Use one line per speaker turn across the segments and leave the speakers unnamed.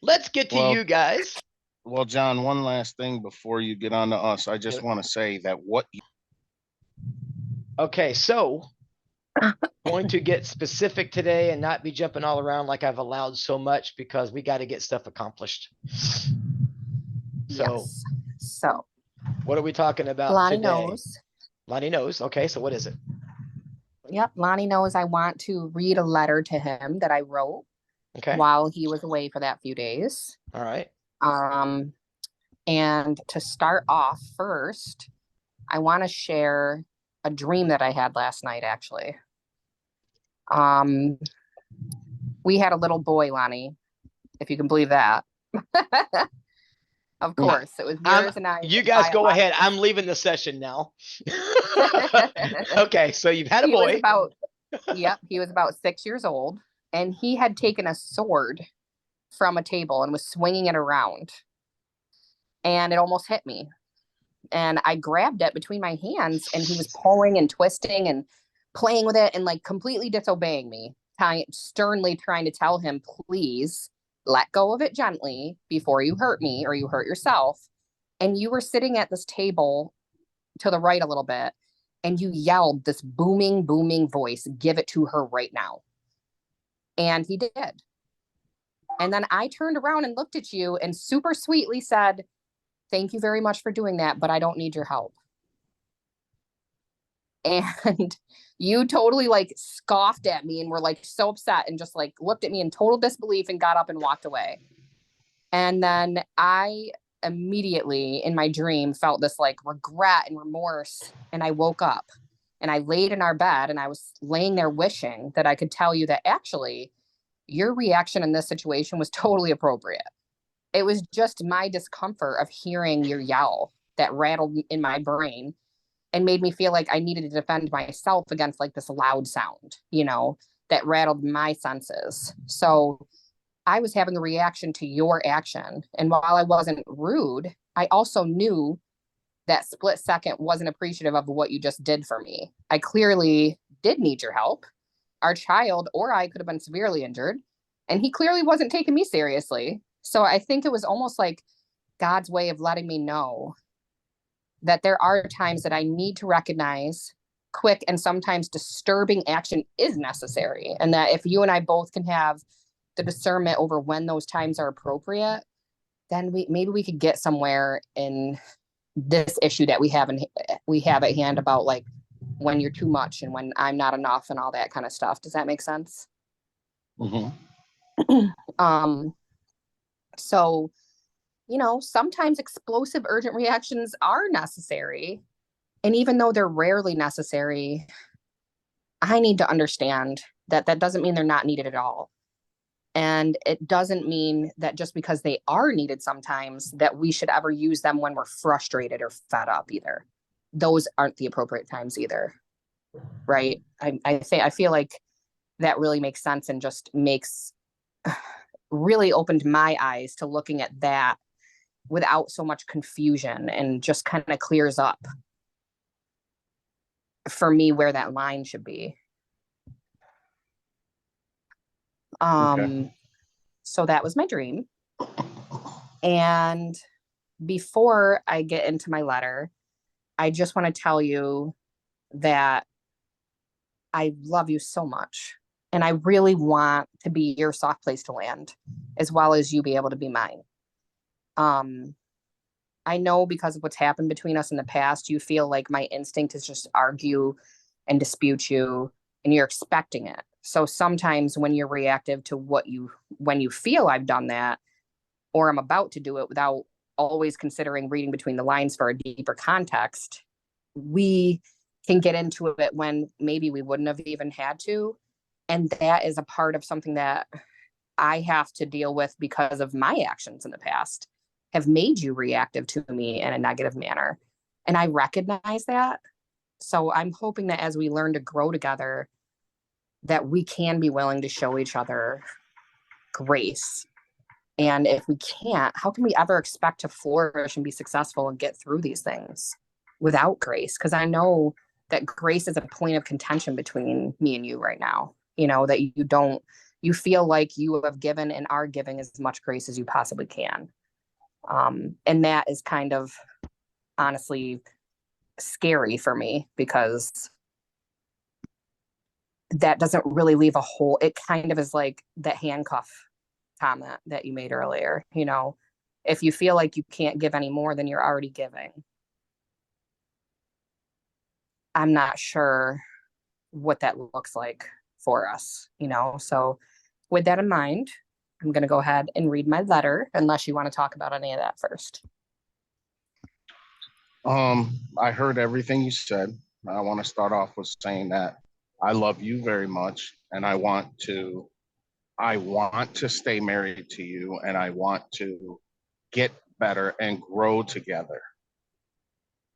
Let's get to
Well,
you guys.
well, John, one last thing before you get on to us. I just want to say that what you
Okay, so going to get specific today and not be jumping all around like I've allowed so much because we got to get stuff accomplished. So,
Yes. So
what are we talking about
Lonnie
today?
knows.
Lonnie knows. Okay, so what is it?
Yep. Lonnie knows I want to read a letter to him that I wrote
Okay.
while he was away for that few days.
All right.
And to start off first, I want to share a dream that I had last night, actually. We had a little boy, Lonnie, if you can believe that. Of course, it was yours and I.
You guys go ahead. I'm leaving the session now. Okay, so you've had a boy.
He was about 6 years old, and he had taken a sword from a table and was swinging it around, and it almost hit me. And I grabbed it between my hands, and he was pulling and twisting and playing with it and like completely disobeying me, sternly trying to tell him, please let go of it gently before you hurt me or you hurt yourself. And you were sitting at this table to the right a little bit, and you yelled this booming, booming voice, give it to her right now. And he did. And then I turned around and looked at you and super sweetly said, thank you very much for doing that, but I don't need your help. And you totally like scoffed at me and were like so upset and just like looked at me in total disbelief and got up and walked away. And then I immediately in my dream felt this like regret and remorse. And I woke up and I laid in our bed and I was laying there wishing that I could tell you that actually your reaction in this situation was totally appropriate. It was just my discomfort of hearing your yell that rattled in my brain and made me feel like I needed to defend myself against like this loud sound, that rattled my senses. So I was having a reaction to your action. And while I wasn't rude, I also knew that split second wasn't appreciative of what you just did for me. I clearly did need your help. Our child or I could have been severely injured, and he clearly wasn't taking me seriously. So I think it was almost like God's way of letting me know that there are times that I need to recognize quick and sometimes disturbing action is necessary. And that if you and I both can have the discernment over when those times are appropriate, then maybe we could get somewhere in this issue that we have at hand about like when you're too much and when I'm not enough and all that kind of stuff. Does that make sense?
Mm-hmm.
So, sometimes explosive, urgent reactions are necessary. And even though they're rarely necessary, I need to understand that that doesn't mean they're not needed at all. And it doesn't mean that just because they are needed sometimes that we should ever use them when we're frustrated or fed up either. Those aren't the appropriate times either. Right? I feel like that really makes sense and just really opened my eyes to looking at that without so much confusion, and just kind of clears up for me where that line should be. Okay. So that was my dream. And before I get into my letter, I just want to tell you that I love you so much. And I really want to be your soft place to land, as well as you be able to be mine. I know because of what's happened between us in the past, you feel like my instinct is just argue and dispute you, and you're expecting it. So sometimes when you're reactive to when you feel I've done that, or I'm about to do it without always considering reading between the lines for a deeper context, we can get into it when maybe we wouldn't have even had to. And that is a part of something that I have to deal with because of my actions in the past have made you reactive to me in a negative manner. And I recognize that. So I'm hoping that as we learn to grow together, that we can be willing to show each other grace. And if we can't, how can we ever expect to flourish and be successful and get through these things without grace? Because I know that grace is a point of contention between me and you right now. That you don't you feel like you have given and are giving as much grace as you possibly can. And that is kind of honestly scary for me, because that doesn't really leave a hole. It kind of is like that handcuff comment that you made earlier. You know, if you feel like you can't give any more than you're already giving, I'm not sure what that looks like for us, you know? So with that in mind, I'm going to go ahead and read my letter, unless you want to talk about any of that first.
I heard everything you said. I want to start off with saying that I love you very much, and I want to stay married to you, and I want to get better and grow together.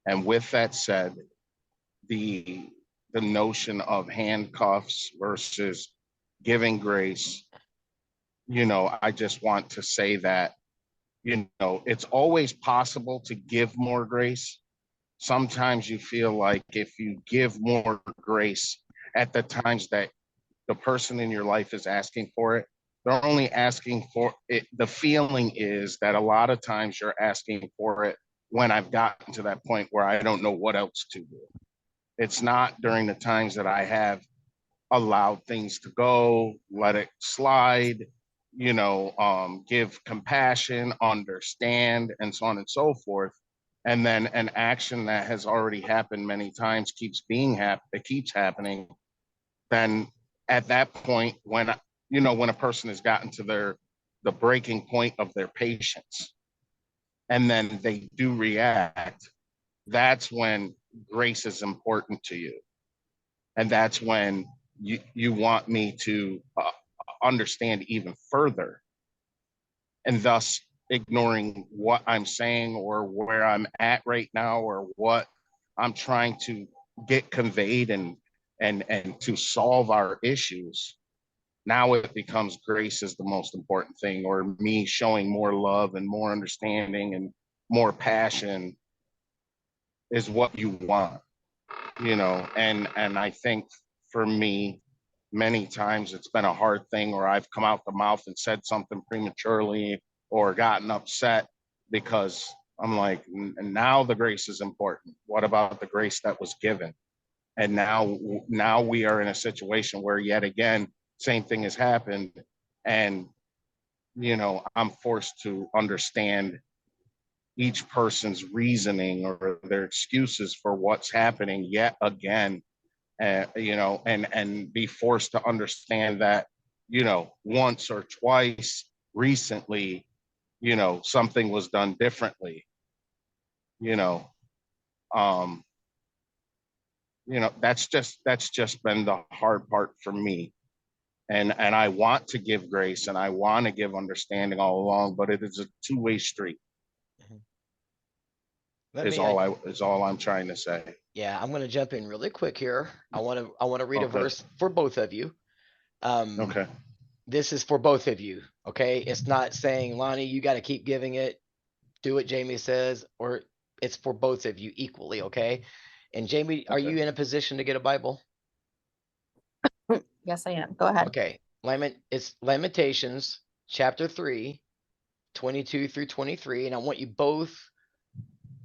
And with that said, the notion of handcuffs versus giving grace, I just want to say that, it's always possible to give more grace. Sometimes you feel like if you give more grace at the times that the person in your life is asking for it, they're only asking for it. The feeling is that a lot of times you're asking for it when I've gotten to that point where I don't know what else to do. It's not during the times that I have allowed things to go, let it slide, give compassion, understand, and so on and so forth. And then an action that has already happened many times it keeps happening. Then at that point, when a person has gotten to the breaking point of their patience, and then they do react, that's when grace is important to you. And that's when you want me to understand even further, and thus ignoring what I'm saying or where I'm at right now or what I'm trying to get conveyed and to solve our issues. Now it becomes grace is the most important thing, or me showing more love and more understanding and more passion is what you want, and I think for me, many times it's been a hard thing, or I've come out the mouth and said something prematurely or gotten upset because I'm like, now the grace is important. What about the grace that was given? And now we are in a situation where yet again, same thing has happened. And, I'm forced to understand each person's reasoning or their excuses for what's happening yet again, and be forced to understand that, once or twice recently, something was done differently, you know, um, that's just been the hard part for me. And I want to give grace and I want to give understanding all along, but it is a two-way street. Is all I'm trying to say.
Yeah, I'm gonna jump in really quick here. I wanna read a verse for both of you.
Okay.
This is for both of you, okay? It's not saying, Lonnie, you gotta keep giving it, do what Jamie says, or it's for both of you equally, okay? And Jamie, are you in a position to get a Bible?
Yes, I am. Go ahead.
Okay, it's Lamentations, chapter 3, 22 through 23, and I want you both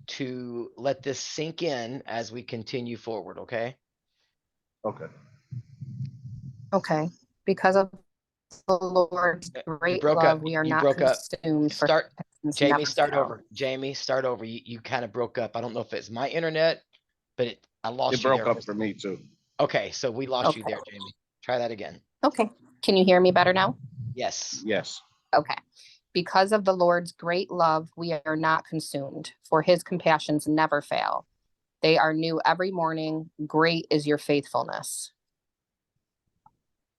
to let this sink in as we continue forward, okay?
Okay.
Okay. Because of the Lord's great
broke
love,
up.
we are
You
not
broke up.
consumed.
Start, Jamie,
never
start
fail.
over. Jamie, start over. You kind of broke up. I don't know if it's my internet, but I lost
It
you
broke
there.
up for me too.
Okay, so we lost you
Okay.
there, Jamie. Try that again.
Okay. Can you hear me better now?
Yes.
Yes.
Okay. Because of the Lord's great love, we are not consumed, for his compassions never fail. They are new every morning. Great is your faithfulness.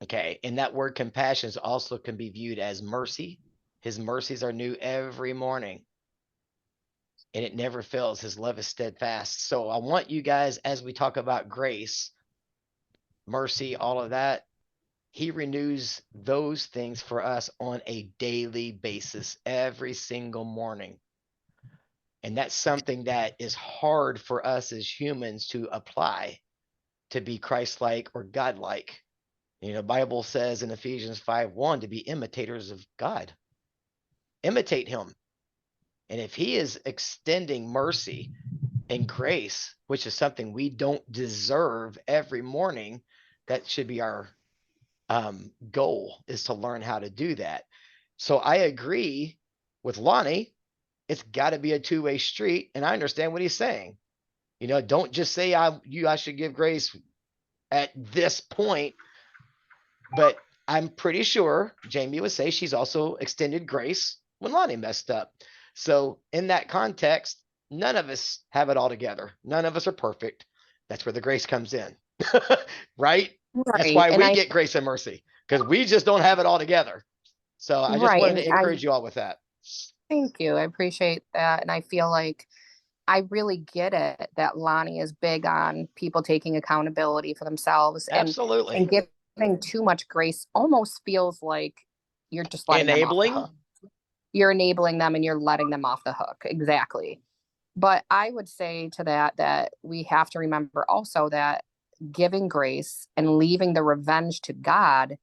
Okay, and that word compassions also can be viewed as mercy. His mercies are new every morning, and it never fails. His love is steadfast. So I want you guys, as we talk about grace, mercy, all of that, he renews those things for us on a daily basis, every single morning. And that's something that is hard for us as humans to apply to be Christ-like or God-like. Bible says in Ephesians 5:1 to be imitators of God. Imitate him. And if he is extending mercy and grace, which is something we don't deserve every morning, that should be our goal, is to learn how to do that. So I agree with Lonnie. It's got to be a two-way street, and I understand what he's saying. Don't just say I should give grace at this point, but I'm pretty sure Jamie would say she's also extended grace when Lonnie messed up. So in that context, none of us have it all together. None of us are perfect. That's where the grace comes in. Right? That's
Right.
why
And
we
I,
get grace and mercy, because we just don't have it all together. So I just
right.
wanted
And
to
I,
encourage you all with that.
thank you. I appreciate that. And I feel like I really get it that Lonnie is big on people taking accountability for themselves, and
Absolutely.
giving too much grace almost feels like you're just letting them off the
Enabling.
hook. You're enabling them and you're letting them off the hook. Exactly. But I would say to that we have to remember also that giving grace and leaving the revenge to God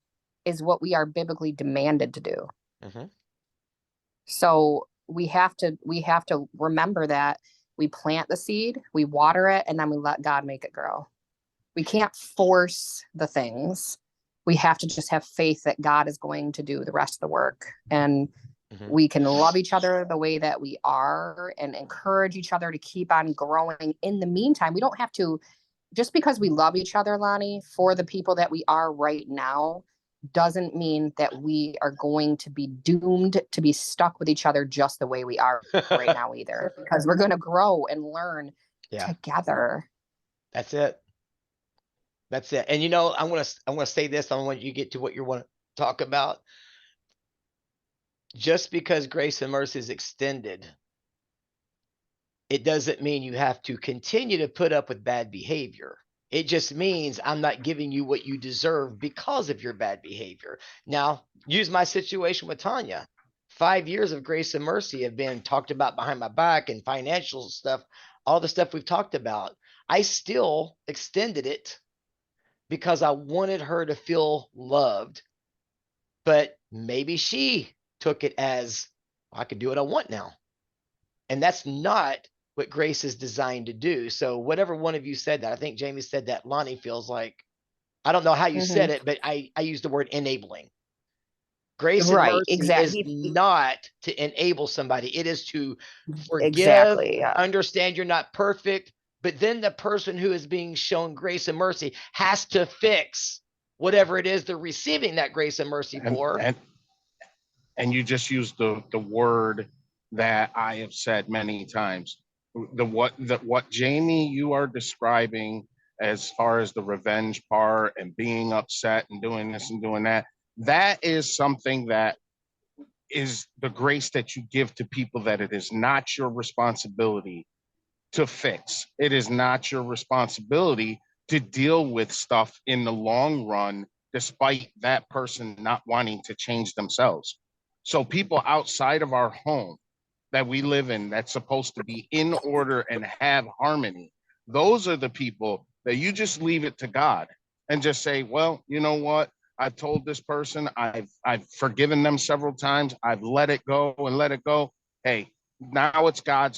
is what we are biblically demanded to do.
Mhm.
So we have to remember that we plant the seed, we water it, and then we let God make it grow. We can't force the things. We have to just have faith that God is going to do the rest of the work. And
Mhm.
we can love each other the way that we are and encourage each other to keep on growing. In the meantime, we don't have to, just because we love each other, Lonnie, for the people that we are right now, doesn't mean that we are going to be doomed to be stuck with each other just the way we are right now either, because we're going to grow and learn
Yeah,
together.
that's it. That's it. And I want to say this. I want you to get to what you want to talk about. Just because grace and mercy is extended, it doesn't mean you have to continue to put up with bad behavior. It just means I'm not giving you what you deserve because of your bad behavior. Now, use my situation with Tanya. 5 years of grace and mercy have been talked about behind my back, and financial stuff, all the stuff we've talked about. I still extended it because I wanted her to feel loved, but maybe she took it as, I can do what I want now. And that's not what grace is designed to do. So whatever one of you said that, I think Jamie said that Lonnie feels like, I don't know how you said it, but I used the word enabling. Grace and
Right.
mercy is
Exactly.
not to enable somebody. It is to forgive,
Exactly. Yeah.
understand you're not perfect, but then the person who is being shown grace and mercy has to fix whatever it is they're receiving that grace and mercy
And
for.
and you just used the word that I have said many times. What Jamie you are describing as far as the revenge part and being upset and doing this and doing that, that is something that is the grace that you give to people, that it is not your responsibility to fix. It is not your responsibility to deal with stuff in the long run, despite that person not wanting to change themselves. So people outside of our home that we live in, that's supposed to be in order and have harmony, those are the people that you just leave it to God and just say, well, you know what? I've told this person, I've forgiven them several times. I've let it go and let it go. Hey, now it's God,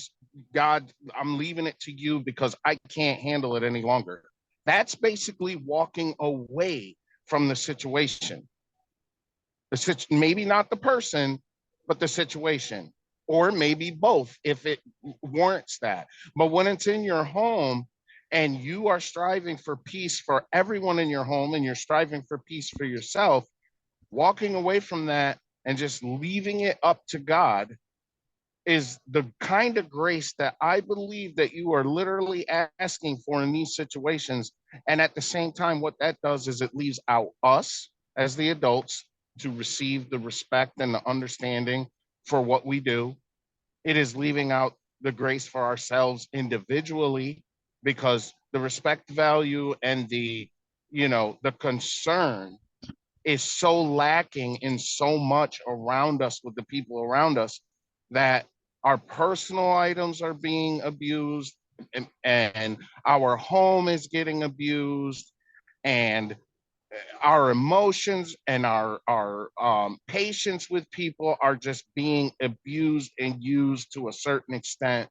I'm leaving it to you because I can't handle it any longer. That's basically walking away from the situation. Maybe not the person, but the situation, or maybe both if it warrants that. But when it's in your home and you are striving for peace for everyone in your home and you're striving for peace for yourself, walking away from that and just leaving it up to God is the kind of grace that I believe that you are literally asking for in these situations. And at the same time, what that does is it leaves out us as the adults to receive the respect and the understanding for what we do. It is leaving out the grace for ourselves individually, because the respect value and the concern is so lacking in so much around us with the people around us, that our personal items are being abused, and our home is getting abused, and our emotions and our patience with people are just being abused and used to a certain extent.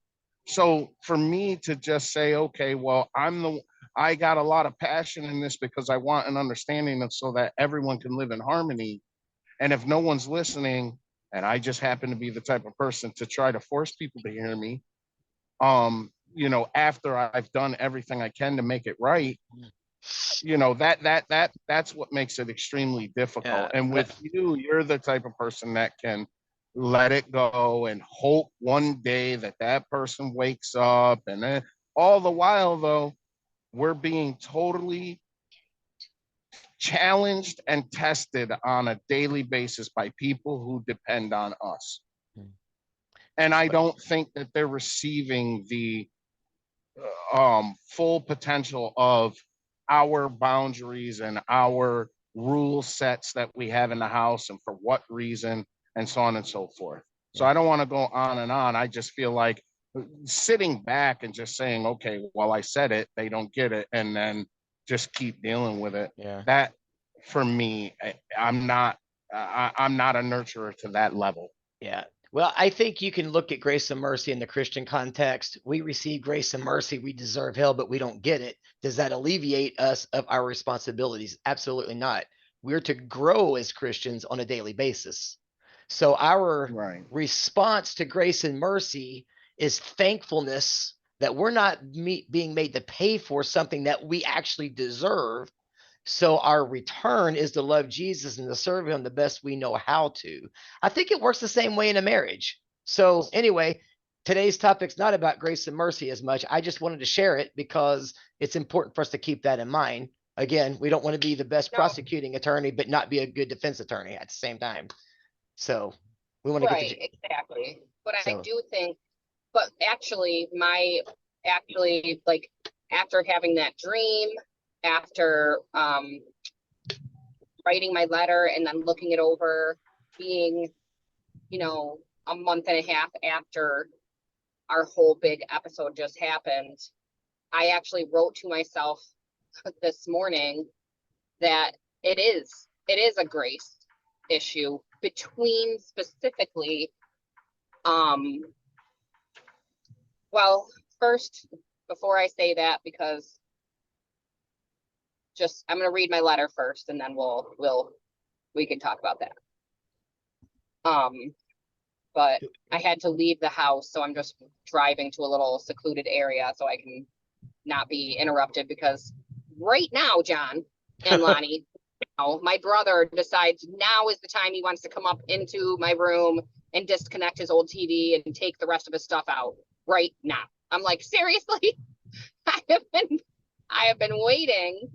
So for me to just say, okay, well, I got a lot of passion in this because I want an understanding of so that everyone can live in harmony. And if no one's listening, and I just happen to be the type of person to try to force people to hear me, after I've done everything I can to make it right, that's what makes it extremely difficult.
Yeah,
And with you're the type of person that can let it go and hope one day that person wakes up. And then all the while, though, we're being totally challenged and tested on a daily basis by people who depend on us. And I don't think that they're receiving the full potential of our boundaries and our rule sets that we have in the house and for what reason and so on and so forth. So I don't want to go on and on. I just feel like sitting back and just saying, okay, well, I said it, they don't get it, and then just keep dealing with it.
Yeah.
That for me, I'm not a nurturer to that level.
Yeah. Well, I think you can look at grace and mercy in the Christian context. We receive grace and mercy. We deserve hell, but we don't get it. Does that alleviate us of our responsibilities? Absolutely not. We're to grow as Christians on a daily basis. So our response to grace and mercy is thankfulness that we're not being made to pay for something that we actually deserve. So our return is to love Jesus and to serve him the best we know how to. I think it works the same way in a marriage. So anyway, today's topic's not about grace and mercy as much. I just wanted to share it because it's important for us to keep that in mind. Again, we don't want to be the best prosecuting attorney, but not be a good defense attorney at the same time. So we want to get
exactly. But I do think, but actually, like after having that dream, after writing my letter and then looking it over, being, a month and a half after our whole big episode just happened, I actually wrote to myself this morning that it is a grace issue between specifically, well, first, before I say that, because I'm going to read my letter first and then we can talk about that. But I had to leave the house, so I'm just driving to a little secluded area so I can not be interrupted, because right now, John and Lonnie, my brother decides now is the time he wants to come up into my room and disconnect his old TV and take the rest of his stuff out right now. I'm like, seriously? I have been waiting.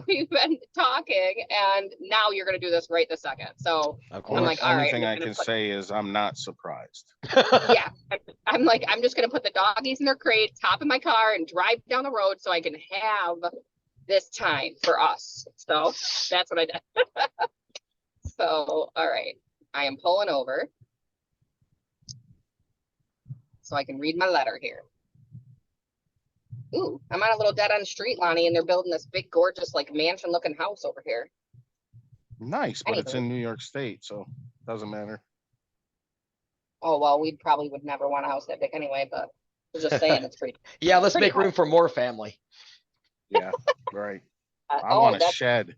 We've been talking, and now you're going to do this right this second. So I'm like, all right.
The only thing I can say is I'm not surprised.
Yeah. I'm like, I'm just going to put the doggies in their crate, hop in my car, and drive down the road so I can have this time for us. So that's what I did. So, all right. I am pulling over so I can read my letter here. Ooh, I'm on a little dead end street, Lonnie, and they're building this big, gorgeous, like mansion looking house over here.
Nice, but it's in New York State, so it doesn't matter.
Oh, well, we probably would never want a house that big anyway, but I'm just saying it's pretty.
Yeah, let's make room for more family.
Yeah, right. I want a shed,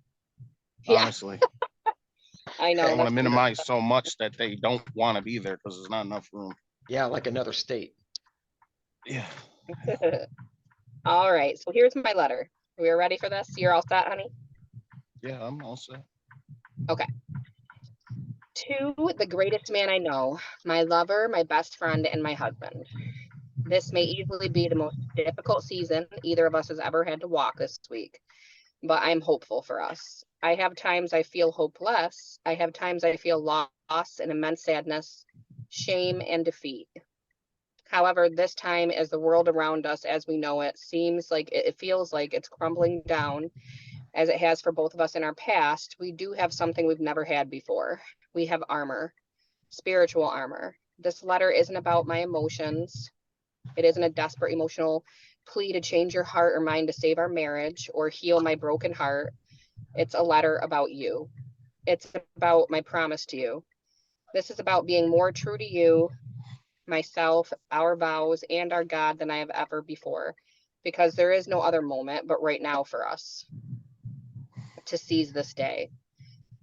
honestly.
I know.
I want to minimize so much that they don't want to be there because there's not enough room.
Yeah, like another state.
Yeah.
All right, so here's my letter. We are ready for this? You're all set, honey?
Yeah, I'm all set.
Okay. To the greatest man I know, my lover, my best friend, and my husband. This may easily be the most difficult season either of us has ever had to walk this week, but I'm hopeful for us. I have times I feel hopeless. I have times I feel loss and immense sadness, shame, and defeat. However, this time, as the world around us as we know it feels like it's crumbling down, as it has for both of us in our past, we do have something we've never had before. We have armor, spiritual armor. This letter isn't about my emotions. It isn't a desperate emotional plea to change your heart or mind to save our marriage or heal my broken heart. It's a letter about you. It's about my promise to you. This is about being more true to you, myself, our vows, and our God than I have ever before, because there is no other moment but right now for us to seize this day.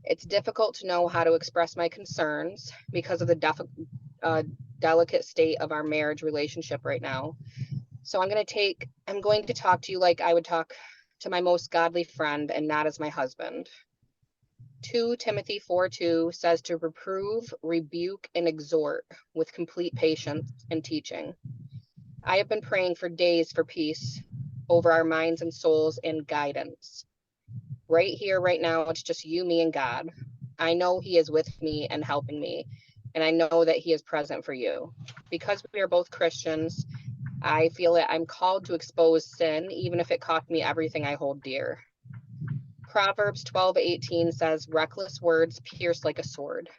It's difficult to know how to express my concerns because of the delicate state of our marriage relationship right now. So I'm going to talk to you like I would talk to my most godly friend and not as my husband. 2 Timothy 4:2 says to reprove, rebuke, and exhort with complete patience and teaching. I have been praying for days for peace over our minds and souls and guidance. Right here, right now, it's just you, me, and God. I know He is with me and helping me, and I know that He is present for you. Because we are both Christians, I feel that I'm called to expose sin, even if it cost me everything I hold dear. Proverbs 12:18 says, reckless words pierce like a sword.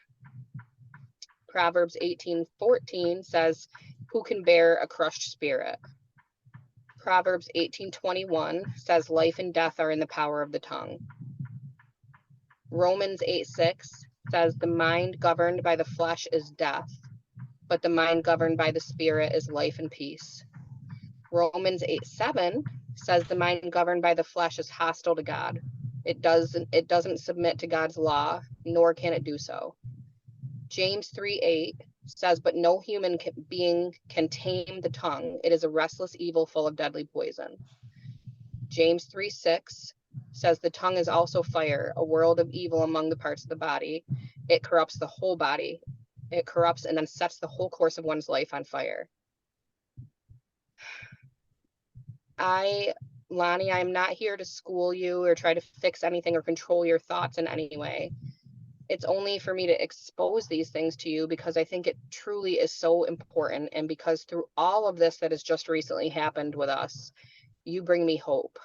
Proverbs 18:14 says, who can bear a crushed spirit? Proverbs 18:21 says, life and death are in the power of the tongue. Romans 8:6 says, the mind governed by the flesh is death, but the mind governed by the spirit is life and peace. Romans 8:7 says, the mind governed by the flesh is hostile to God. It doesn't submit to God's law, nor can it do so. James 3:8 says, but no human being can tame the tongue. It is a restless evil full of deadly poison. James 3:6 says, the tongue is also fire, a world of evil among the parts of the body. It corrupts the whole body. It corrupts and then sets the whole course of one's life on fire. Lonnie, I'm not here to school you or try to fix anything or control your thoughts in any way. It's only for me to expose these things to you because I think it truly is so important. And because through all of this that has just recently happened with us, you bring me hope.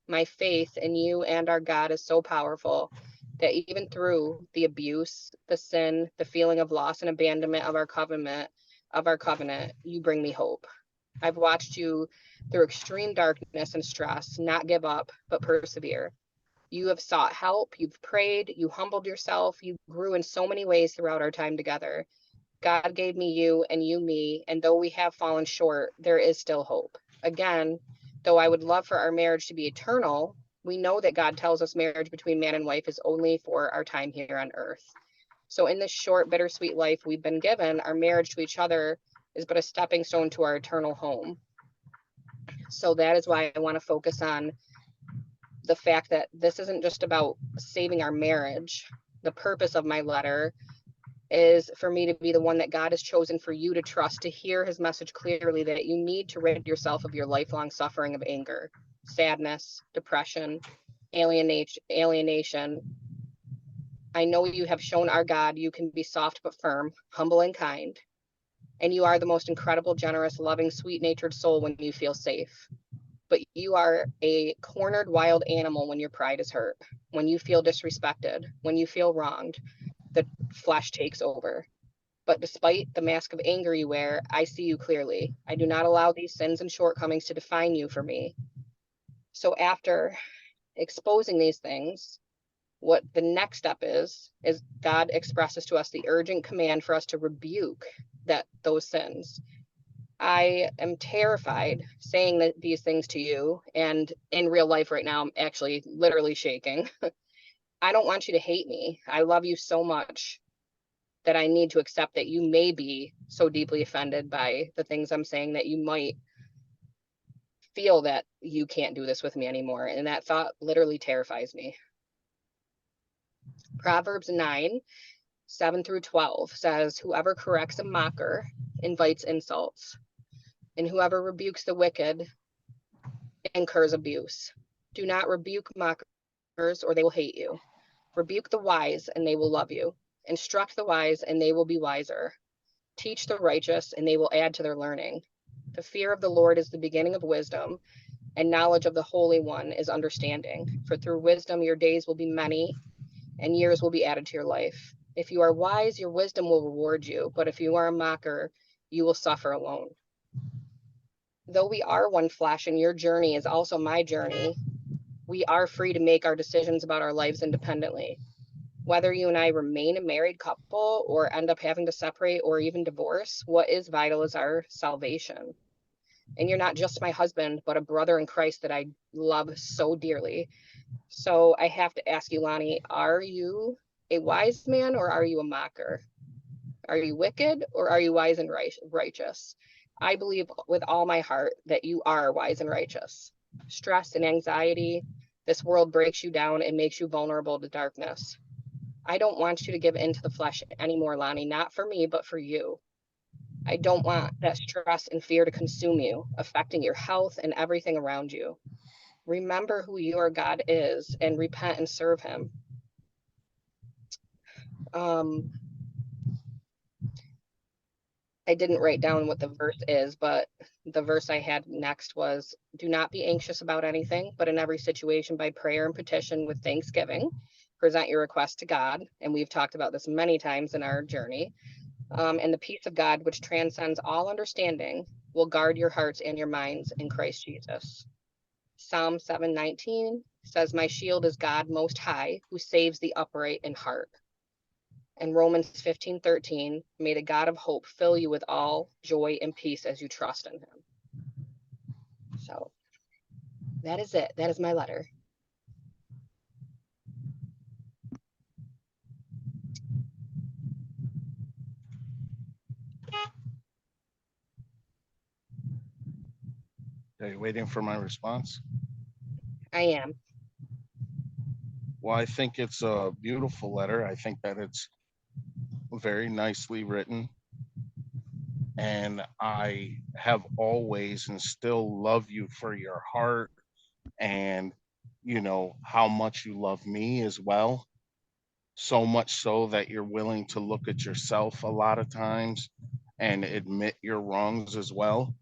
My faith in you and our God is so powerful that even through the abuse, the sin, the feeling of loss and abandonment of our covenant, you bring me hope. I've watched you through extreme darkness and stress, not give up, but persevere. You have sought help, you've prayed, you humbled yourself, you grew in so many ways throughout our time together. God gave me you and you me, and though we have fallen short, there is still hope. Again, though I would love for our marriage to be eternal, we know that God tells us marriage between man and wife is only for our time here on earth. So in this short, bittersweet life we've been given, our marriage to each other is but a stepping stone to our eternal home. So that is why I want to focus on the fact that this isn't just about saving our marriage. The purpose of my letter is for me to be the one that God has chosen for you to trust, to hear his message clearly, that you need to rid yourself of your lifelong suffering of anger, sadness, depression, alienation. I know you have shown our God you can be soft but firm, humble and kind, and you are the most incredible, generous, loving, sweet-natured soul when you feel safe. But you are a cornered wild animal when your pride is hurt, when you feel disrespected, when you feel wronged, the flesh takes over. But despite the mask of anger you wear, I see you clearly. I do not allow these sins and shortcomings to define you for me. So after exposing these things, what the next step is God expresses to us the urgent command for us to rebuke those sins. I am terrified saying these things to you, and in real life right now, I'm actually literally shaking. I don't want you to hate me. I love you so much that I need to accept that you may be so deeply offended by the things I'm saying that you might feel that you can't do this with me anymore. And that thought literally terrifies me. Proverbs 9:7-12 says, whoever corrects a mocker invites insults, and whoever rebukes the wicked incurs abuse. Do not rebuke mockers or they will hate you. Rebuke the wise and they will love you. Instruct the wise and they will be wiser. Teach the righteous and they will add to their learning. The fear of the Lord is the beginning of wisdom, and knowledge of the Holy One is understanding. For through wisdom your days will be many, and years will be added to your life. If you are wise, your wisdom will reward you, but if you are a mocker, you will suffer alone. Though we are one flesh and your journey is also my journey, We are free to make our decisions about our lives independently. Whether you and I remain a married couple or end up having to separate or even divorce, what is vital is our salvation. And you're not just my husband, but a brother in Christ that I love so dearly. So I have to ask you, Lonnie, are you a wise man or are you a mocker? Are you wicked or are you wise and righteous? I believe with all my heart that you are wise and righteous. Stress and anxiety, this world breaks you down and makes you vulnerable to darkness. I don't want you to give in to the flesh anymore, Lonnie, not for me, but for you. I don't want that stress and fear to consume you, affecting your health and everything around you. Remember who your God is and repent and serve him. I didn't write down what the verse is, but the verse I had next was, do not be anxious about anything, but in every situation by prayer and petition with thanksgiving, present your request to God. And we've talked about this many times in our journey. And the peace of God, which transcends all understanding, will guard your hearts and your minds in Christ Jesus. Psalm 7:19 says, my shield is God most high, who saves the upright in heart. And Romans 15:13, may the God of hope fill you with all joy and peace as you trust in him. So that is it. That is my letter.
Are you waiting for my response?
I am.
Well, I think it's a beautiful letter. I think that it's very nicely written. And I have always and still love you for your heart and, you know, how much you love me as well. So much so that you're willing to look at yourself a lot of times and admit your wrongs as well,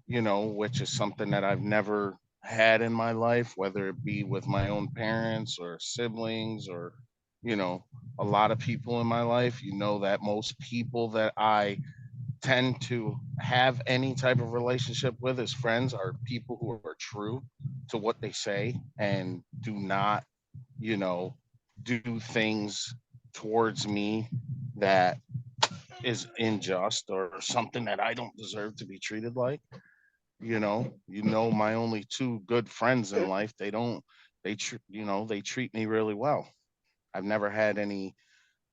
you know, which is something that I've never had in my life, whether it be with my own parents or siblings or, you know, a lot of people in my life. You know that most people that I tend to have any type of relationship with as friends are people who are true to what they say and do not, you know, do things towards me that is unjust or something that I don't deserve to be treated like. You know, my only two good friends in life, they treat me really well. I've never had any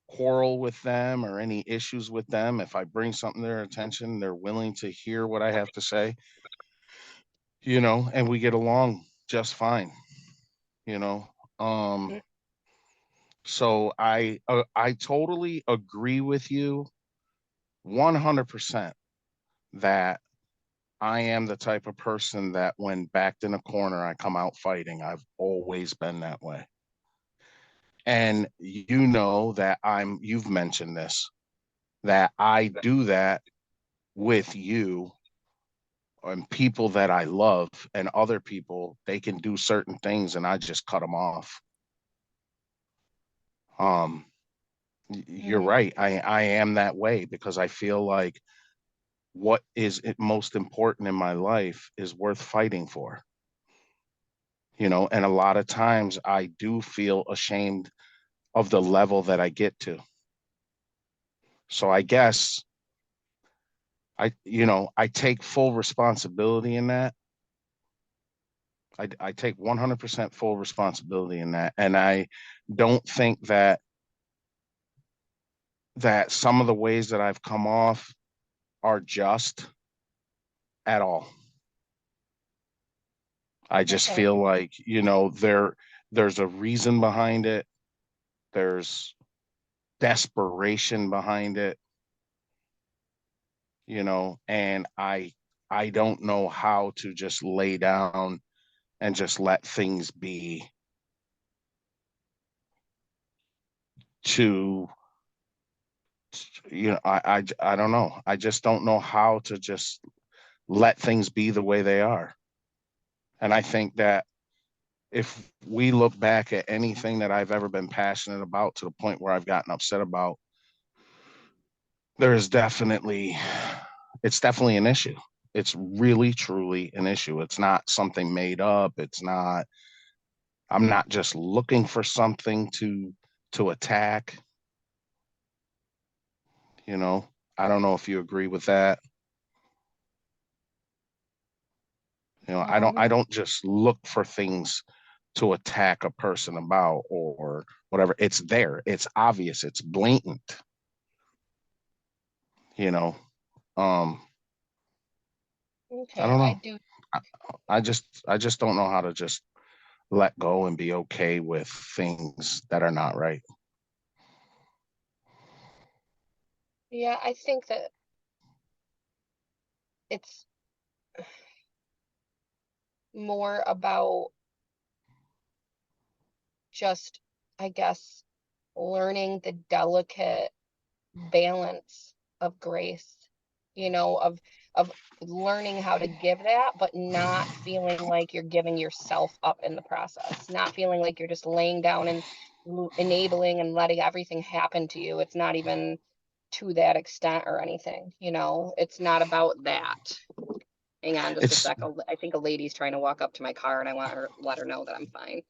quarrel with them or any issues with them. If I bring something to their attention, they're willing to hear what I have to say, you know, and we get along just fine, you know. Um, so I totally agree with you 100% that I am the type of person that when backed in a corner, I come out fighting. I've always been that way. And you know that you've mentioned this, that I do that with you and people that I love and other people, they can do certain things and I just cut them off. Um, you're right. I am that way because I feel like what is most important in my life is worth fighting for. You know, and a lot of times I do feel ashamed of the level that I get to. So I guess I take full responsibility in that. I take 100% full responsibility in that. And I don't think that some of the ways that I've come off are just at all. I just
Okay.
feel like, you know, there's a reason behind it. There's desperation behind it, you know, and I don't know how to just lay down and just let things be to I don't know. I just don't know how to just let things be the way they are. And I think that if we look back at anything that I've ever been passionate about to the point where I've gotten upset about, there is definitely, it's definitely an issue. It's really, truly an issue. It's not something made up. It's not, I'm not just looking for something to attack, you know. I don't know if you agree with that. You know, I don't just look for things to attack a person about or whatever. It's there. It's obvious. It's blatant, you know. Um, I
Okay,
don't
I
know.
do.
I, I just don't know how to just let go and be okay with things that are not right.
Yeah, I think that it's more about just, I guess, learning the delicate balance of grace, of learning how to give that, but not feeling like you're giving yourself up in the process, not feeling like you're just laying down and enabling and letting everything happen to you. It's not even to that extent or anything, it's not about that. Hang on just a
It's
second. I think a lady's trying to walk up to my car and I want her let her know that I'm fine.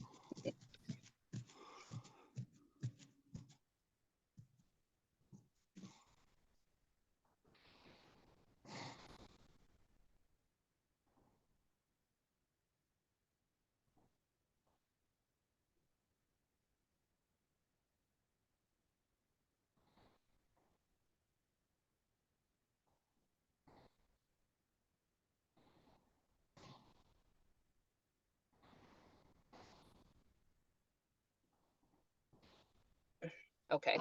Okay,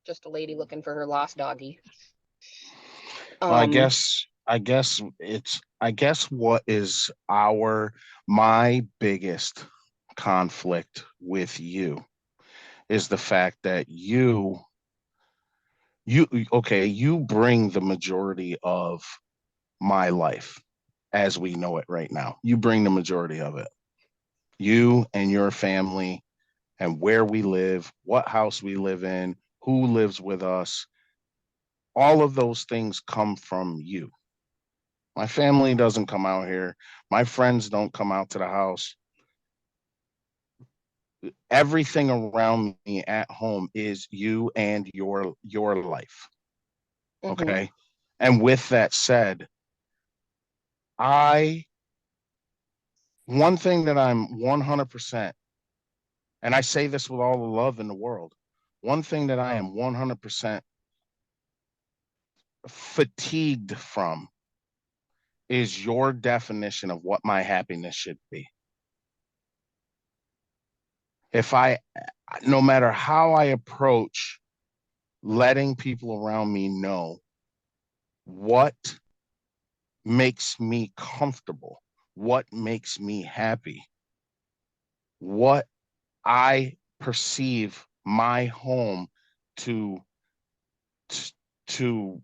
just a lady looking for her lost doggy.
I guess I guess what is my biggest conflict with you is the fact that you okay, you bring the majority of my life as we know it right now. You bring the majority of it. You and your family and where we live, what house we live in, who lives with us, all of those things come from you. My family doesn't come out here. My friends don't come out to the house. Everything around me at home is you and your life.
Mm-hmm.
Okay. And with that said, I one thing that I'm 100%, and I say this with all the love in the world, one thing that I am 100% fatigued from is your definition of what my happiness should be. If I, no matter how I approach letting people around me know what makes me comfortable, what makes me happy, what I perceive my home to to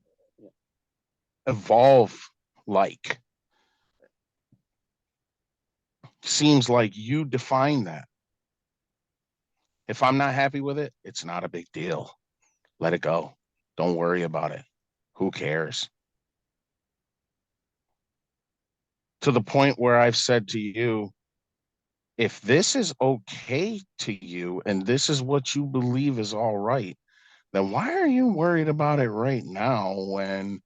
evolve like, seems like you define that. If I'm not happy with it, it's not a big deal. Let it go. Don't worry about it. Who cares? To the point where I've said to you, if this is okay to you and this is what you believe is all right, then why are you worried about it right now when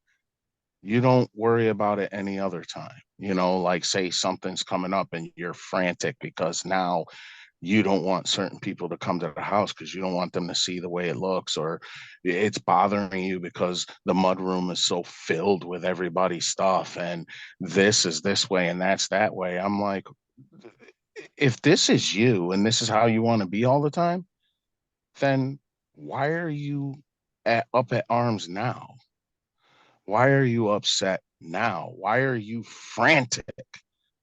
you don't worry about it any other time? You know, like say something's coming up and you're frantic because now you don't want certain people to come to the house because you don't want them to see the way it looks, or it's bothering you because the mudroom is so filled with everybody's stuff and this is this way and that's that way. I'm like, if this is you and this is how you want to be all the time, then why are you up at arms now? Why are you upset now? Why are you frantic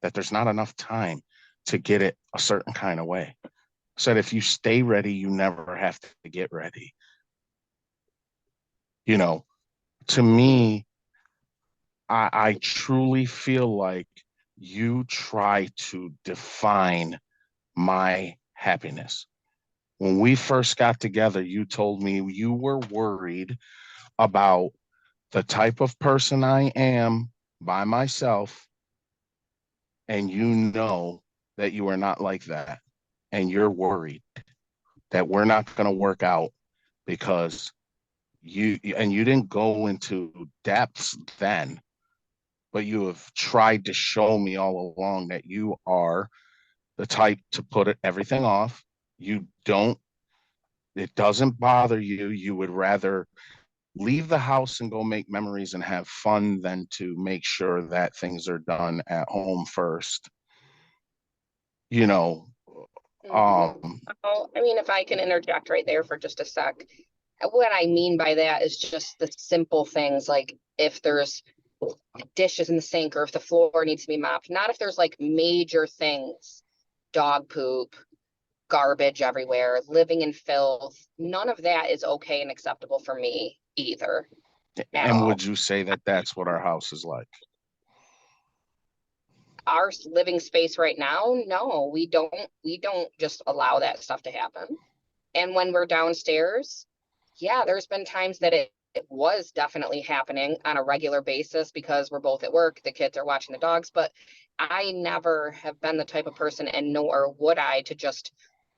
that there's not enough time to get it a certain kind of way? Said if you stay ready, you never have to get ready. You know, to me, I truly feel like you try to define my happiness. When we first got together, you told me you were worried about the type of person I am by myself, and you know that you are not like that, and you're worried that we're not going to work out because you didn't go into depths then, but you have tried to show me all along that you are the type to put everything off. You don't, it doesn't bother you. You would rather leave the house and go make memories and have fun than to make sure that things are done at home first. You know,
Mhm. Oh, I mean, if I can interject right there for just a sec. What I mean by that is just the simple things like if there's dishes in the sink or if the floor needs to be mopped, not if there's like major things, dog poop, garbage everywhere, living in filth. None of that is okay and acceptable for me either at
and
all.
would you say that that's what our house is like?
Our living space right now, no, we don't just allow that stuff to happen. And when we're downstairs, yeah, there's been times that it was definitely happening on a regular basis because we're both at work, the kids are watching the dogs, but I never have been the type of person, and nor would I, to just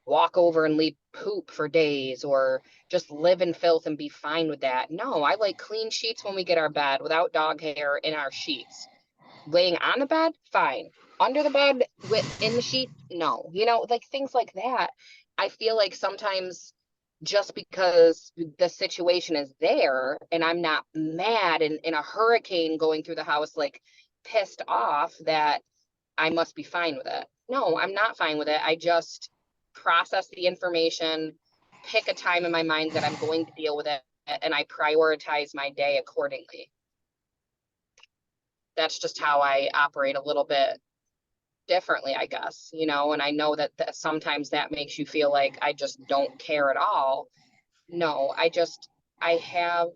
walk over and leave poop for days or just live in filth and be fine with that. No, I like clean sheets when we get our bed without dog hair in our sheets. Laying on the bed, fine. Under the bed, in the sheet, no. Like things like that. I feel like sometimes just because the situation is there and I'm not mad and in a hurricane going through the house, like pissed off, that I must be fine with it. No, I'm not fine with it. I just process the information, pick a time in my mind that I'm going to deal with it, and I prioritize my day accordingly. That's just how I operate a little bit differently, I guess, and I know that sometimes that makes you feel like I just don't care at all. No, I have,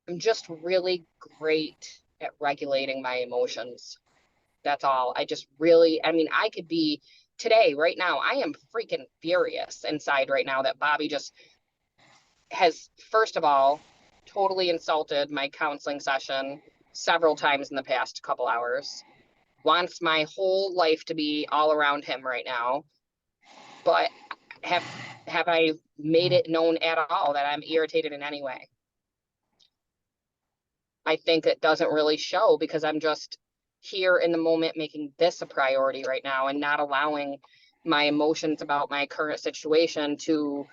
I'm just really great at regulating my emotions. That's all. I just really, I mean, I could be today, right now, I am freaking furious inside right now that Bobby just has, first of all, totally insulted my counseling session several times in the past couple hours, wants my whole life to be all around him right now. But have I made it known at all that I'm irritated in any way? I think it doesn't really show because I'm just here in the moment making this a priority right now and not allowing my emotions about my current situation to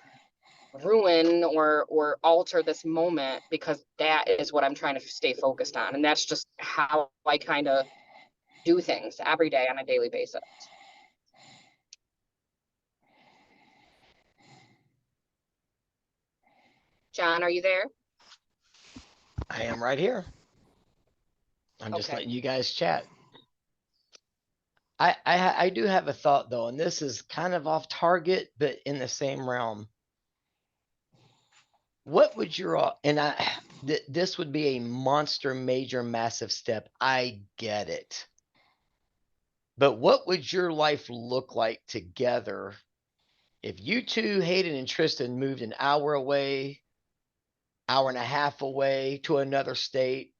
ruin or alter this moment, because that is what I'm trying to stay focused on. And that's just how I kind of do things every day on a daily basis. John, are you there?
I am right here. I'm just
Okay.
letting you guys chat. I do have a thought though, and this is kind of off target, but in the same realm. What would your and this would be a monster, major, massive step. I get it. But what would your life look like together if you two, Hayden and Tristan, moved an hour away, hour and a half away to another state,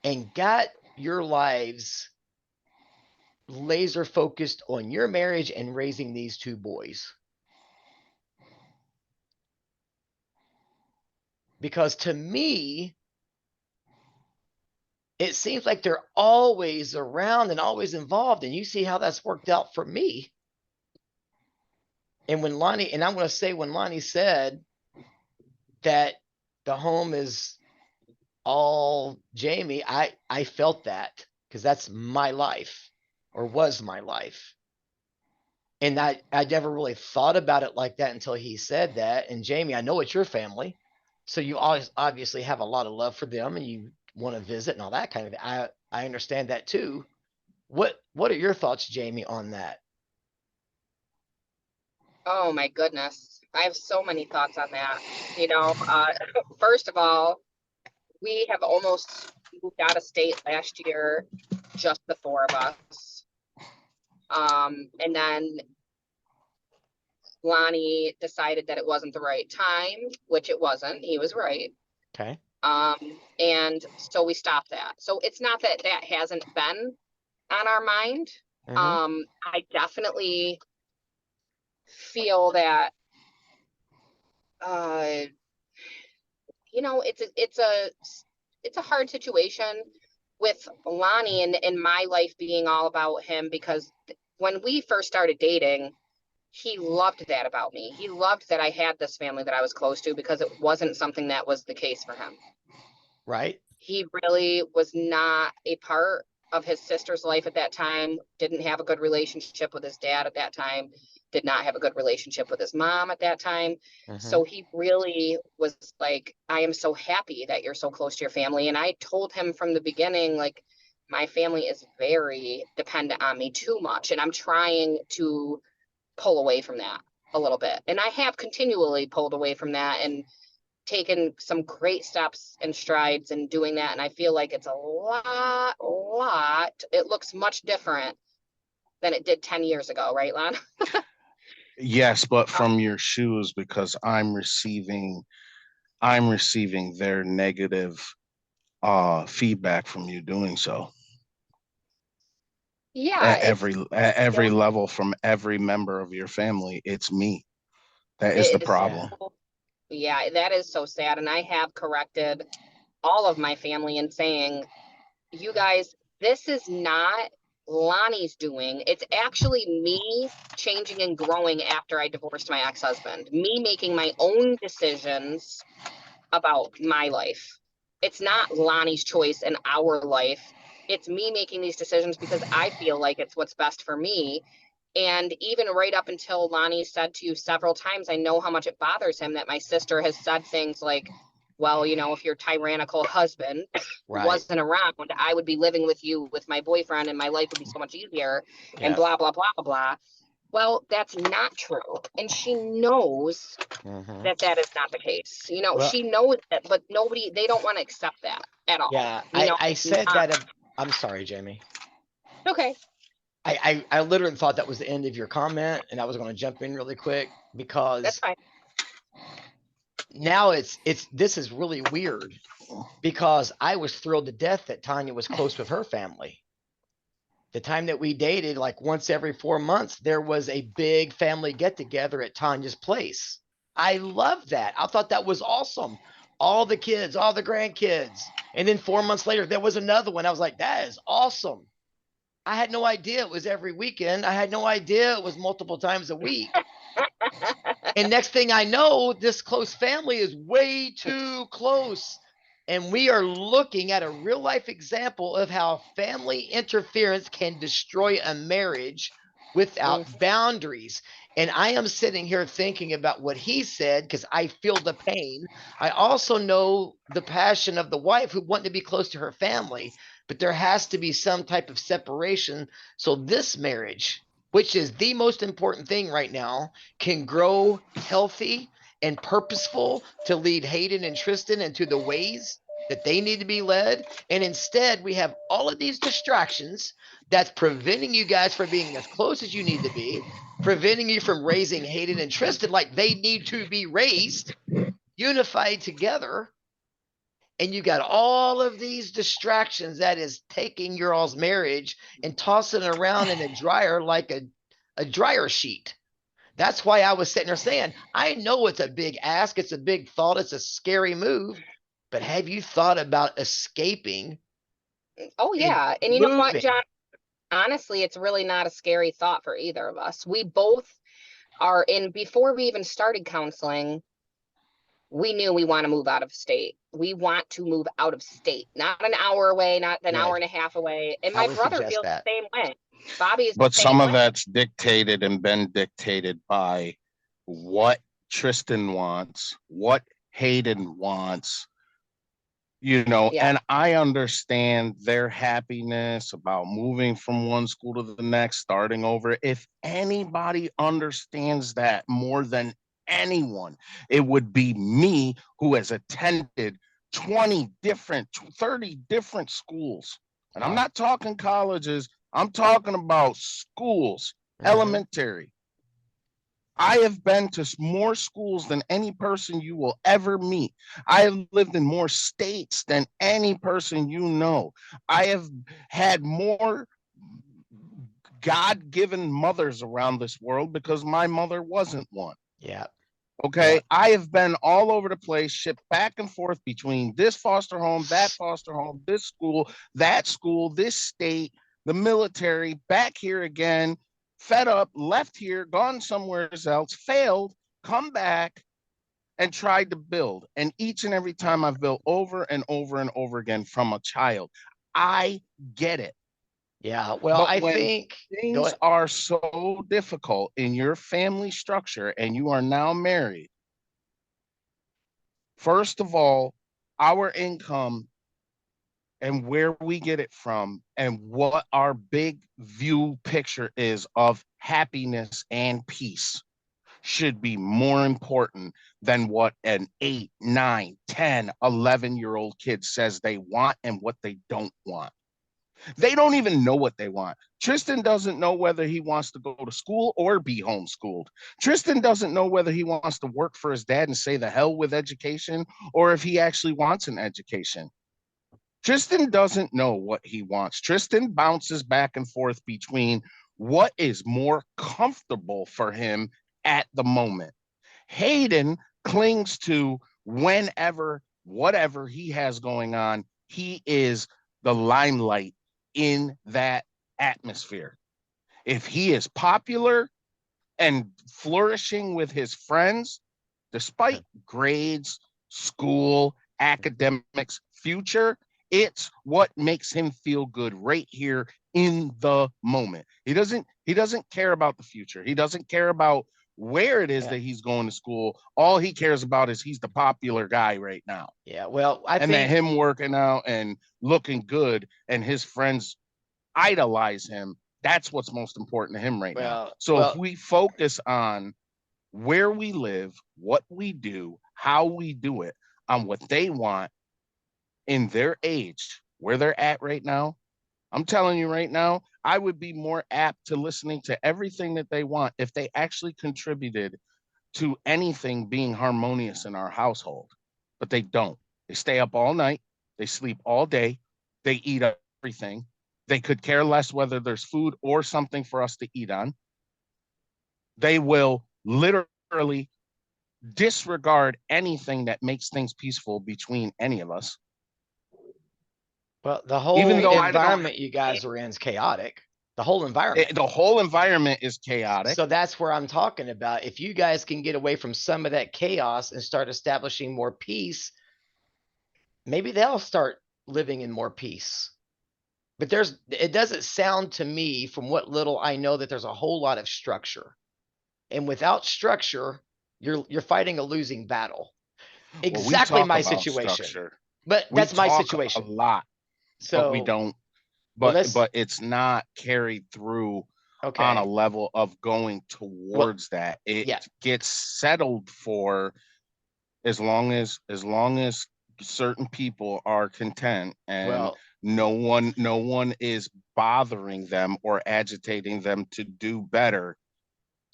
and got your lives laser focused on your marriage and raising these two boys? Because to me, it seems like they're always around and always involved. And you see how that's worked out for me. And when Lonnie, and I'm going to say, when Lonnie said that the home is all Jamie, I felt that because that's my life, or was my life. And I never really thought about it like that until he said that. And Jamie, I know it's your family, so you always obviously have a lot of love for them and you want to visit and all that kind of thing. I understand that too. What are your thoughts, Jamie, on that?
Oh my goodness. I have so many thoughts on that. First of all, we have almost moved out of state last year, just the four of us. And then Lonnie decided that it wasn't the right time, which it wasn't. He was right.
Okay.
And so we stopped that. So it's not that that hasn't been on our mind.
Mhm.
I definitely feel that, uh, you know, it's a hard situation with Lonnie and my life being all about him, because when we first started dating, he loved that about me. He loved that I had this family that I was close to, because it wasn't something that was the case for him.
Right?
He really was not a part of his sister's life at that time, didn't have a good relationship with his dad at that time, did not have a good relationship with his mom at that time.
Mhm.
So he really was like, I am so happy that you're so close to your family. And I told him from the beginning, like, my family is very dependent on me too much. And I'm trying to pull away from that a little bit. And I have continually pulled away from that and taken some great steps and strides in doing that. And I feel like it's a lot. It looks much different than it did 10 years ago, right, Lon?
Yes, but from your shoes, because I'm receiving their negative feedback from you doing so
Yeah,
at
it's
every
still,
level from every member of your family. It's me. That is the
it is
Yeah.
problem.
so, yeah, that is so sad. And I have corrected all of my family in saying, you guys, this is not Lonnie's doing. It's actually me changing and growing after I divorced my ex-husband, me making my own decisions about my life. It's not Lonnie's choice in our life. It's me making these decisions because I feel like it's what's best for me. And even right up until Lonnie said to you several times, I know how much it bothers him that my sister has said things like, well, you know, if your tyrannical husband
Right.
wasn't around, I would be living with you with my boyfriend and my life would be so much easier and
Yeah.
blah, blah, blah, blah. Well, that's not true. And she knows
Mhm.
that that is not the case. You know,
Well,
she knows that, but they don't want to accept that at all.
yeah,
You know,
I
it's
said
not
that I'm sorry, Jamie.
okay.
I literally thought that was the end of your comment, and I was gonna jump in really quick
That's
because
fine.
now this is really weird because I was thrilled to death that Tanya was close with her family. The time that we dated, like once every 4 months, there was a big family get together at Tanya's place. I loved that. I thought that was awesome. All the kids, all the grandkids. And then 4 months later, there was another one. I was like, that is awesome. I had no idea it was every weekend. I had no idea it was multiple times a week. And next thing I know, this close family is way too close. And we are looking at a real life example of how family interference can destroy a marriage
Mhm.
without boundaries. And I am sitting here thinking about what he said because I feel the pain. I also know the passion of the wife who wanted to be close to her family, but there has to be some type of separation. So this marriage, which is the most important thing right now, can grow healthy and purposeful to lead Hayden and Tristan into the ways that they need to be led. And instead, we have all of these distractions that's preventing you guys from being as close as you need to be, preventing you from raising Hayden and Tristan like they need to be raised, unified together. And you got all of these distractions that is taking your all's marriage and tossing it around in a dryer like a dryer sheet. That's why I was sitting there saying, I know it's a big ask, it's a big thought, it's a scary move, but have you thought about escaping
Oh
and
yeah. And you know what,
moving?
John? Honestly, it's really not a scary thought for either of us. We both are in before we even started counseling, we knew we want to move out of state. We want to move out of state, not an hour away, not an hour
Good.
and a half away. And
I
my
would
brother
suggest
feels
that.
the same way. Bobby is the
But
same
some of
way.
that's dictated and been dictated by what Tristan wants, what Hayden wants,
Yeah.
and I understand their happiness about moving from one school to the next, starting over. If anybody understands that more than anyone, it would be me, who has attended 20 different, 30 different schools. And I'm
Wow.
not talking colleges, I'm talking about schools,
Mm-hmm.
elementary. I have been to more schools than any person you will ever meet. I have lived in more states than any person you know. I have had more God-given mothers around this world because my mother wasn't one.
Yeah.
Okay.
Yeah.
I have been all over the place, shipped back and forth between this foster home, this school, this state, the military, back here again, fed up, left here, gone somewhere else, failed, come back and tried to build. And each and every time I've built over and over and over again from a child. I get it.
Yeah. Well,
But
I
when
think, go
things
ahead.
are so difficult in your family structure and you are now married, first of all, our income and where we get it from and what our big view picture is of happiness and peace should be more important than what an 8, 9, 10, 11-year-old kid says they want and what they don't want. They don't even know what they want. Tristan doesn't know whether he wants to go to school or be homeschooled. Tristan doesn't know whether he wants to work for his dad and say the hell with education or if he actually wants an education. Tristan doesn't know what he wants. Tristan bounces back and forth between what is more comfortable for him at the moment. Hayden clings to whenever, whatever he has going on, he is the limelight in that atmosphere. If he is popular and flourishing with his friends, despite grades, school, academics, future, it's what makes him feel good right here in the moment. He doesn't care about the future. He doesn't care about where it is
Yeah.
that he's going to school. All he cares about is he's the popular guy right now.
Yeah. Well, I
And that
think,
him working out and looking good and his friends idolize him. That's what's most important to him right now. So if
well,
we focus on where we live, what we do, how we do it, on what they want in their age, where they're at right now, I'm telling you right now, I would be more apt to listening to everything that they want if they actually contributed to anything being harmonious in our household. But they don't. They stay up all night, they sleep all day, they eat everything. They could care less whether there's food or something for us to eat on. They will literally disregard anything that makes things peaceful between any of us.
well, the
Even
whole
though I don't,
environment you guys are in is chaotic. The whole environment.
the whole environment is chaotic.
So that's where I'm talking about. If you guys can get away from some of that chaos and start establishing more peace, maybe they'll start living in more peace. But it doesn't sound to me from what little I know that there's a whole lot of structure. And without structure, you're fighting a losing battle.
Well,
Exactly my
about
situation.
structure.
But
We
that's my
talk
situation.
a lot, but we
So,
don't.
well,
But it's not carried through on a
okay.
level of going
Well,
towards that. It
yeah.
gets settled for as long as certain people are content and
Well,
no one is bothering them or agitating them to do better,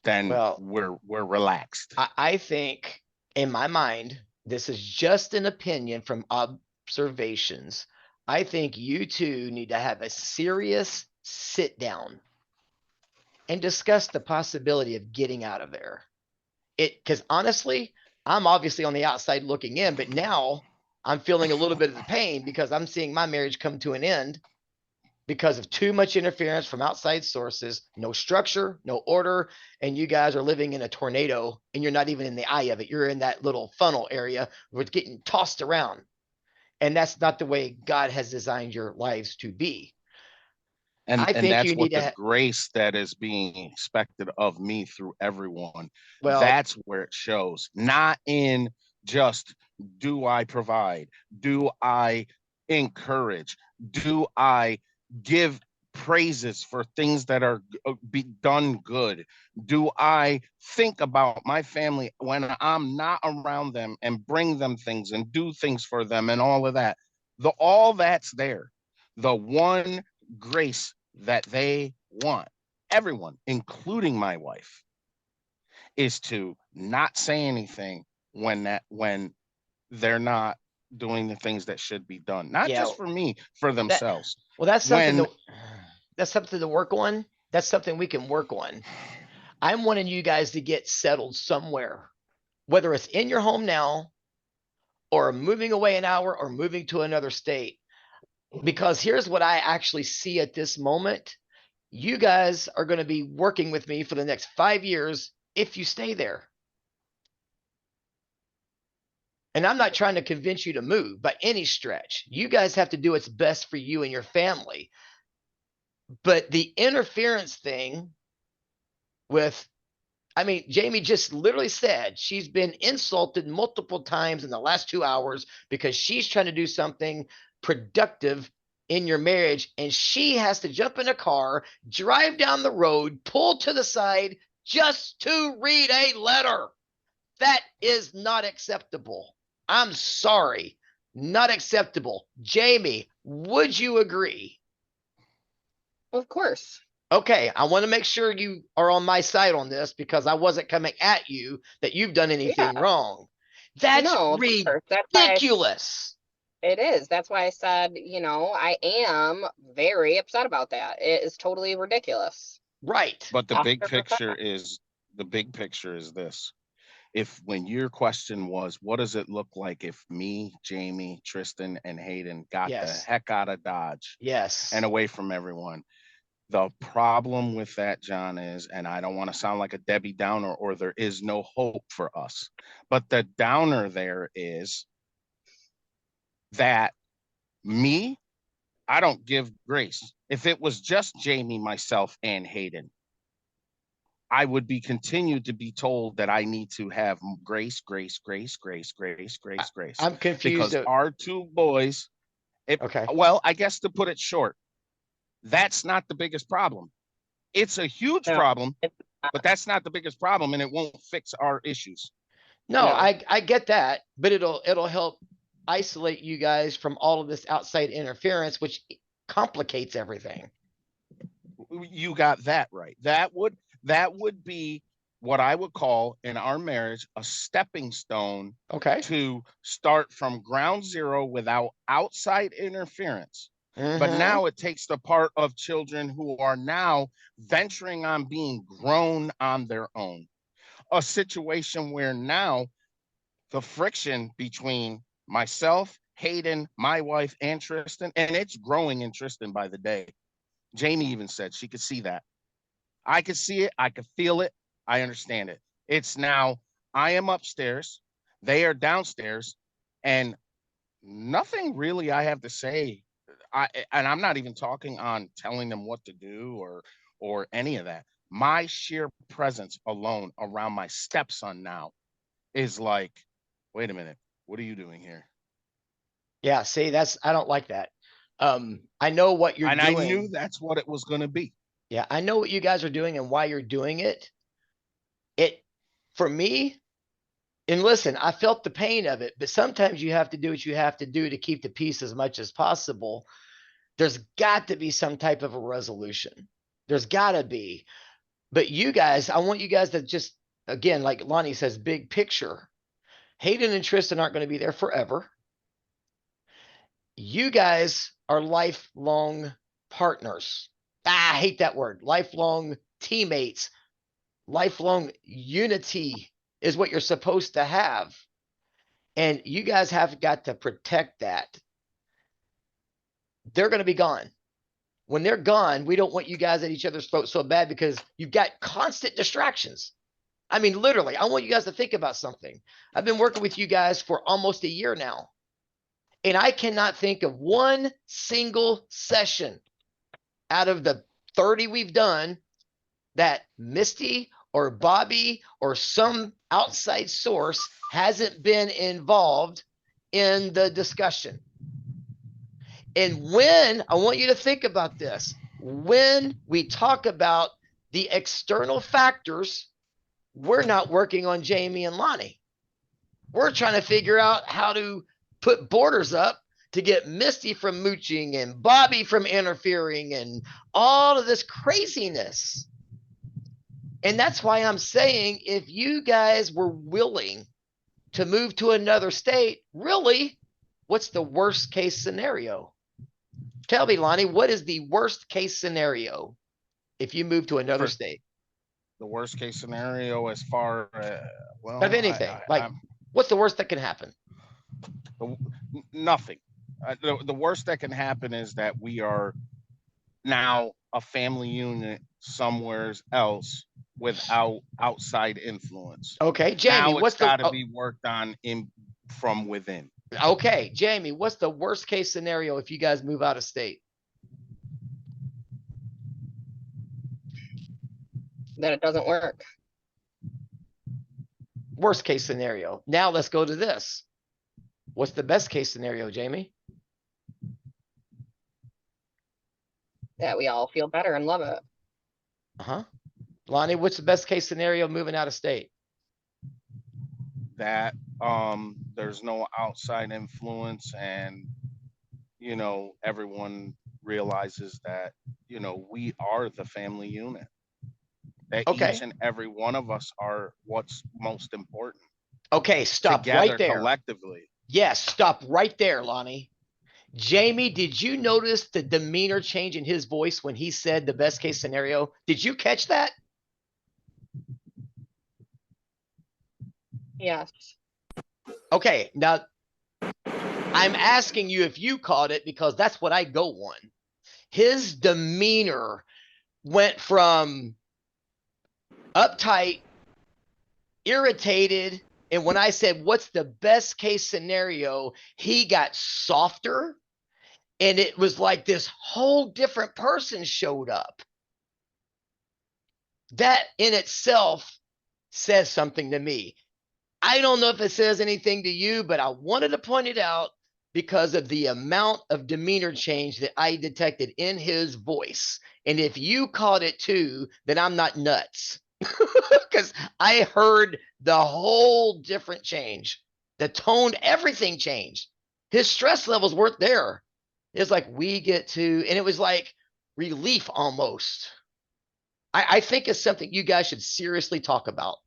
then
well,
we're relaxed.
I think in my mind, this is just an opinion from observations. I think you two need to have a serious sit down and discuss the possibility of getting out of there. Because honestly, I'm obviously on the outside looking in, but now I'm feeling a little bit of the pain because I'm seeing my marriage come to an end because of too much interference from outside sources, no structure, no order, and you guys are living in a tornado and you're not even in the eye of it. You're in that little funnel area where it's getting tossed around. And that's not the way God has designed your lives to be. I
And
think you
that's
need
what the
to,
grace that is being expected of me through everyone.
well,
That's where it shows, not in just do I provide, do I encourage, do I give praises for things that are be done good, do I think about my family when I'm not around them and bring them things and do things for them and all of that. All that's there. The one grace that they want, everyone, including my wife, is to not say anything when they're not doing the things that should be done. Not
Yeah,
just for me, for
that,
themselves.
well, that's something
When
to, that's something to work on. That's something we can work on. I'm wanting you guys to get settled somewhere, whether it's in your home now or moving away an hour or moving to another state. Because here's what I actually see at this moment. You guys are going to be working with me for the next 5 years if you stay there. And I'm not trying to convince you to move by any stretch. You guys have to do what's best for you and your family. But the interference thing with, I mean, Jamie just literally said she's been insulted multiple times in the last 2 hours because she's trying to do something productive in your marriage. And she has to jump in a car, drive down the road, pull to the side just to read a letter. That is not acceptable. I'm sorry. Not acceptable. Jamie, would you agree?
Of course.
Okay, I want to make sure you are on my side on this because I wasn't coming at you that you've done anything
Yeah.
wrong. That's
No, of course. That's why
ridiculous.
it is. That's why I said, I am very upset about that. It is totally ridiculous.
Right.
But the big
100%.
picture is this. If when your question was, what does it look like if me, Jamie, Tristan, and Hayden got the
Yes.
heck out of Dodge
Yes.
and away from everyone? The problem with that, John, is, and I don't want to sound like a Debbie Downer or there is no hope for us, but the downer there is that me, I don't give grace. If it was just Jamie, myself, and Hayden, I would be continued to be told that I need to have grace.
I'm confused.
Because our two boys,
Okay.
well, I guess to put it short, that's not the biggest problem. It's a huge
No.
problem, but that's not the biggest problem, and it won't fix our issues.
No,
No.
I get that, but it'll help isolate you guys from all of this outside interference, which complicates everything.
You got that right. That would be what I would call in our marriage a stepping stone
Okay.
to start from ground zero without outside interference. But
Mhm.
now it takes the part of children who are now venturing on being grown on their own. A situation where now the friction between myself, Hayden, my wife, and Tristan, and it's growing in Tristan by the day. Jamie even said she could see that. I could see it. I could feel it. I understand it. It's now I am upstairs. They are downstairs, and nothing really I have to say. And I'm not even talking on telling them what to do or any of that. My sheer presence alone around my stepson now is like, wait a minute, what are you doing here?
Yeah, see, I don't like that. I know what you're
And
doing.
I knew that's what it was going to be.
Yeah, I know what you guys are doing and why you're doing it. For me, and listen, I felt the pain of it, but sometimes you have to do what you have to do to keep the peace as much as possible. There's got to be some type of a resolution. There's got to be. But you guys, I want you guys to just, again, like Lonnie says, big picture. Hayden and Tristan aren't going to be there forever. You guys are lifelong partners. I hate that word. Lifelong teammates. Lifelong unity is what you're supposed to have. And you guys have got to protect that. They're going to be gone. When they're gone, we don't want you guys at each other's throats so bad because you've got constant distractions. I mean, literally, I want you guys to think about something. I've been working with you guys for almost a year now, and I cannot think of one single session out of the 30 we've done that Misty or Bobby or some outside source hasn't been involved in the discussion. And when, I want you to think about this, when we talk about the external factors, we're not working on Jamie and Lonnie. We're trying to figure out how to put borders up to get Misty from mooching and Bobby from interfering and all of this craziness. And that's why I'm saying if you guys were willing to move to another state, really, what's the worst case scenario? Tell me, Lonnie, what is the worst case scenario if you move to another
For-
state
The worst case scenario as far, well,
of anything? Like,
I'm-
what's the worst that can happen?
nothing. The worst that can happen is that we are now a family unit somewhere else without outside influence.
Okay, Jamie,
Now it's
what's the,
got to be worked on in from within.
okay, Jamie, what's the worst case scenario if you guys move out of state?
That it doesn't work.
Worst case scenario. Now let's go to this. What's the best case scenario, Jamie?
That we all feel better and love it.
Uh-huh. Lonnie, what's the best case scenario moving out of state?
That there's no outside influence, and everyone realizes that we are the family unit, that
Okay.
each and every one of us are what's most important
Okay, stop
together
right there.
collectively.
Yes, stop right there, Lonnie. Jamie, did you notice the demeanor change in his voice when he said the best case scenario? Did you catch that?
Yes.
Okay, now I'm asking you if you caught it because that's what I go on. His demeanor went from uptight, irritated, and when I said, what's the best case scenario, he got softer. And it was like this whole different person showed up. That in itself says something to me. I don't know if it says anything to you, but I wanted to point it out because of the amount of demeanor change that I detected in his voice. And if you caught it too, then I'm not nuts. Because I heard the whole different change. The tone, everything changed. His stress levels weren't there. It's like we get to, and it was like relief almost. I think it's something you guys should seriously talk about.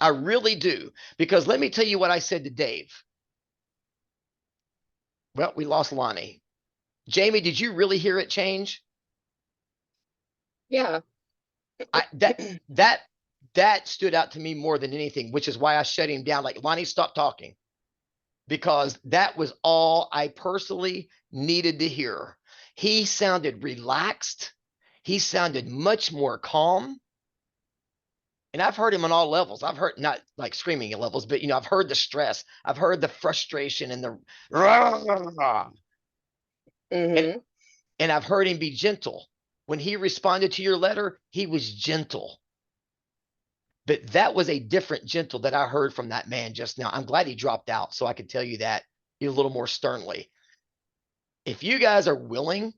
I really do. Because let me tell you what I said to Dave. Well, we lost Lonnie. Jamie, did you really hear it change?
Yeah.
That stood out to me more than anything, which is why I shut him down. Like, Lonnie, stop talking. Because that was all I personally needed to hear. He sounded relaxed. He sounded much more calm. And I've heard him on all levels. I've heard, not like screaming at levels, but I've heard the stress. I've heard the frustration and the
Mm-hmm.
and I've heard him be gentle. When he responded to your letter, he was gentle. But that was a different gentle that I heard from that man just now. I'm glad he dropped out so I could tell you that a little more sternly. If you guys are willing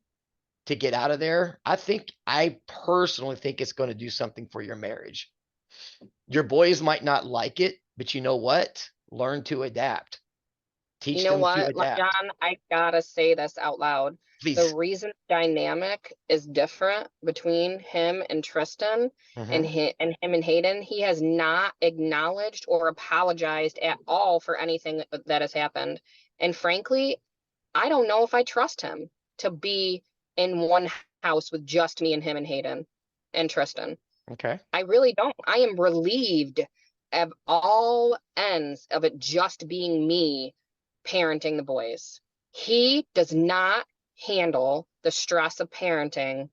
to get out of there, I personally think it's going to do something for your marriage. Your boys might not like it, but you know what? Learn to adapt. Teach
You know
them to
what,
adapt.
John, I gotta say this out loud. The
Please.
reason dynamic is different between him and Tristan and
Mhm.
him and Hayden, he has not acknowledged or apologized at all for anything that has happened. And frankly, I don't know if I trust him to be in one house with just me and him and Hayden and Tristan.
Okay.
I really don't. I am relieved of all ends of it just being me parenting the boys. He does not handle the stress of parenting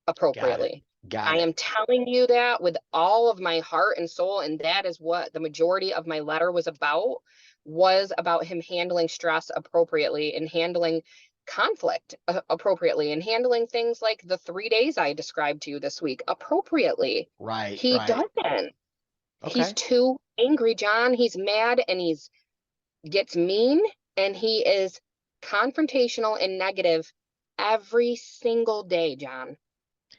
appropriately.
Got
I
it.
am telling you that with all of my heart and soul, and that is what the majority of my letter was about him handling stress appropriately and handling conflict appropriately and handling things like the 3 days I described to you this week appropriately.
Right.
He
Right.
doesn't. He's
Okay.
too angry, John. He's mad and he's gets mean and he is confrontational and negative every single day, John.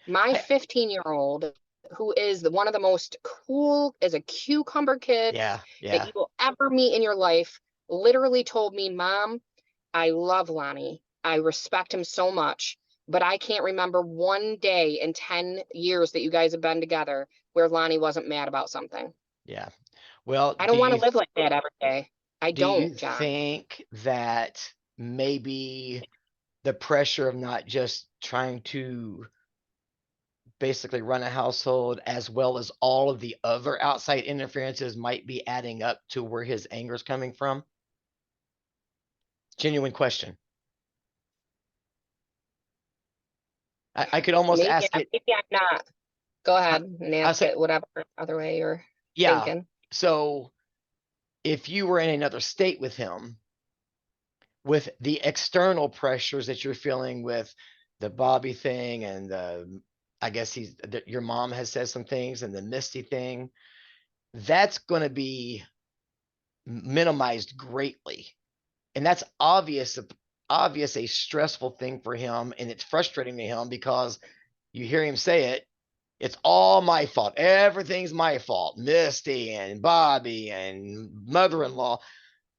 My
I-
15-year-old, who is one of the most cool as a cucumber kid
Yeah.
that
Yeah.
you will ever meet in your life, literally told me, Mom, I love Lonnie. I respect him so much, but I can't remember one day in 10 years that you guys have been together where Lonnie wasn't mad about something.
Yeah. Well,
I don't want to live like that every day. I
do you
don't, John.
think that maybe the pressure of not just trying to basically run a household as well as all of the other outside interferences might be adding up to where his anger is coming from? Genuine question. I could almost
Maybe,
ask it.
maybe I'm not. Go ahead and
I'll
ask
say,
it whatever other way you're
yeah.
thinking.
So if you were in another state with him, with the external pressures that you're feeling with the Bobby thing and I guess your mom has said some things and the Misty thing, that's going to be minimized greatly. And that's obvious a stressful thing for him, and it's frustrating to him because you hear him say it, it's all my fault. Everything's my fault. Misty and Bobby and mother-in-law.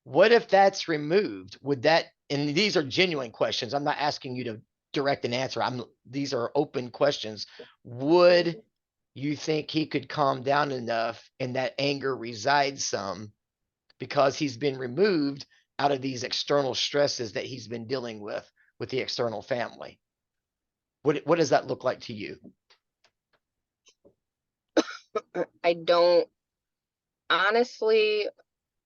What if that's removed? Would that, and these are genuine questions. I'm not asking you to direct an answer. These are open questions. Would you think he could calm down enough and that anger resides some because he's been removed out of these external stresses that he's been dealing with the external family? What does that look like to you?
I don't, honestly,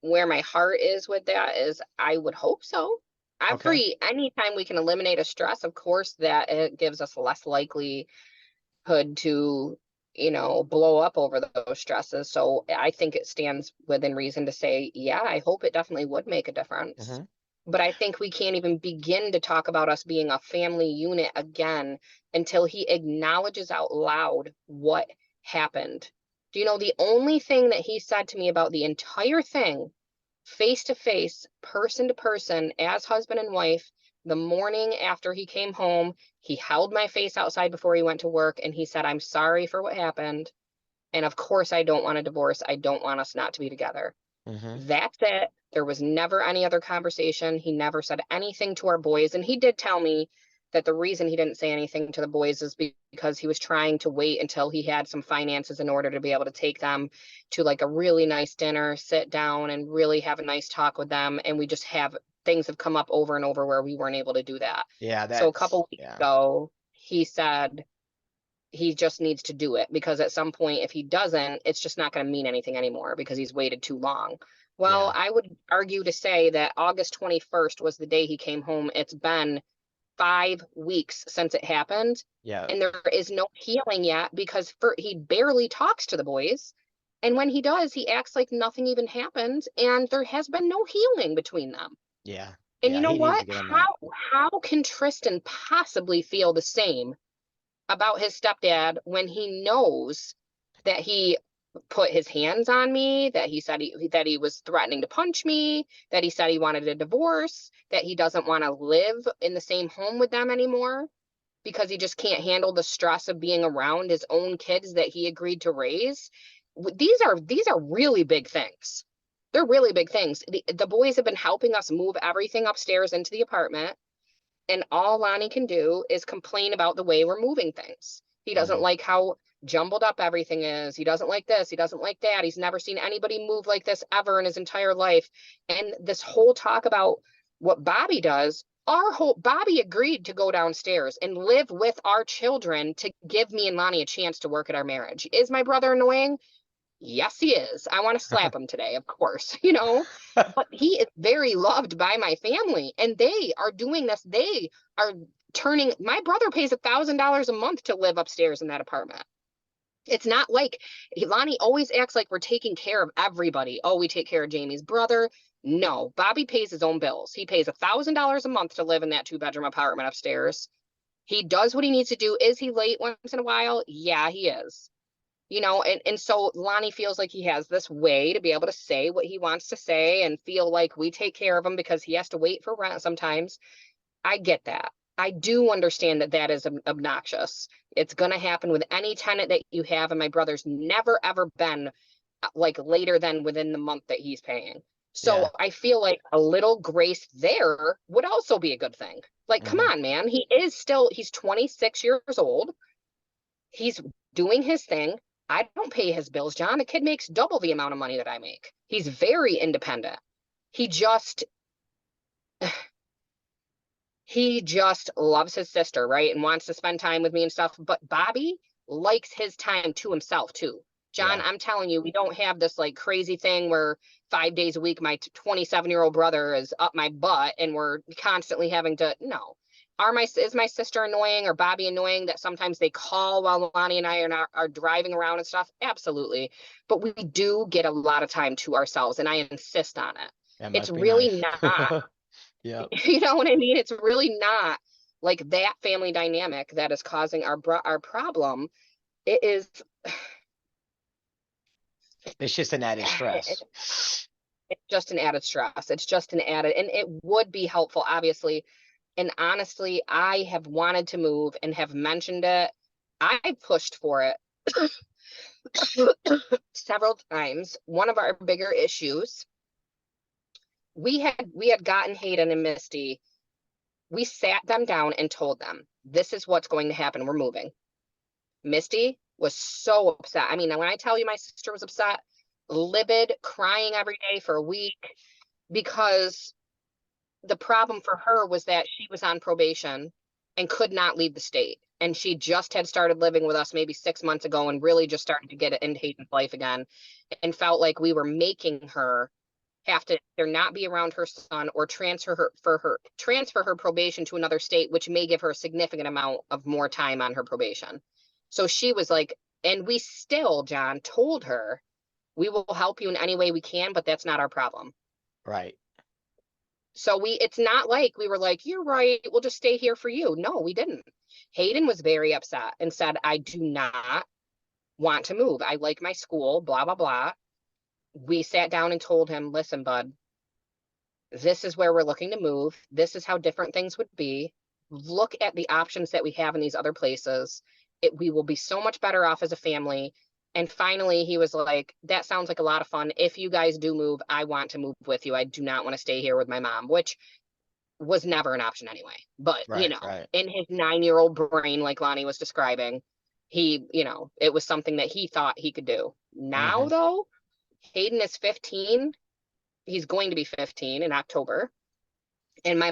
where my heart is with that is I would hope so. Anytime we can eliminate a stress, of course, that it gives us less likelihood to, blow up over those stresses. So I think it stands within reason to say, yeah, I hope it definitely would make a difference.
Mhm.
But I think we can't even begin to talk about us being a family unit again until he acknowledges out loud what happened. Do you know the only thing that he said to me about the entire thing, face to face, person to person, as husband and wife, the morning after he came home, he held my face outside before he went to work and he said, I'm sorry for what happened. And of course, I don't want a divorce. I don't want us not to be together.
Mhm.
That's it. There was never any other conversation. He never said anything to our boys. And he did tell me that the reason he didn't say anything to the boys is because he was trying to wait until he had some finances in order to be able to take them to like a really nice dinner, sit down and really have a nice talk with them. And we just have things have come up over and over where we weren't able to do that.
Yeah,
So a couple weeks
yeah.
ago, he said he just needs to do it because at some point, if he doesn't, it's just not going to mean anything anymore because he's waited too long. Well,
Yeah.
I would argue to say that August 21st was the day he came home. It's been 5 weeks since it happened.
Yeah.
And there is no healing yet because he barely talks to the boys. And when he does, he acts like nothing even happened. And there has been no healing between them.
Yeah.
And
Yeah,
you know
he needs
what?
to get on that.
How can Tristan possibly feel the same about his stepdad when he knows that he put his hands on me, that he said that he was threatening to punch me, that he said he wanted a divorce, that he doesn't want to live in the same home with them anymore because he just can't handle the stress of being around his own kids that he agreed to raise. These are really big things. They're really big things. The boys have been helping us move everything upstairs into the apartment. And all Lonnie can do is complain about the way we're moving things. He doesn't like how jumbled up everything is. He doesn't like this. He doesn't like that. He's never seen anybody move like this ever in his entire life. And this whole talk about what Bobby does, Bobby agreed to go downstairs and live with our children to give me and Lonnie a chance to work at our marriage. Is my brother annoying? Yes, he is. I want to slap him today, of course, but he is very loved by my family and they are doing this. They are my brother pays $1,000 a month to live upstairs in that apartment. It's not like Lonnie always acts like we're taking care of everybody. Oh, we take care of Jamie's brother. No, Bobby pays his own bills. He pays $1,000 a month to live in that 2-bedroom apartment upstairs. He does what he needs to do. Is he late once in a while? Yeah, he is. And so Lonnie feels like he has this way to be able to say what he wants to say and feel like we take care of him because he has to wait for rent sometimes. I get that. I do understand that that is obnoxious. It's going to happen with any tenant that you have. And my brother's never, ever been like later than within the month that he's paying.
So
Yeah.
I feel like a little grace there would also be a good thing. Like, come
Mhm.
on, man. He's 26 years old. He's doing his thing. I don't pay his bills, John. The kid makes double the amount of money that I make. He's very independent. He just he just loves his sister, right? And wants to spend time with me and stuff. But Bobby likes his time to himself too. John,
Yeah.
I'm telling you, we don't have this like crazy thing where 5 days a week my 27-year-old brother is up my butt and we're constantly having to, no. Is my sister annoying or Bobby annoying that sometimes they call while Lonnie and I are driving around and stuff? Absolutely. But we do get a lot of time to ourselves and I insist on it.
That
It's
must be
really
nice.
not.
Yeah.
You know what I mean? It's really not like that family dynamic that is causing our problem. It is
It's just an added
it's
stress.
just an added stress. It's just an added, and it would be helpful, obviously. And honestly, I have wanted to move and have mentioned it. I pushed for it several times. One of our bigger issues, we had gotten Hayden and Misty. We sat them down and told them, this is what's going to happen. We're moving. Misty was so upset. I mean, when I tell you my sister was upset, livid, crying every day for a week, because the problem for her was that she was on probation and could not leave the state. And she just had started living with us maybe 6 months ago and really just started to get it into Hayden's life again and felt like we were making her have to either not be around her son or transfer her probation to another state, which may give her a significant amount of more time on her probation. So she was like, and we still, John, told her, we will help you in any way we can, but that's not our problem.
Right.
So it's not like we were like, you're right, we'll just stay here for you. No, we didn't. Hayden was very upset and said, I do not want to move. I like my school, blah, blah, blah. We sat down and told him, listen, bud, this is where we're looking to move. This is how different things would be. Look at the options that we have in these other places. We will be so much better off as a family. And finally, he was like, that sounds like a lot of fun. If you guys do move, I want to move with you. I do not want to stay here with my mom, which was never an option anyway. But,
Right. Right.
in his 9-year-old brain, like Lonnie was describing, it was something that he thought he could do. Now,
Mhm.
though, Hayden is 15. He's going to be 15 in October. And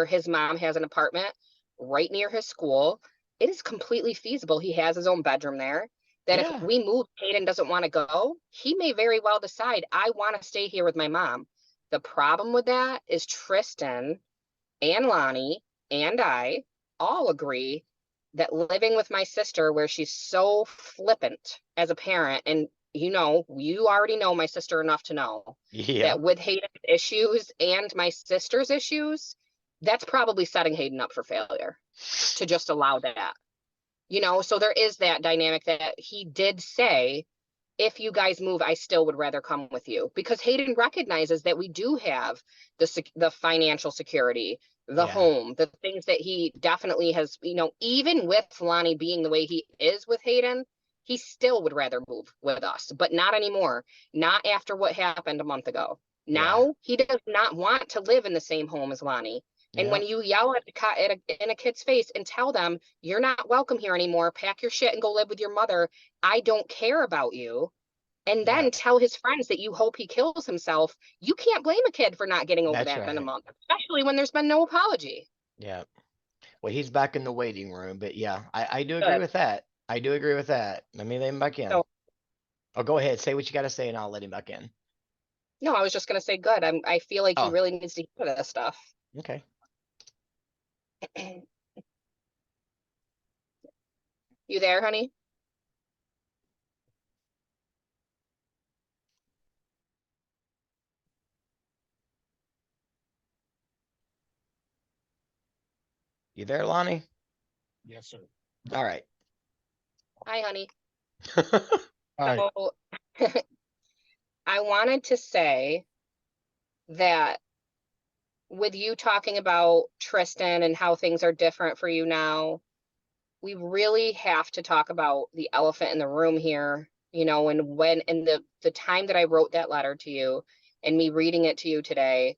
his mom has an apartment right near his school. It is completely feasible. He has his own bedroom there. That if
Yeah.
we move, Hayden doesn't want to go, he may very well decide, I want to stay here with my mom. The problem with that is Tristan and Lonnie and I all agree that living with my sister, where she's so flippant as a parent, and you already know my sister enough to know
Yeah.
that with Hayden's issues and my sister's issues, that's probably setting Hayden up for failure to just allow that. So there is that dynamic that he did say, if you guys move, I still would rather come with you, because Hayden recognizes that we do have the financial security, the
Yeah.
home, the things that he definitely has, even with Lonnie being the way he is with Hayden, he still would rather move with us, but not anymore. Not after what happened a month ago.
Yeah.
Now he does not want to live in the same home as Lonnie. And
Yeah.
when you yell in a kid's face and tell them, you're not welcome here anymore, pack your shit and go live with your mother, I don't care about you, and
Yeah.
then tell his friends that you hope he kills himself, you can't blame a kid for not getting over
That's
that in a
right.
month, especially when there's been no apology.
Yeah. Well, he's back in the waiting room, but yeah, I do agree
Good.
with that. I do agree with that. Let me let him back in.
So,
Oh, go ahead. Say what you got to say, and I'll let him back in.
no, I was just going to say good. I feel like he
Oh,
really needs to hear this stuff.
okay.
You there, honey?
You there, Lonnie?
Yes, sir.
All right.
Hi, honey.
Hi.
So I wanted to say that with you talking about Tristan and how things are different for you now, we really have to talk about the elephant in the room here, and the time that I wrote that letter to you and me reading it to you today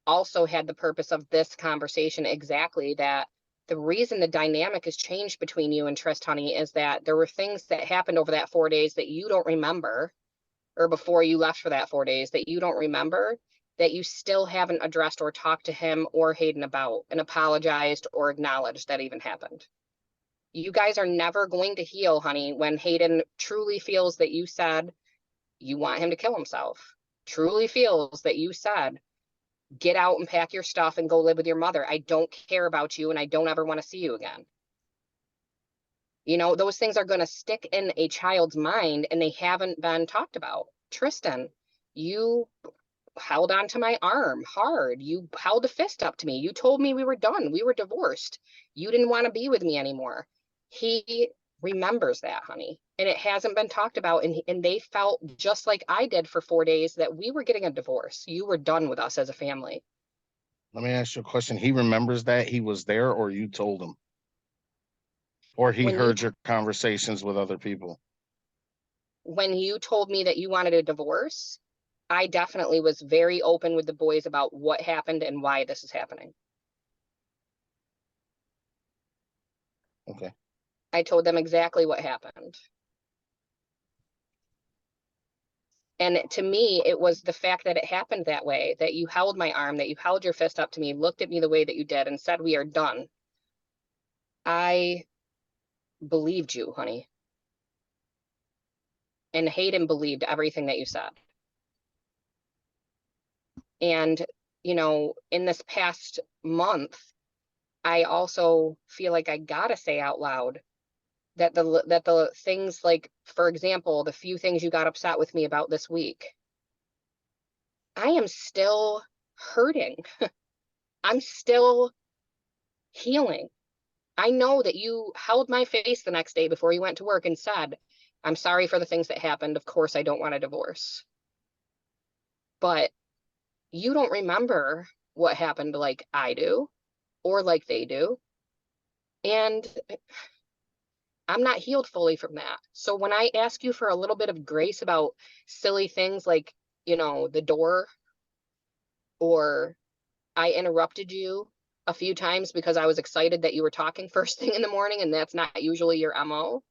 also had the purpose of this conversation exactly, that the reason the dynamic has changed between you and Trist, honey, is that there were things that happened over that 4 days that you don't remember, or before you left for that 4 days that you don't remember, that you still haven't addressed or talked to him or Hayden about and apologized or acknowledged that even happened. You guys are never going to heal, honey, when Hayden truly feels that you said you want him to kill himself, truly feels that you said, get out and pack your stuff and go live with your mother. I don't care about you and I don't ever want to see you again. You know, those things are going to stick in a child's mind and they haven't been talked about. Tristan, you held onto my arm hard. You held a fist up to me. You told me we were done. We were divorced. You didn't want to be with me anymore. He remembers that, honey, and it hasn't been talked about. And they felt just like I did for 4 days that we were getting a divorce. You were done with us as a family.
Let me ask you a question. He remembers that he was there, or you told him? Or he
When you
heard your conversations with other people?
when you told me that you wanted a divorce, I definitely was very open with the boys about what happened and why this is happening.
Okay.
I told them exactly what happened. And to me, it was the fact that it happened that way, that you held my arm, that you held your fist up to me, looked at me the way that you did and said, we are done. I believed you, honey. And Hayden believed everything that you said. And, you know, in this past month, I also feel like I gotta say out loud that the things, like, for example, the few things you got upset with me about this week, I am still hurting. I'm still healing. I know that you held my face the next day before you went to work and said, I'm sorry for the things that happened. Of course, I don't want a divorce. But you don't remember what happened like I do or like they do. And I'm not healed fully from that. So when I ask you for a little bit of grace about silly things like, you know, the door, or I interrupted you a few times because I was excited that you were talking first thing in the morning and that's not usually your MO.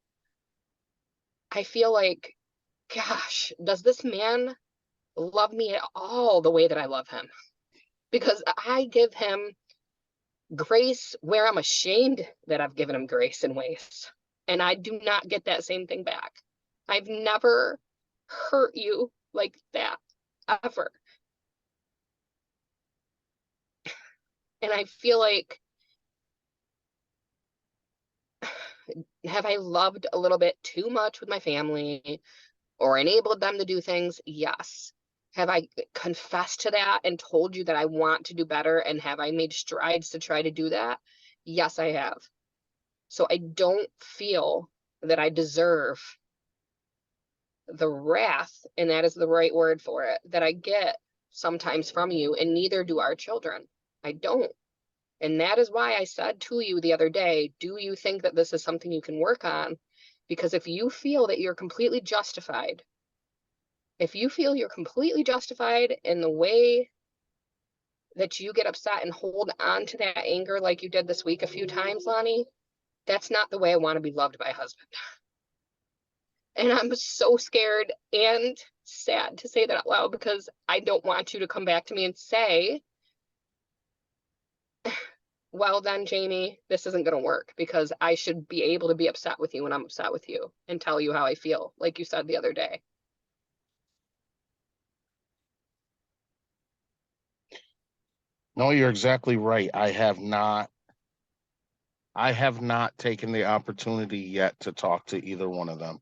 I feel like, gosh, does this man love me at all the way that I love him? Because I give him grace where I'm ashamed that I've given him grace in ways. And I do not get that same thing back. I've never hurt you like that, ever. And I feel like, have I loved a little bit too much with my family or enabled them to do things? Yes. Have I confessed to that and told you that I want to do better? And have I made strides to try to do that? Yes, I have. So I don't feel that I deserve the wrath, and that is the right word for it, that I get sometimes from you, and neither do our children. I don't. And that is why I said to you the other day, do you think that this is something you can work on? Because if you feel that you're completely justified, if you feel you're completely justified in the way that you get upset and hold on to that anger like you did this week a few times, Lonnie, that's not the way I want to be loved by a husband. And I'm so scared and sad to say that out loud because I don't want you to come back to me and say, well then, Jamie, this isn't going to work, because I should be able to be upset with you when I'm upset with you and tell you how I feel, like you said the other day.
No, you're exactly right. I have not taken the opportunity yet to talk to either one of them.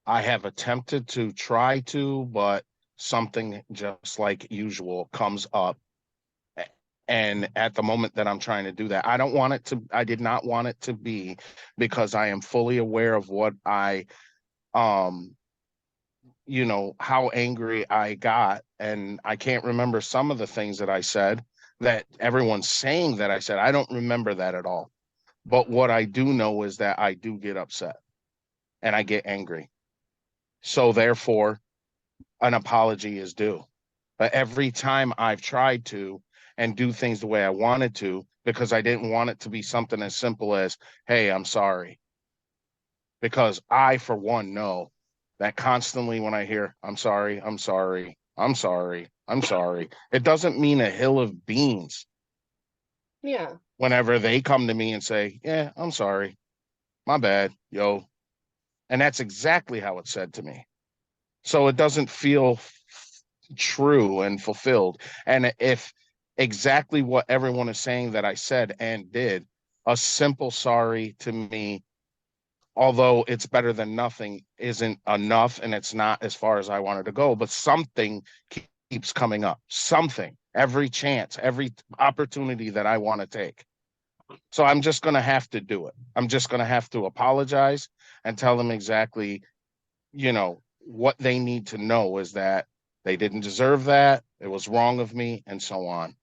I have attempted to try to, but something just like usual comes up. And at the moment that I'm trying to do that, I did not want it to be, because I am fully aware of what how angry I got. And I can't remember some of the things that I said that everyone's saying that I said. I don't remember that at all. But what I do know is that I do get upset and I get angry. So therefore, an apology is due. But every time I've tried to and do things the way I wanted to, because I didn't want it to be something as simple as, hey, I'm sorry. Because I, for one, know that constantly when I hear, I'm sorry, I'm sorry, I'm sorry, I'm sorry, it doesn't mean a hill of beans
Yeah.
whenever they come to me and say, yeah, I'm sorry, my bad, yo. And that's exactly how it's said to me. So it doesn't feel true and fulfilled. And if exactly what everyone is saying that I said and did, a simple sorry to me, although it's better than nothing, isn't enough, and it's not as far as I wanted to go, but something keeps coming up, something, every chance, every opportunity that I want to take. So I'm just going to have to do it. I'm just going to have to apologize and tell them exactly, what they need to know is that they didn't deserve that. It was wrong of me, and so on.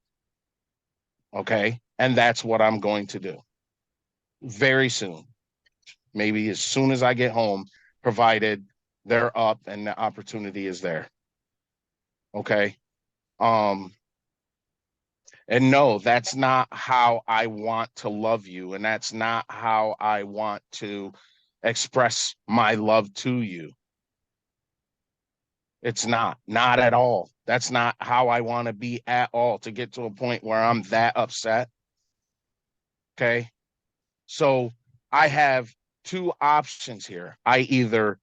Okay. And that's what I'm going to do very soon. Maybe as soon as I get home, provided they're up and the opportunity is there. Okay. Um, and no, that's not how I want to love you. And that's not how I want to express my love to you. It's not at all. That's not how I want to be at all, to get to a point where I'm that upset. Okay. So I have two options here. I either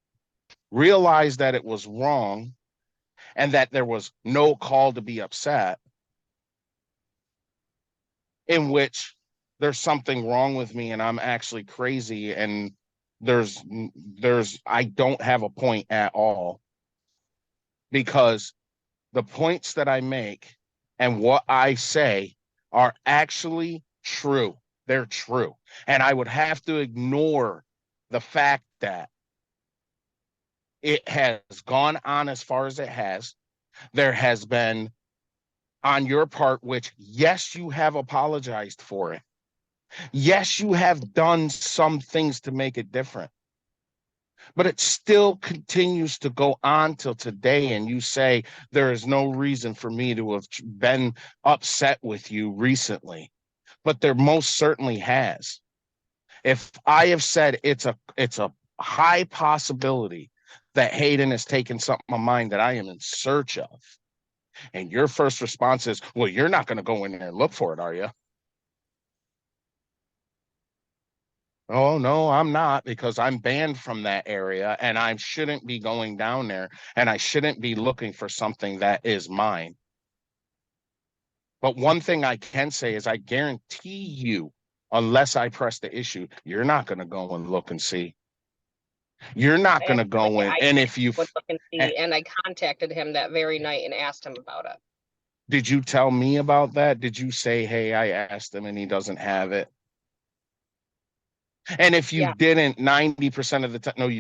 realize that it was wrong and that there was no call to be upset, in which there's something wrong with me and I'm actually crazy and there's I don't have a point at all, because the points that I make and what I say are actually true. They're true. And I would have to ignore the fact that it has gone on as far as it has. There has been on your part, which, yes, you have apologized for it. Yes, you have done some things to make it different. But it still continues to go on till today. And you say there is no reason for me to have been upset with you recently. But there most certainly has. If I have said it's a high possibility that Hayden has taken something of mine that I am in search of, and your first response is, well, you're not going to go in there and look for it, are you? Oh, no, I'm not, because I'm banned from that area and I shouldn't be going down there and I shouldn't be looking for something that is mine. But one thing I can say is I guarantee you, unless I press the issue, you're not going to go and look and see. You're not going to go in. And if you
would look and see, and I contacted him that very night and asked him about it.
Did you tell me about that? Did you say, hey, I asked him and he doesn't have it? And if you didn't, 90% of the time, no,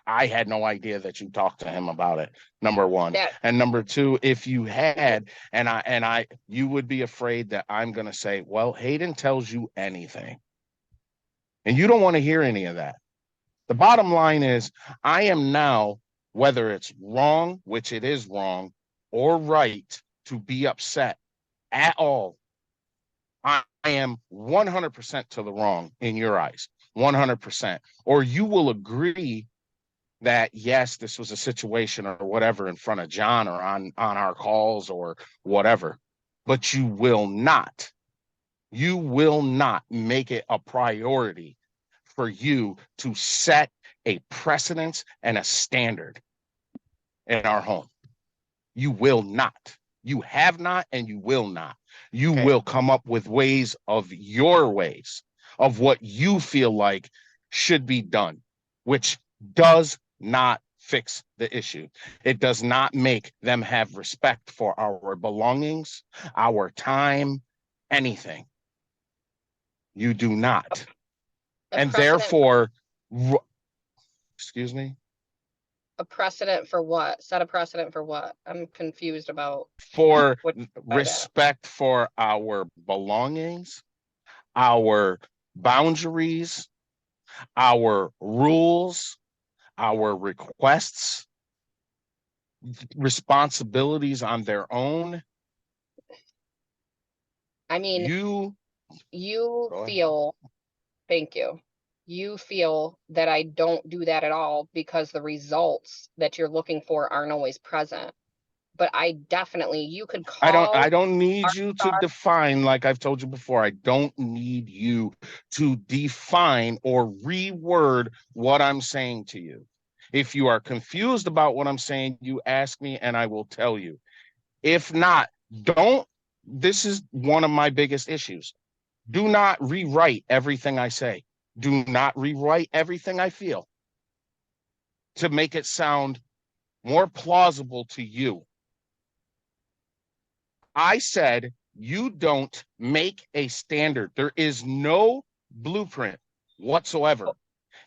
I had no idea that you talked to him about it. Number one. And number two, if you had, you would be afraid that I'm going to say, well, Hayden tells you anything. And you don't want to hear any of that. The bottom line is, I am now, whether it's wrong, which it is wrong, or right to be upset at all, I am 100% to the wrong in your eyes, 100%. Or you will agree that, yes, this was a situation or whatever in front of John or on our calls or whatever, but you will not make it a priority for you to set a precedence and a standard in our home. You will not. You have not, and you will not. You will come up with ways of your ways of what you feel like should be done, which does not fix the issue. It does not make them have respect for our belongings, our time, anything. You do not. And therefore, excuse me?
A precedent for what? Set a precedent for what? I'm confused about.
For respect for our belongings, our boundaries, our rules, our requests, responsibilities on their own.
I mean,
You
you
go ahead.
feel, thank you. You feel that I don't do that at all because the results that you're looking for aren't always present. But I definitely, you could
I
call
don't need
our
you to
star.
define, like I've told you before, I don't need you to define or reword what I'm saying to you. If you are confused about what I'm saying, you ask me and I will tell you. If not, don't. This is one of my biggest issues. Do not rewrite everything I say. Do not rewrite everything I feel to make it sound more plausible to you. I said, you don't make a standard. There is no blueprint whatsoever.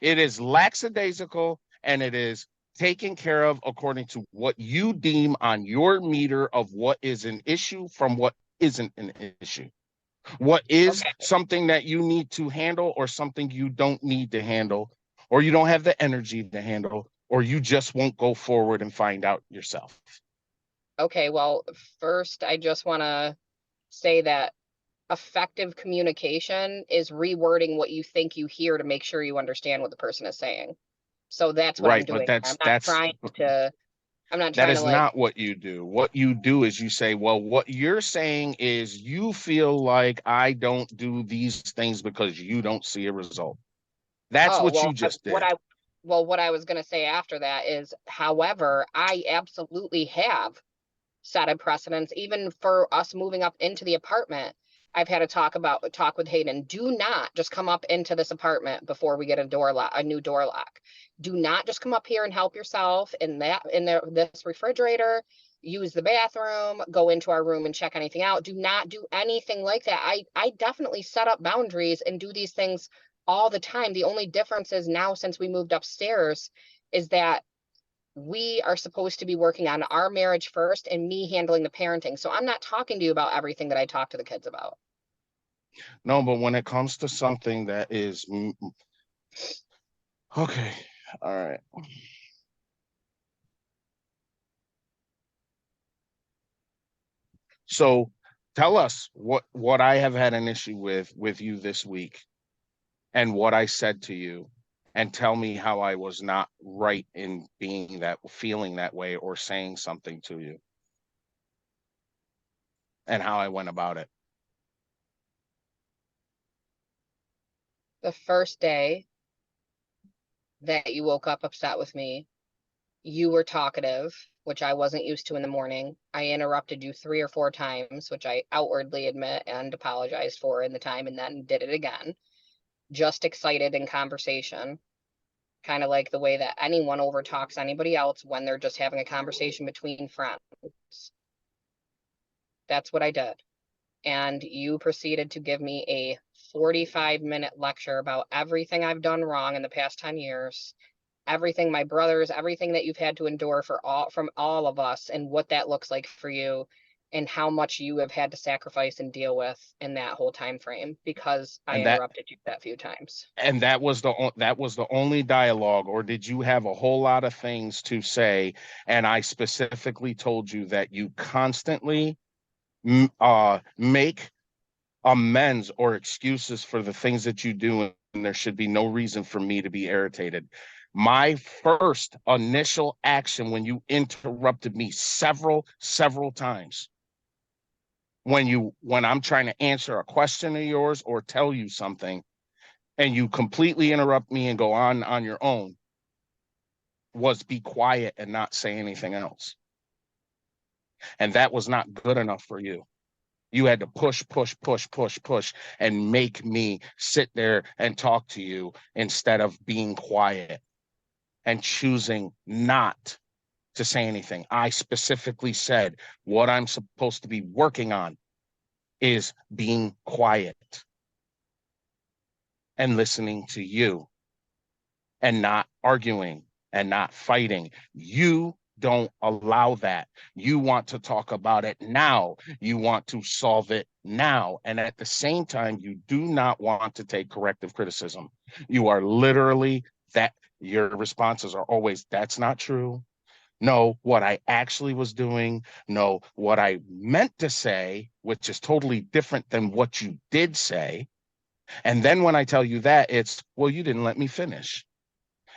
It is lackadaisical and it is taken care of according to what you deem on your meter of what is an issue from what isn't an issue. What is
Okay.
something that you need to handle or something you don't need to handle, or you don't have the energy to handle, or you just won't go forward and find out yourself.
Okay, well, first, I just want to say that effective communication is rewording what you think you hear to make sure you understand what the person is saying. So that's what I'm
Right, but
doing. I'm not
that
trying to
is
like,
not what you do. What you do is you say, well, what you're saying is you feel like I don't do these things because you don't see a result. That's
oh,
what
well,
you just did.
what I was going to say after that is, however, I absolutely have set a precedence, even for us moving up into the apartment. I've had a talk with Hayden. Do not just come up into this apartment before we get a new door lock. Do not just come up here and help yourself this refrigerator, use the bathroom, go into our room and check anything out. Do not do anything like that. I definitely set up boundaries and do these things all the time. The only difference is now, since we moved upstairs, is that we are supposed to be working on our marriage first and me handling the parenting. So I'm not talking to you about everything that I talk to the kids about.
No, but when it comes to something that is okay, all right. So tell us what I have had an issue with you this week and what I said to you, and tell me how I was not right in being that, feeling that way, or saying something to you, and how I went about it.
The first day that you woke up upset with me, you were talkative, which I wasn't used to in the morning. I interrupted you 3 or 4 times, which I outwardly admit and apologized for in the time, and then did it again. Just excited in conversation, kind of like the way that anyone overtalks anybody else when they're just having a conversation between friends. That's what I did. And you proceeded to give me a 45-minute lecture about everything I've done wrong in the past 10 years, everything my brothers, everything that you've had to endure from all of us, and what that looks like for you, and how much you have had to sacrifice and deal with in that whole time frame because I
And that
interrupted you that few times.
and that was the only dialogue, or did you have a whole lot of things to say? And I specifically told you that you constantly make amends or excuses for the things that you do, and there should be no reason for me to be irritated. My first initial action when you interrupted me several times, when I'm trying to answer a question of yours or tell you something, and you completely interrupt me and go on your own, was be quiet and not say anything else. And that was not good enough for you. You had to push and make me sit there and talk to you instead of being quiet and choosing not to say anything. I specifically said what I'm supposed to be working on is being quiet and listening to you and not arguing and not fighting. You don't allow that. You want to talk about it now. You want to solve it now. And at the same time, you do not want to take corrective criticism. You are literally that. Your responses are always, that's not true. No, what I actually was doing. No, what I meant to say, which is totally different than what you did say. And then when I tell you that, it's, well, you didn't let me finish.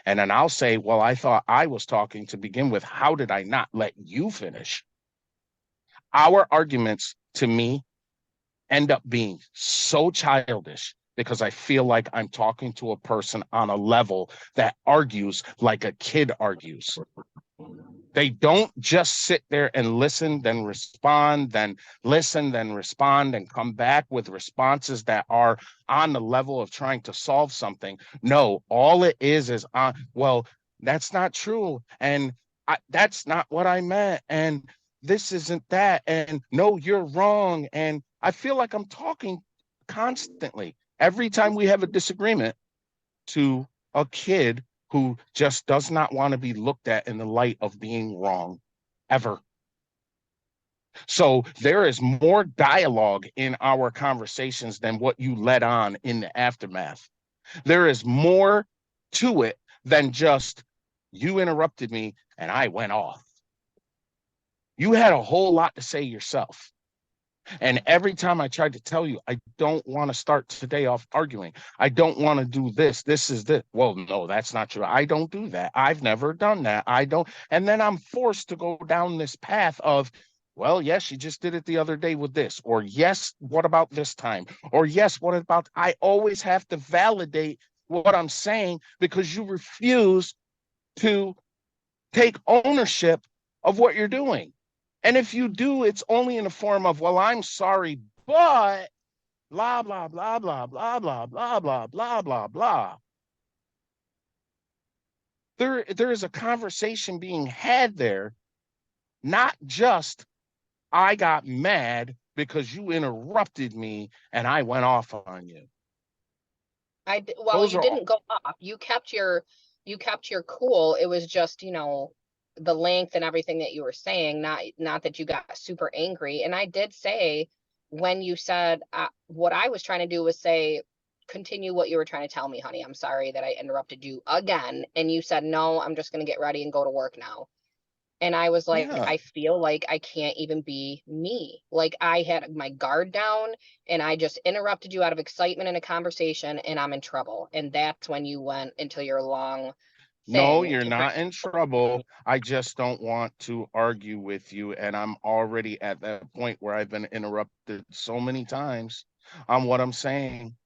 And then I'll say, well, I thought I was talking to begin with. How did I not let you finish? Our arguments, to me, end up being so childish because I feel like I'm talking to a person on a level that argues like a kid argues. They don't just sit there and listen, then respond, then listen, then respond, and come back with responses that are on the level of trying to solve something. No, all it is well, that's not true. And that's not what I meant. And this isn't that. And no, you're wrong. And I feel like I'm talking constantly. Every time we have a disagreement to a kid who just does not want to be looked at in the light of being wrong ever. So there is more dialogue in our conversations than what you let on in the aftermath. There is more to it than just you interrupted me and I went off. You had a whole lot to say yourself. And every time I tried to tell you, I don't want to start today off arguing. I don't want to do this. This is this. Well, no, that's not true. I don't do that. I've never done that. I don't. And then I'm forced to go down this path of, well, yes, you just did it the other day with this. Or yes, what about this time? Or yes, what about, I always have to validate what I'm saying because you refuse to take ownership of what you're doing. And if you do, it's only in the form of, well, I'm sorry, but blah, blah, blah, blah, blah, blah, blah, blah, blah, blah, blah. There is a conversation being had there, not just I got mad because you interrupted me and I went off on you.
Well,
Those
you
are
didn't go off. You kept your cool. It was just, the length and everything that you were saying, not that you got super angry. And I did say, when you said, what I was trying to do was say, continue what you were trying to tell me, honey. I'm sorry that I interrupted you again. And you said, no, I'm just going to get ready and go to work now. And I was like,
Yeah.
I feel like I can't even be me. Like, I had my guard down and I just interrupted you out of excitement in a conversation and I'm in trouble. And that's when you went into your long
No,
thing
you're
to
not in trouble.
me.
I just don't want to argue with you. And I'm already at that point where I've been interrupted so many times on what I'm saying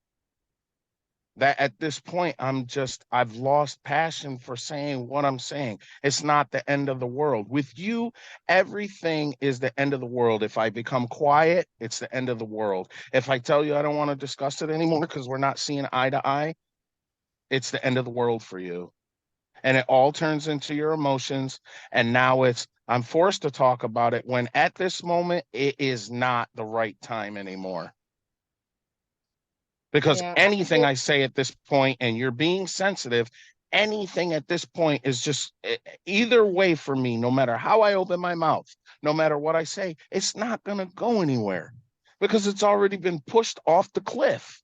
that at this point, I've lost passion for saying what I'm saying. It's not the end of the world. With you, everything is the end of the world. If I become quiet, it's the end of the world. If I tell you I don't want to discuss it anymore because we're not seeing eye to eye, it's the end of the world for you. And it all turns into your emotions. And now I'm forced to talk about it when at this moment, it is not the right time anymore. Because
Yeah,
anything I say at this point, and you're being sensitive, anything at this point is just either way for me, no matter how I open my mouth, no matter what I say, it's not going to go anywhere because it's already been pushed off the cliff.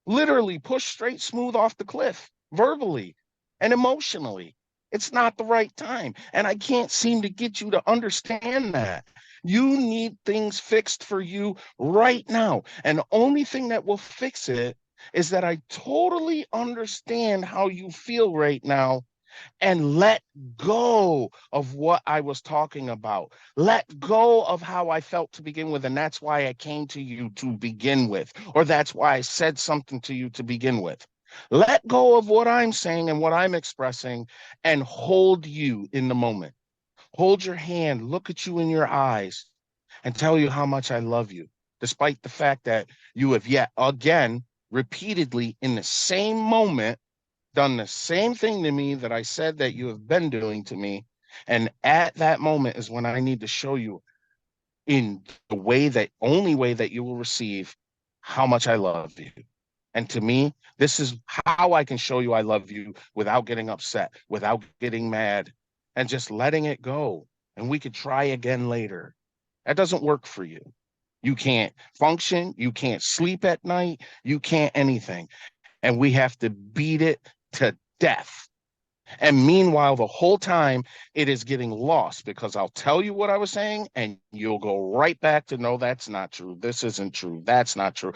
Literally pushed straight smooth off the cliff, verbally and emotionally. It's not the right time. And I can't seem to get you to understand that. You need things fixed for you right now. And the only thing that will fix it is that I totally understand how you feel right now and let go of what I was talking about. Let go of how I felt to begin with. And that's why I came to you to begin with, or that's why I said something to you to begin with. Let go of what I'm saying and what I'm expressing and hold you in the moment. Hold your hand, look at you in your eyes, and tell you how much I love you, despite the fact that you have yet again, repeatedly in the same moment, done the same thing to me that I said that you have been doing to me. And at that moment is when I need to show you in the only way that you will receive how much I love you. And to me, this is how I can show you I love you without getting upset, without getting mad, and just letting it go. And we could try again later. That doesn't work for you. You can't function. You can't sleep at night. You can't anything. And we have to beat it to death And meanwhile, the whole time it is getting lost because I'll tell you what I was saying and you'll go right back to, no, that's not true. This isn't true. That's not true.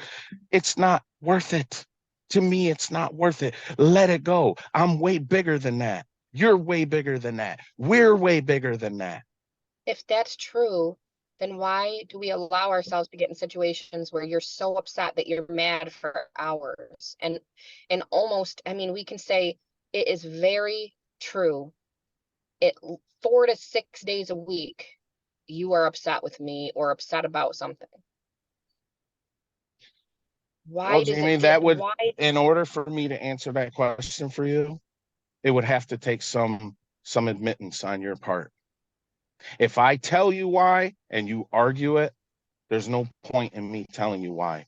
It's not worth it. To me, it's not worth it. Let it go. I'm way bigger than that. You're way bigger than that. We're way bigger than that.
If that's true, then why do we allow ourselves to get in situations where you're so upset that you're mad for hours? And almost, I mean, we can say it is very true. 4 to 6 days a week, you are upset with me or upset about something. Why
Well,
does
Jamie,
it get,
that would,
why?
in order for me to answer that question for you, it would have to take some admittance on your part. If I tell you why and you argue it, there's no point in me telling you why.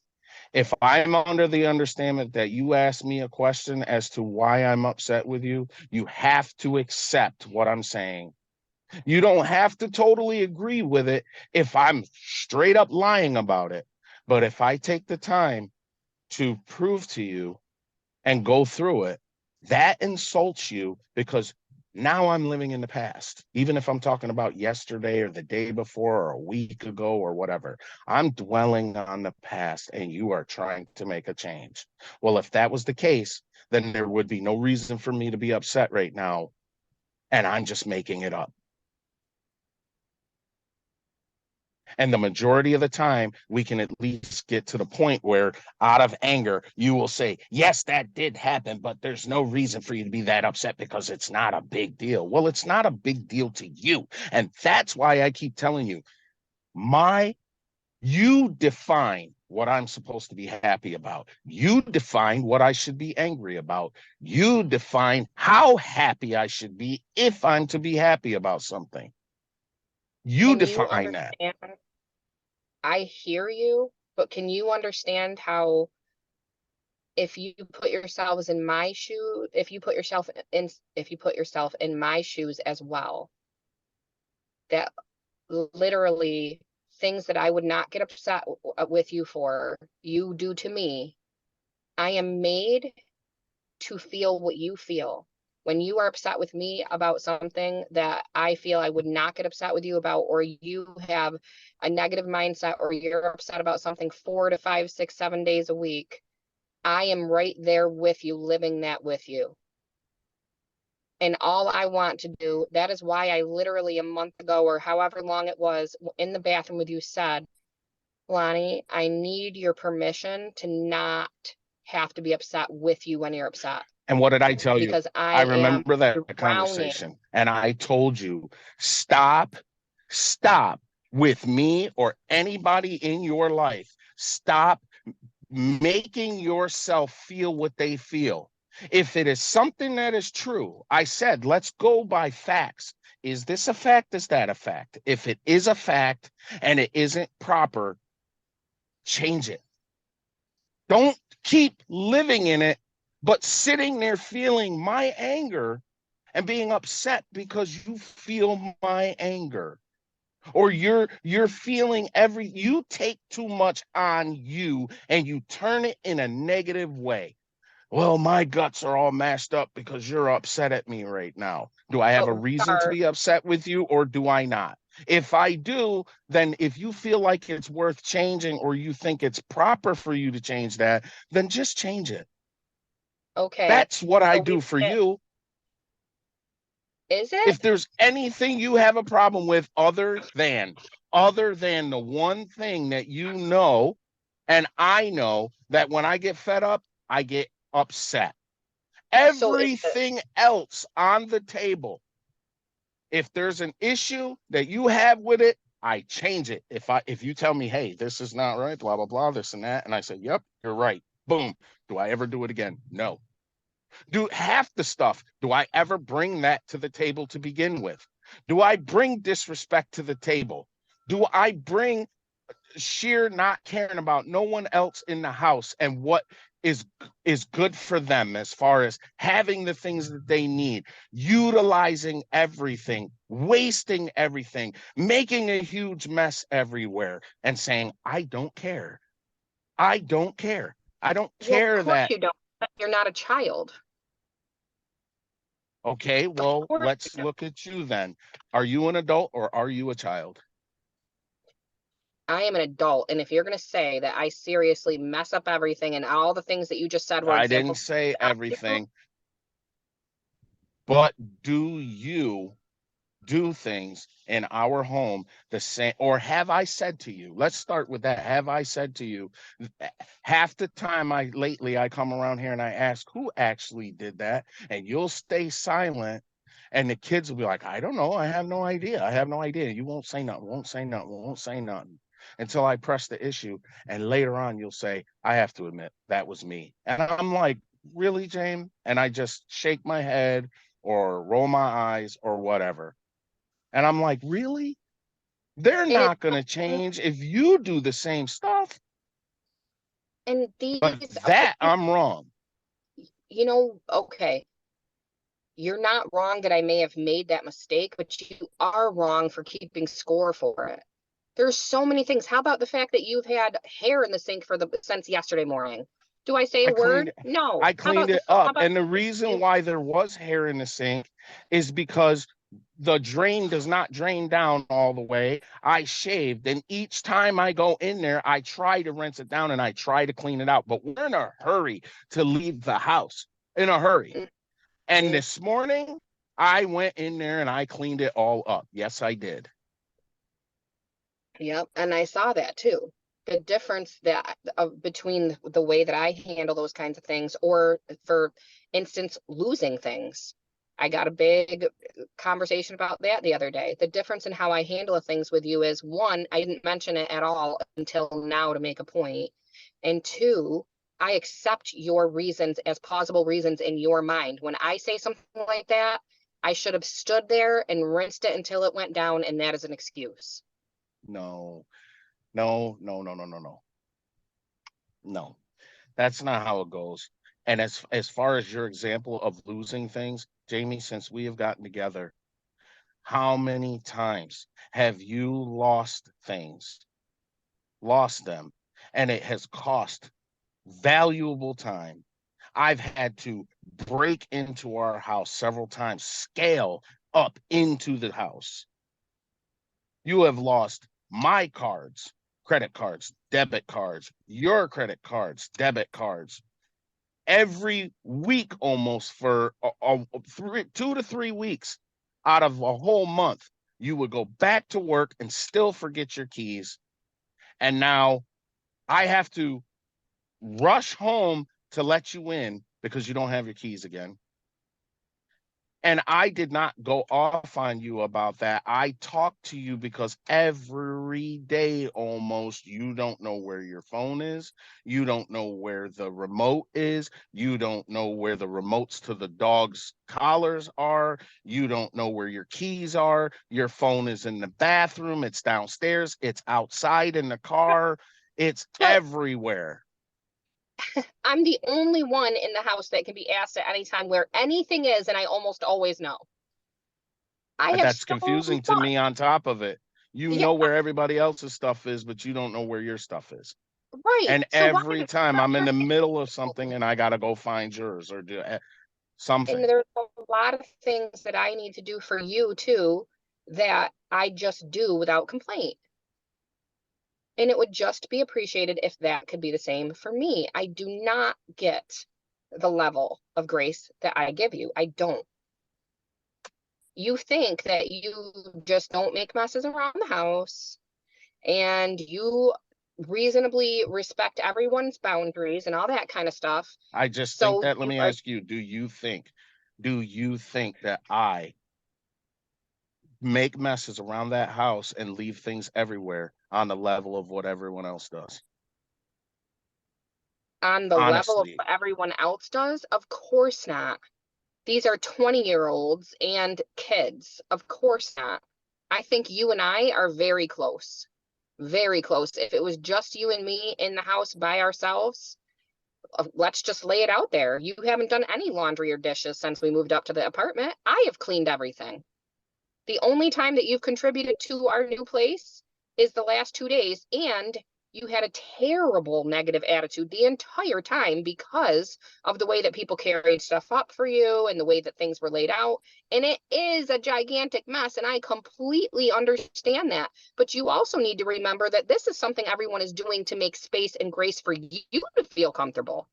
If I'm under the understanding that you ask me a question as to why I'm upset with you, you have to accept what I'm saying. You don't have to totally agree with it if I'm straight up lying about it. But if I take the time to prove to you and go through it, that insults you because now I'm living in the past. Even if I'm talking about yesterday or the day before or a week ago or whatever, I'm dwelling on the past and you are trying to make a change. Well, if that was the case, then there would be no reason for me to be upset right now. And I'm just making it up. And the majority of the time, we can at least get to the point where out of anger, you will say, yes, that did happen, but there's no reason for you to be that upset because it's not a big deal. Well, it's not a big deal to you. And that's why I keep telling you, you define what I'm supposed to be happy about. You define what I should be angry about. You define how happy I should be if I'm to be happy about something. You
Can you
define that.
understand? I hear you, but can you understand how if you put yourselves in my shoe, if you put yourself in my shoes as well, that literally things that I would not get upset with you for, you do to me. I am made to feel what you feel. When you are upset with me about something that I feel I would not get upset with you about, or you have a negative mindset, or you're upset about something 4 to 5, 6, 7 days a week, I am right there with you, living that with you. And all I want to do, that is why I literally a month ago or however long it was in the bathroom with you said, Lonnie, I need your permission to not have to be upset with you when you're upset.
And what did I tell you?
Because
I
I am
remember that
drowning.
conversation. And I told you, stop with me or anybody in your life. Stop making yourself feel what they feel. If it is something that is true, I said, let's go by facts. Is this a fact? Is that a fact? If it is a fact and it isn't proper, change it. Don't keep living in it, but sitting there feeling my anger and being upset because you feel my anger. Or you're feeling you take too much on you and you turn it in a negative way. Well, my guts are all mashed up because you're upset at me right now. Do I have a reason to be upset with you or do I not? If I do, then if you feel like it's worth changing or you think it's proper for you to change that, then just change it.
Okay.
That's what I do for you.
Is it?
If there's anything you have a problem with other than the one thing that you know, and I know that when I get fed up, I get upset. Everything else on the table, if there's an issue that you have with it, I change it. If you tell me, hey, this is not right, blah, blah, blah, this and that, and I say, yep, you're right. Boom. Do I ever do it again? No. Do half the stuff, do I ever bring that to the table to begin with? Do I bring disrespect to the table? Do I bring sheer not caring about no one else in the house and what is good for them as far as having the things that they need, utilizing everything, wasting everything, making a huge mess everywhere and saying, I don't care. I don't care. I don't care
of course
that
you don't. You're not a child.
Okay, well,
course
let's
you
look at you then. Are you an adult or are you a child?
I am an adult, and if you're gonna say that I seriously mess up everything and all the things that you just said were
I didn't
examples,
say
I do.
everything, but do you do things in our home the same, or have I said to you, let's start with that. Have I said to you, half the time I come around here and I ask who actually did that, and you'll stay silent, and the kids will be like, I don't know, I have no idea. I have no idea. You won't say nothing, won't say nothing, won't say nothing until I press the issue. And later on, you'll say, I have to admit that was me. And I'm like, really, James? And I just shake my head or roll my eyes or whatever. And I'm like, really? They're
And
not going to change if you do the same stuff.
these,
But
but
that I'm wrong.
you know, okay, you're not wrong that I may have made that mistake, but you are wrong for keeping score for it. There's so many things. How about the fact that you've had hair in the sink since yesterday morning? Do I say a word? No.
I
How about
cleaned it
how
up.
about
And the reason why there was hair in the sink is because the drain does not drain down all the way. I shaved, and each time I go in there, I try to rinse it down and I try to clean it out. But we're in a hurry to leave the house, in a hurry. And this morning, I went in there and I cleaned it all up. Yes, I did.
Yep, and I saw that too. The difference that between the way that I handle those kinds of things, or for instance, losing things. I got a big conversation about that the other day. The difference in how I handle things with you is, one, I didn't mention it at all until now to make a point. And two, I accept your reasons as plausible reasons in your mind. When I say something like that, I should have stood there and rinsed it until it went down, and that is an excuse.
No, no, no, no, no, no, no. No, that's not how it goes. And as far as your example of losing things, Jamie, since we have gotten together, how many times have you lost things, lost them, and it has cost valuable time? I've had to break into our house several times, scale up into the house. You have lost my cards, credit cards, debit cards, your credit cards, debit cards, every week almost for 2 to 3 weeks out of a whole month. You would go back to work and still forget your keys. And now I have to rush home to let you in because you don't have your keys again. And I did not go off on you about that. I talked to you because every day almost you don't know where your phone is. You don't know where the remote is. You don't know where the remotes to the dog's collars are. You don't know where your keys are. Your phone is in the bathroom. It's downstairs. It's outside in the car. It's everywhere.
I'm the only one in the house that can be asked at any time where anything is, and I almost always know. I have
That's
so
confusing to me on top of it. You
Yeah,
know where everybody else's stuff is, but you don't know where your stuff is.
right.
And
So why
every time I'm in the middle of something and I got to go find yours or do
and
something.
there's a lot of things that I need to do for you too that I just do without complaint. And it would just be appreciated if that could be the same for me. I do not get the level of grace that I give you. I don't. You think that you just don't make messes around the house and you reasonably respect everyone's boundaries and all that kind of stuff.
I just think
So
that, let
you
me
are,
ask you, do you think that I make messes around that house and leave things everywhere on the level of what everyone else does?
on the level of
Honestly,
what everyone else does? Of course not. These are 20-year-olds and kids. Of course not. I think you and I are very close. Very close. If it was just you and me in the house by ourselves, let's just lay it out there. You haven't done any laundry or dishes since we moved up to the apartment. I have cleaned everything. The only time that you've contributed to our new place is the last 2 days, and
you had a terrible negative attitude the entire time because of the way that people carried stuff up for you and the way that things were laid out. And it is a gigantic mess. And I completely understand that. But you also need to remember that this is something everyone is doing to make space and grace for you to feel comfortable.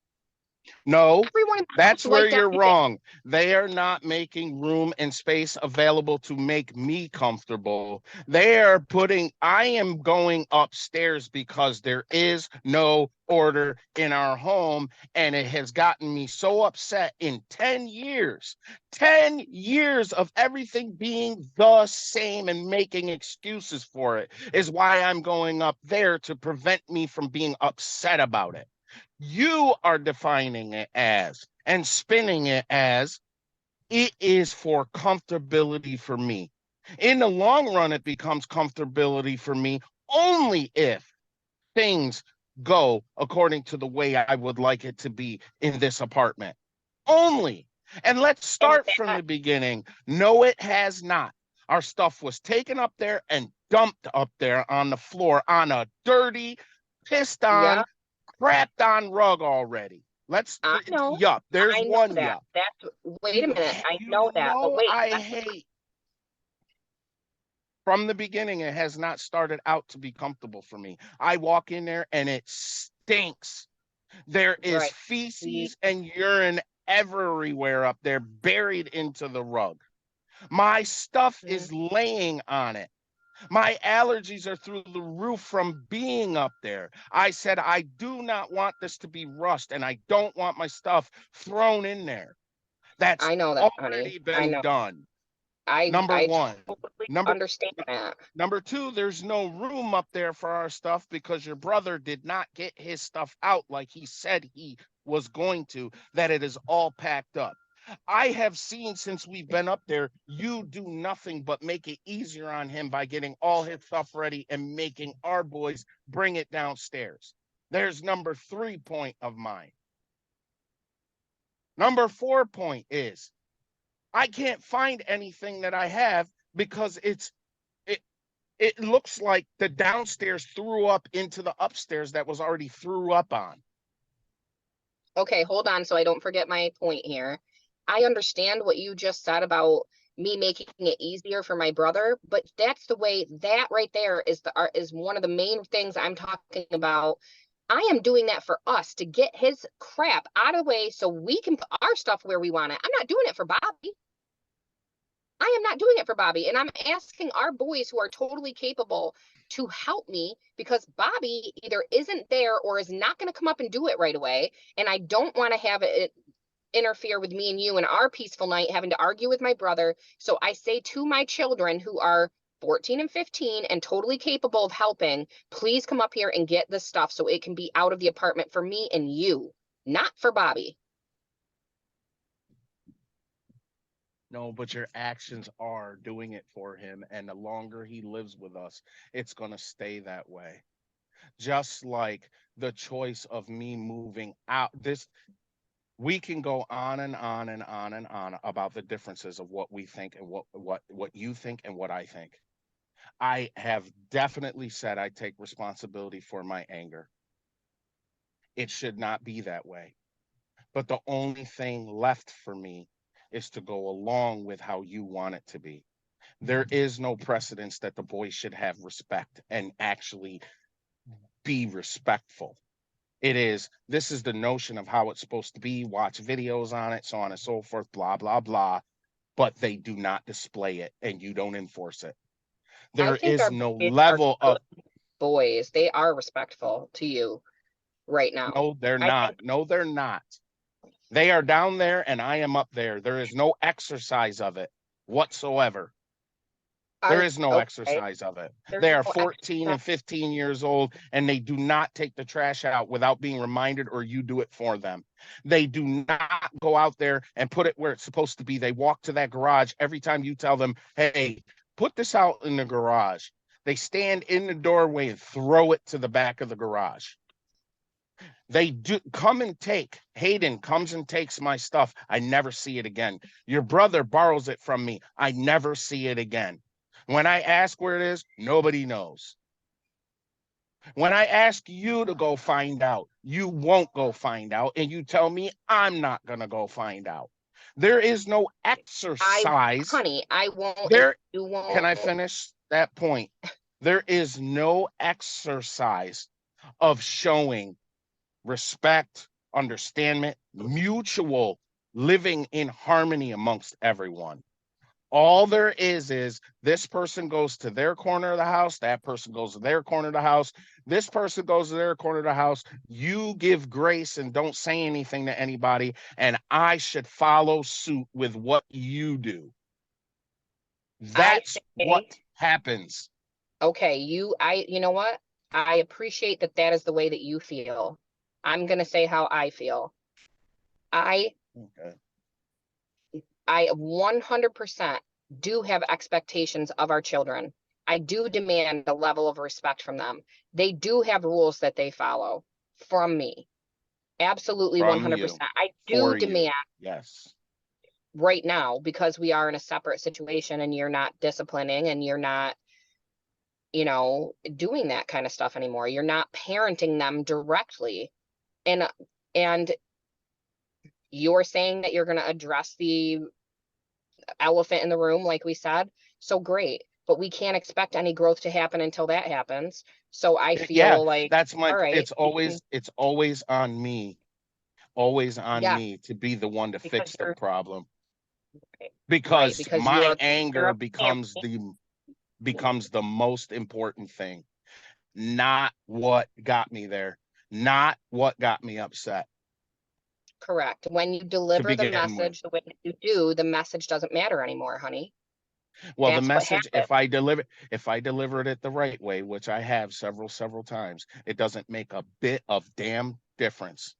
No,
Everyone
that's
else
where
liked
you're
everything.
wrong. They are not making room and space available to make me comfortable. They are putting, I am going upstairs because there is no order in our home. And it has gotten me so upset in 10 years, 10 years of everything being the same and making excuses for it is why I'm going up there to prevent me from being upset about it. You are defining it as and spinning it as it is for comfortability for me. In the long run, it becomes comfortability for me only if things go according to the way I would like it to be in this apartment. Only. And let's start from the beginning. No, it has not. Our stuff was taken up there and dumped up there on the floor on a dirty, pissed on,
Yeah,
crapped on rug already. Let's,
I know.
yup, there's
I know
one
that.
yup.
That's, wait a minute. I
You
know that. But
know
wait,
I hate. From the beginning, it has not started out to be comfortable for me. I walk in there and it stinks. There is
right.
feces and urine everywhere up there, buried into the rug. My stuff is laying on it. My allergies are through the roof from being up there. I said, I do not want this to be rushed and I don't want my stuff thrown in there. That's
I know that,
already
honey. I
been
know.
done.
I
Number one.
totally
Number
understand that.
Number two, there's no room up there for our stuff because your brother did not get his stuff out like he said he was going to, that it is all packed up. I have seen since we've been up there, you do nothing but make it easier on him by getting all his stuff ready and making our boys bring it downstairs. There's number 3 point of mine. Number 4 point is I can't find anything that I have because it looks like the downstairs threw up into the upstairs that was already threw up on.
Okay, hold on so I don't forget my point here. I understand what you just said about me making it easier for my brother, but that's the way that right there is one of the main things I'm talking about. I am doing that for us to get his crap out of the way so we can put our stuff where we want it. I'm not doing it for Bobby. I am not doing it for Bobby. And I'm asking our boys who are totally capable to help me because Bobby either isn't there or is not going to come up and do it right away. And I don't want to have it interfere with me and you and our peaceful night having to argue with my brother. So I say to my children who are 14 and 15 and totally capable of helping, please come up here and get this stuff so it can be out of the apartment for me and you, not for Bobby.
No, but your actions are doing it for him. And the longer he lives with us, it's going to stay that way. Just like the choice of me moving out. We can go on and on and on and on about the differences of what we think and what you think and what I think. I have definitely said I take responsibility for my anger. It should not be that way. But the only thing left for me is to go along with how you want it to be. There is no precedence that the boys should have respect and actually be respectful. This is the notion of how it's supposed to be, watch videos on it, so on and so forth, blah, blah, blah. But they do not display it and you don't enforce it. There is no level of
boys. They are respectful to you right now.
No, they're not. No, they're not. They are down there and I am up there. There is no exercise of it whatsoever. There is no exercise of it. They are 14 and 15 years old and they do not take the trash out without being reminded or you do it for them. They do not go out there and put it where it's supposed to be. They walk to that garage every time you tell them, hey, put this out in the garage. They stand in the doorway and throw it to the back of the garage. They do come and take. Hayden comes and takes my stuff. I never see it again. Your brother borrows it from me. I never see it again. When I ask where it is, nobody knows. When I ask you to go find out, you won't go find out, and you tell me I'm not gonna go find out. There is no exercise.
Honey, I won't, and
There,
you
can I
won't.
finish that point? There is no exercise of showing respect, understanding, mutual living in harmony amongst everyone. All there is this person goes to their corner of the house, that person goes to their corner of the house, this person goes to their corner of the house. You give grace and don't say anything to anybody, and I should follow suit with what you do. That's what happens.
Okay, you know what? I appreciate that that is the way that you feel. I'm gonna say how I feel. I
Okay.
100% do have expectations of our children. I do demand a level of respect from them. They do have rules that they follow from me. Absolutely
From
100%.
you,
I do
for you.
demand
Yes.
right now, because we are in a separate situation and you're not disciplining and you're not, you know, doing that kind of stuff anymore. You're not parenting them directly. And you're saying that you're going to address the elephant in the room, like we said. So great, but we can't expect any growth to happen until that happens. So I feel
Yeah,
like,
that's my,
all right,
it's always on me. Always on
yeah,
me to be the one to
because
fix the
you're
problem.
right,
Because
because
my
you're
anger
a
becomes
family.
the most important thing, not what got me there, not what got me upset
Correct. When you
to
deliver the
begin with.
message the way that you do, the message doesn't matter anymore, honey.
Well, the
That's what
message,
happened.
if I delivered it the right way, which I have several times, it doesn't make a bit of damn difference,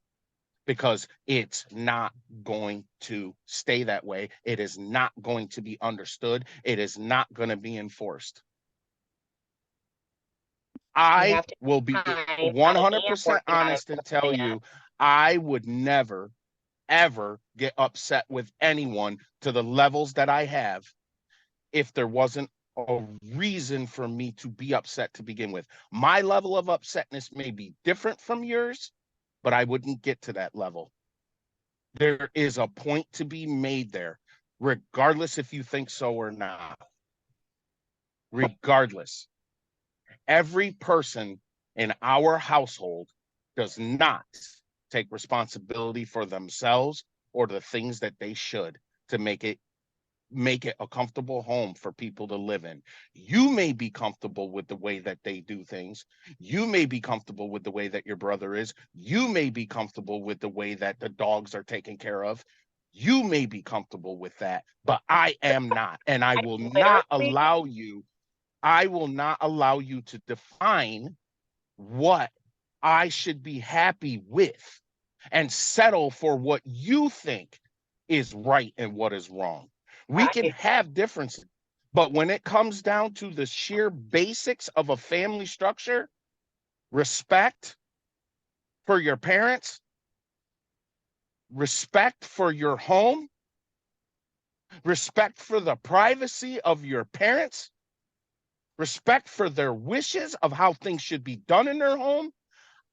because it's not going to stay that way. It is not going to be understood. It is not going to be enforced.
You
I
have to
will be
time. I am
100%
working on
honest and tell
that.
you, I would never, ever get upset with anyone to the levels that I have if there wasn't a reason for me to be upset to begin with. My level of upsetness may be different from yours, but I wouldn't get to that level. There is a point to be made there, regardless if you think so or not. Regardless, every person in our household does not take responsibility for themselves or the things that they should to make it a comfortable home for people to live in. You may be comfortable with the way that they do things. You may be comfortable with the way that your brother is. You may be comfortable with the way that the dogs are taken care of. You may be comfortable with that, but I am not. And I will not allow you, to define what I should be happy with and settle for what you think is right and what is wrong. We can have differences, but when it comes down to the sheer basics of a family structure, respect for your parents, respect for your home, respect for the privacy of your parents, respect for their wishes of how things should be done in their home.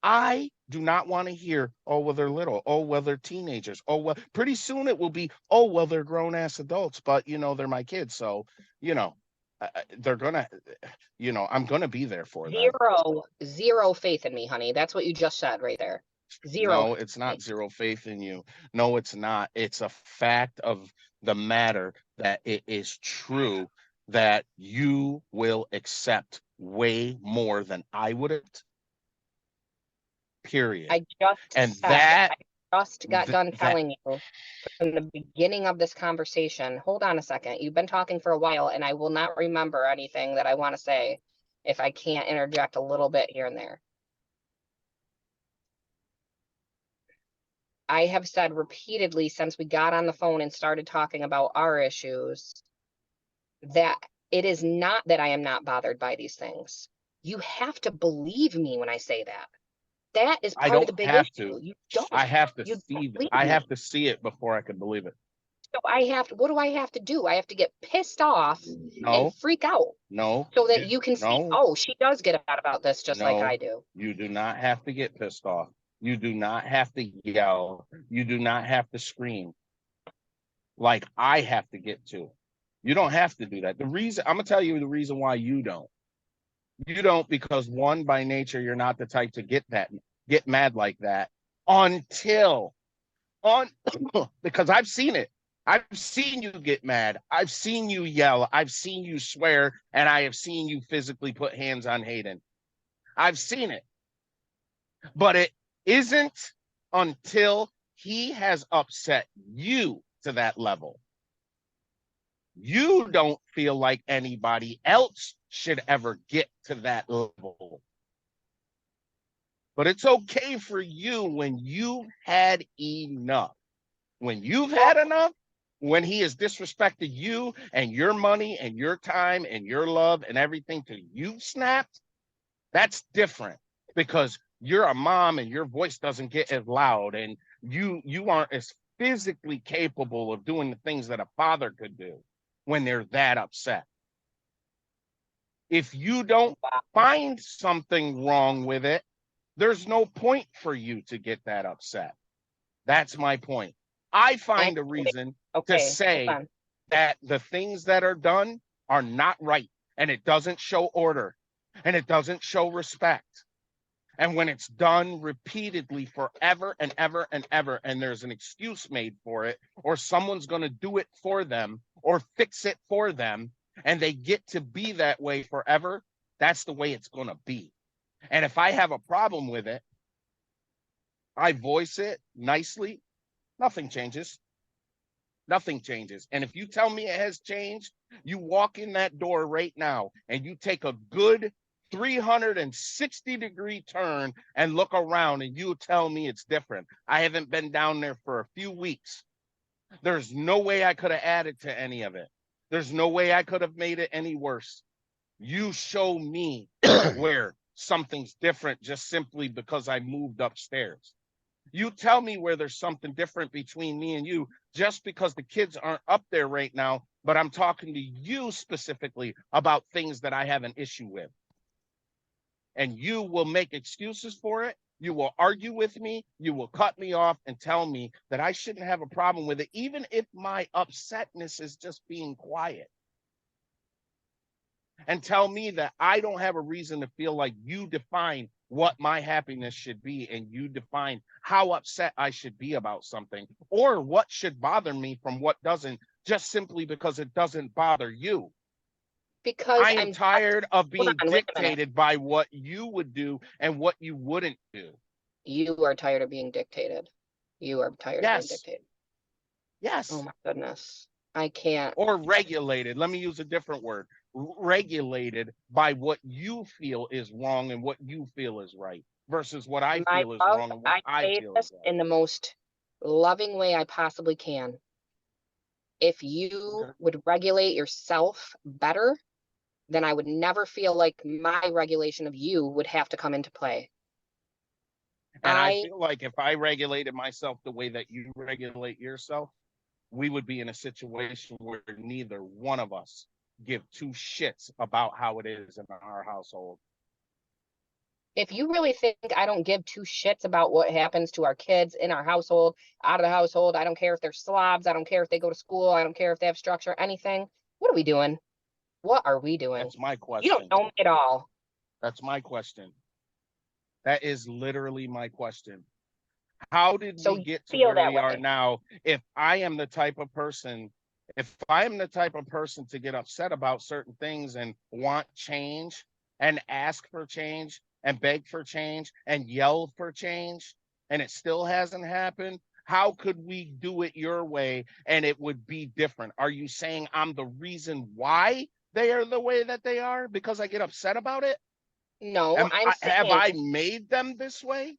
I do not want to hear, oh, well, they're little. Oh, well, they're teenagers. Oh, well, pretty soon it will be, oh, well, they're grown ass adults, but, you know, they're my kids. So, you know, they're going to, you know, I'm going to be there for them.
Zero faith in me, honey. That's what you just said right there. Zero.
No, it's not zero faith in you. No, it's not. It's a fact of the matter that it is true that you will accept way more than I would have. Period.
I just
And
said,
that
I just got done
that
telling you from the beginning of this conversation. Hold on a second. You've been talking for a while, and I will not remember anything that I want to say if I can't interject a little bit here and there. I have said repeatedly since we got on the phone and started talking about our issues that it is not that I am not bothered by these things. You have to believe me when I say that. That is
I
part of the
don't
big
have
issue.
to.
You don't.
I have to
You
see
don't believe
I
me.
have to see it before I can believe it.
So what do I have to do? I have to get pissed off
No,
and freak out
no,
so that you can see,
no,
oh, she does get upset about this just like
no.
I do.
You do not have to get pissed off. You do not have to yell. You do not have to scream like I have to get to. You don't have to do that. The reason I'm gonna tell you the reason why you don't. You don't because one, by nature, you're not the type to get mad like that until on because I've seen it. I've seen you get mad. I've seen you yell. I've seen you swear, and I have seen you physically put hands on Hayden. I've seen it. But it isn't until he has upset you to that level. You don't feel like anybody else should ever get to that level. But it's okay for you when you've had enough. When you've had enough, when he has disrespected you and your money and your time and your love and everything till you've snapped, that's different because you're a mom and your voice doesn't get as loud and you aren't as physically capable of doing the things that a father could do when they're that upset. If you don't find something wrong with it, there's no point for you to get that upset. That's my point. I find a reason to say that the things that are done are not right and it doesn't show order and it doesn't show respect. And when it's done repeatedly forever and ever and ever, and there's an excuse made for it, or someone's going to do it for them or fix it for them, and they get to be that way forever, that's the way it's going to be. And if I have a problem with it, I voice it nicely, nothing changes. Nothing changes. And if you tell me it has changed, you walk in that door right now and you take a good 360-degree turn and look around and you tell me it's different. I haven't been down there for a few weeks. There's no way I could have added to any of it. There's no way I could have made it any worse. You show me where something's different just simply because I moved upstairs. You tell me where there's something different between me and you just because the kids aren't up there right now, but I'm talking to you specifically about things that I have an issue with. And you will make excuses for it. You will argue with me. You will cut me off and tell me that I shouldn't have a problem with it, even if my upsetness is just being quiet. And tell me that I don't have a reason to feel like you define what my happiness should be and you define how upset I should be about something or what should bother me from what doesn't, just simply because it doesn't bother you.
Because
I'm tired of being dictated by what you would do and what you wouldn't do.
You are tired of being dictated. You are tired of being dictated.
Yes.
Oh my goodness. I can't.
Or regulated. Let me use a different word. Regulated by what you feel is wrong and what you feel is right versus what I feel is wrong and what I feel is right.
In the most loving way I possibly can. If you would regulate yourself better, then I would never feel like my regulation of you would have to come into play.
And I feel like if I regulated myself the way that you regulate yourself, we would be in a situation where neither one of us give two shits about how it is in our household.
If you really think I don't give two shits about what happens to our kids in our household, out of the household, I don't care if they're slobs, I don't care if they go to school, I don't care if they have structure, anything, what are we doing? What are we doing?
That's my question.
You don't know me at all.
That's my question. That is literally my question. How did we get to where we are now? If I am the type of person to get upset about certain things and want change and ask for change and beg for change and yell for change, and it still hasn't happened, how could we do it your way and it would be different? Are you saying I'm the reason why they are the way that they are because I get upset about it?
No,
have I made them this way?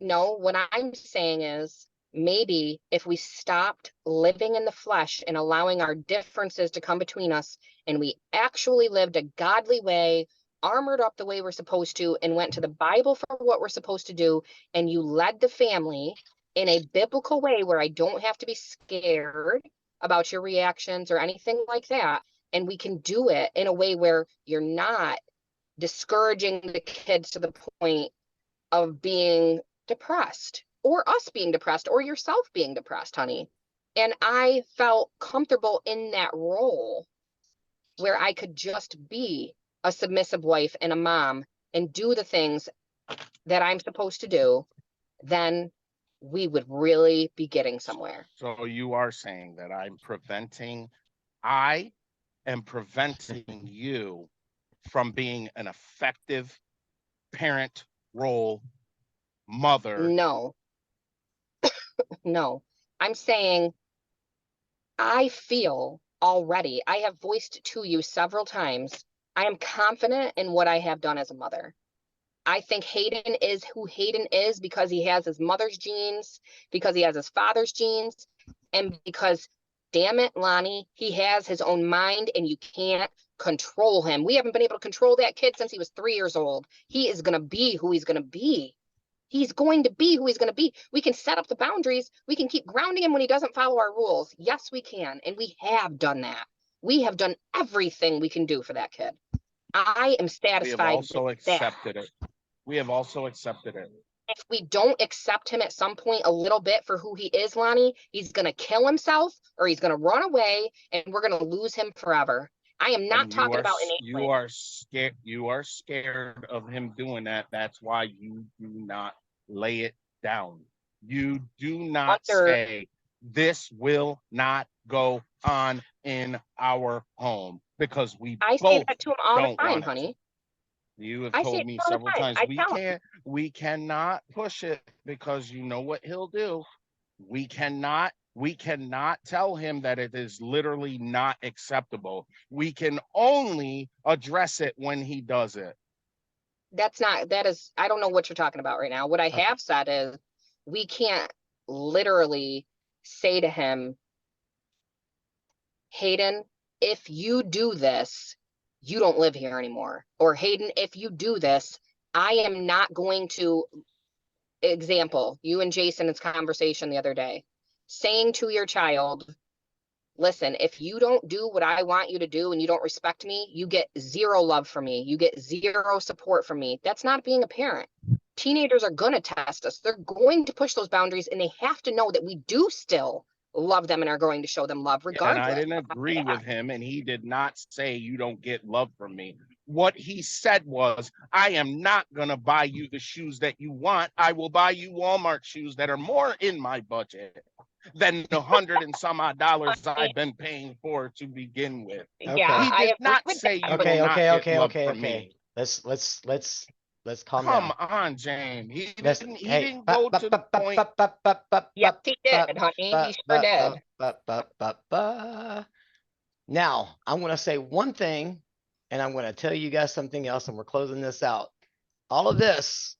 No, what I'm saying is maybe if we stopped living in the flesh and allowing our differences to come between us and we actually lived a godly way, armored up the way we're supposed to, and went to the Bible for what we're supposed to do, and you led the family in a biblical way where I don't have to be scared, about your reactions or anything like that. And we can do it in a way where you're not discouraging the kids to the point of being depressed or us being depressed or yourself being depressed, honey. And I felt comfortable in that role where I could just be a submissive wife and a mom and do the things that I'm supposed to do, then we would really be getting somewhere.
So you are saying that I am preventing you from being an effective parent role mother.
No, no. I'm saying I feel already, I have voiced to you several times, I am confident in what I have done as a mother. I think Hayden is who Hayden is because he has his mother's genes, because he has his father's genes, and because, damn it, Lonnie, he has his own mind and you can't control him. We haven't been able to control that kid since he was 3 years old. He is going to be who he's going to be. He's going to be who he's going to be. We can set up the boundaries. We can keep grounding him when he doesn't follow our rules. Yes, we can. And we have done that. We have done everything we can do for that kid. I am
We have
satisfied
also
with that.
accepted it. We have also accepted it.
If we don't accept him at some point a little bit for who he is, Lonnie, he's going to kill himself or he's going to run away and we're going to lose him forever. I am not
And
talking about
you are scared. You are scared of him doing that. That's why you do not lay it down. You do not say this will not go on in our home because we
I say
both
that to him all the
don't
time,
want it
honey.
to. You have
I say
told
it
me
all the
several
time.
times
I tell him.
we cannot push it because you know what he'll do. We cannot tell him that it is literally not acceptable. We can only address it when he does it.
I don't know what you're talking about right now. What I have said is we can't literally say to him, Hayden, if you do this, you don't live here anymore. Or Hayden, if you do this, I am not going to, example, you and Jason's conversation the other day, saying to your child, listen, if you don't do what I want you to do and you don't respect me, you get zero love from me. You get zero support from me. That's not being a parent. Teenagers are going to test us. They're going to push those boundaries and they have to know that we do still love them and are going to show them love regardless.
And I didn't agree with him, and he did not say you don't get love from me. What he said was, I am not going to buy you the shoes that you want. I will buy you Walmart shoes that are more in my budget than the $100 and some odd I've been paying for to begin with.
Yeah,
He did not say you will not get love from me.
Let's calm
Come
down.
on, James. He
Listen,
didn't go to the point.
Yes, he did, honey. He sure did.
Now, I'm gonna say one thing, and I'm gonna tell you guys something else, and we're closing this out. All of this,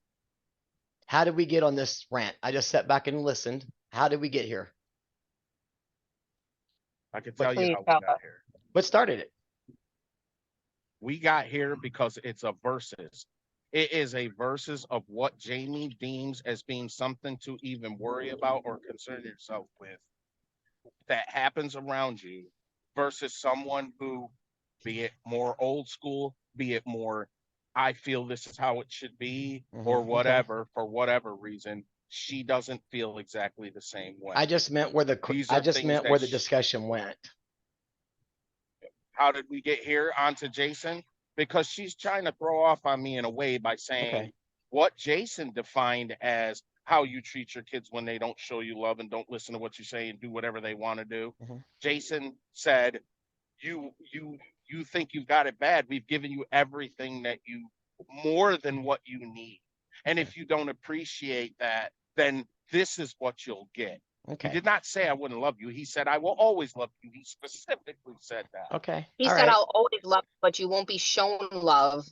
how did we get on this rant? I just sat back and listened. How did we get here?
I can tell you
Please
how we
tell
got
us.
here.
What started it?
We got here because it's a versus. It is a versus of what Jamie deems as being something to even worry about or concern yourself with that happens around you versus someone who, be it more old school, be it more, I feel this is how it should be, or
Okay.
whatever, for whatever reason, she doesn't feel exactly the same way.
I just meant where the
These
I
are
just
things
meant
that
where the discussion went.
How did we get here onto Jason? Because she's trying to throw off on me in a way by saying
Okay.
what Jason defined as how you treat your kids when they don't show you love and don't listen to what you say and do whatever they want to do.
Mhm.
Jason said, you think you've got it bad. We've given you everything that you more than what you need. And if you don't appreciate that, then this is what you'll get. He
Okay.
did not say I wouldn't love you. He said I will always love you. He specifically said that.
Okay.
He
All
said,
right.
I'll always love you, but you won't be shown love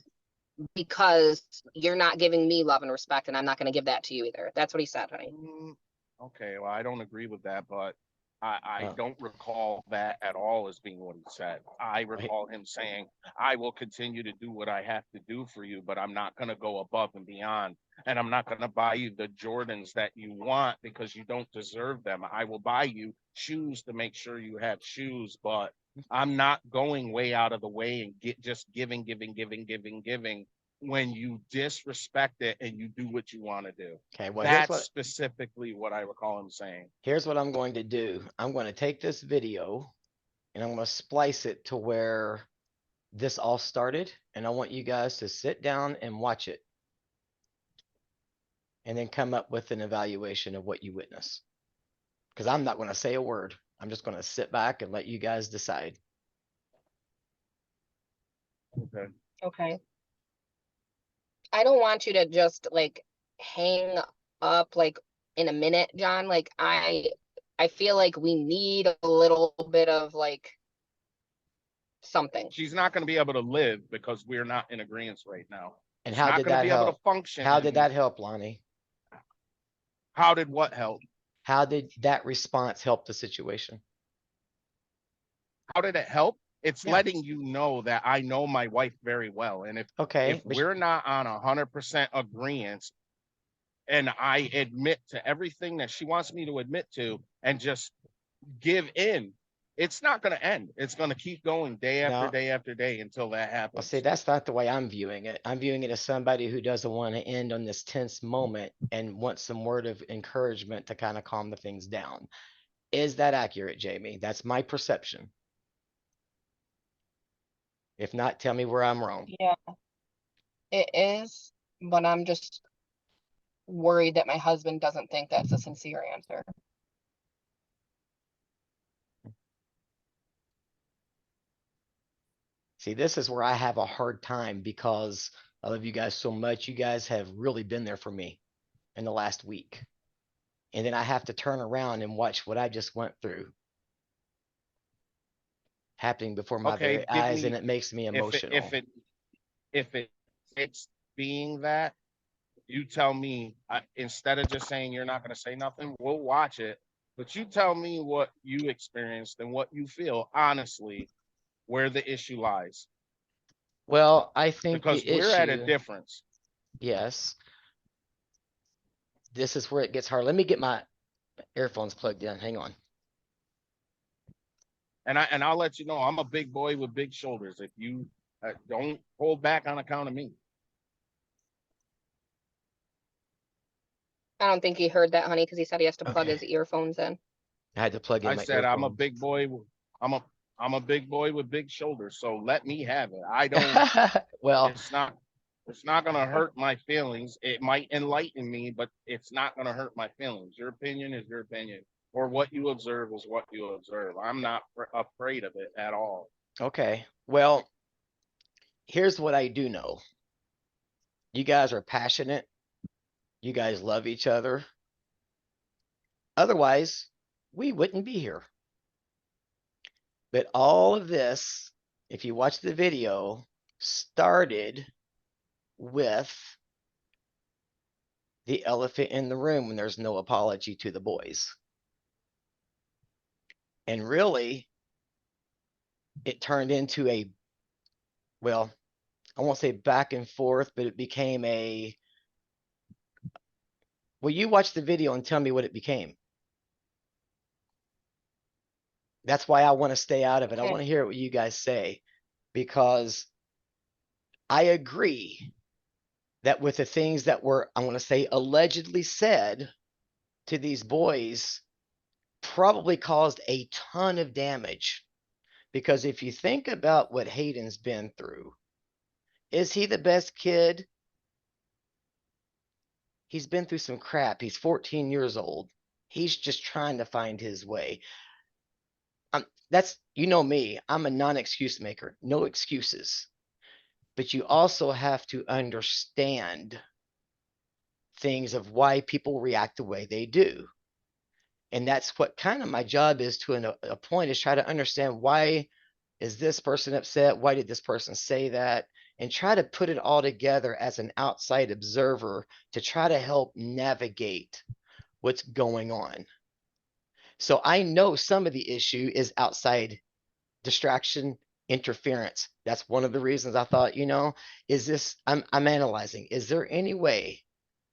because you're not giving me love and respect, and I'm not going to give that to you either. That's what he said, honey.
Okay, well, I don't agree with that, but I
Oh.
don't recall that at all as being what he said. I recall him saying, I will continue to do what I have to do for you, but I'm not going to go above and beyond. And I'm not going to buy you the Jordans that you want because you don't deserve them. I will buy you shoes to make sure you have shoes, but I'm not going way out of the way and just giving when you disrespect it and you do what you want to do.
Okay, well,
That's specifically what I recall him saying.
here's what I'm going to do. I'm going to take this video and I'm going to splice it to where this all started. And I want you guys to sit down and watch it. And then come up with an evaluation of what you witness. Because I'm not going to say a word. I'm just going to sit back and let you guys decide.
Okay.
Okay. I don't want you to just like hang up like in a minute, John. Like I feel like we need a little bit of like something.
She's not going to be able to live because we're not in agreement right now.
And
She's
how
not
did
going to
that
be able to
help?
function.
How did that help, Lonnie?
How did what help?
How did that response help the situation?
How did it help? It's
Yeah.
letting you know that I know my wife very well. And
Okay,
if we're not on 100% agreement and I admit to everything that she wants me to admit to and just give in, it's not going to end. It's going to keep going day after
No.
day after day until that
well,
happens.
see, that's not the way I'm viewing it. I'm viewing it as somebody who doesn't want to end on this tense moment and wants some word of encouragement to kind of calm the things down. Is that accurate, Jamie? That's my perception. If not, tell me where I'm wrong.
Yeah, it is, but I'm just worried that my husband doesn't think that's a sincere answer.
See, this is where I have a hard time because I love you guys so much. You guys have really been there for me in the last week. And then I have to turn around and watch what I just went through happening before my
Okay,
very
give
eyes,
me
and it makes me emotional.
if it's being that, you tell me, instead of just saying you're not going to say nothing, we'll watch it. But you tell me what you experienced and what you feel, honestly, where the issue lies.
Well, I think
Because
the
we're at a
issue,
difference.
yes, this is where it gets hard. Let me get my earphones plugged in. Hang on.
And I'll let you know, I'm a big boy with big shoulders. If you don't hold back on account of me.
I don't think he heard that, honey, because he said he has to plug
Okay.
his earphones in.
I had to plug in
I
my
said I'm a
earphones.
big boy. I'm a big boy with big shoulders. So let me have it. I don't.
Well,
It's not gonna hurt my feelings. It might enlighten me, but it's not gonna hurt my feelings. Your opinion is your opinion, or what you observe is what you observe. I'm not afraid of it at all.
okay. Well, here's what I do know. You guys are passionate. You guys love each other. Otherwise, we wouldn't be here. But all of this, if you watch the video, started with the elephant in the room when there's no apology to the boys. And really, it turned into a, well, I won't say back and forth, but it became a, well, you watch the video and tell me what it became. That's why I want to stay out of it. I
Okay.
want to hear what you guys say, because I agree that with the things that were, I want to say, allegedly said to these boys, probably caused a ton of damage. Because if you think about what Hayden's been through, is he the best kid? He's been through some crap. He's 14 years old. He's just trying to find his way. That's, you know me, I'm a non-excuse maker, no excuses. But you also have to understand things of why people react the way they do. And that's what kind of my job is to a point, is try to understand, why is this person upset? Why did this person say that? And try to put it all together as an outside observer to try to help navigate what's going on. So I know some of the issue is outside distraction, interference. That's one of the reasons I thought, is this, I'm analyzing, is there any way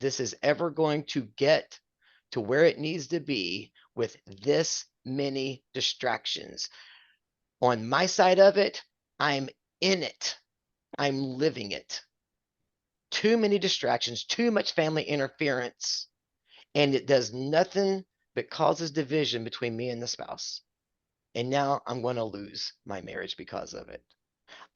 this is ever going to get to where it needs to be with this many distractions? On my side of it, I'm in it. I'm living it. Too many distractions, too much family interference, and it does nothing but causes division between me and the spouse. And now I'm going to lose my marriage because of it.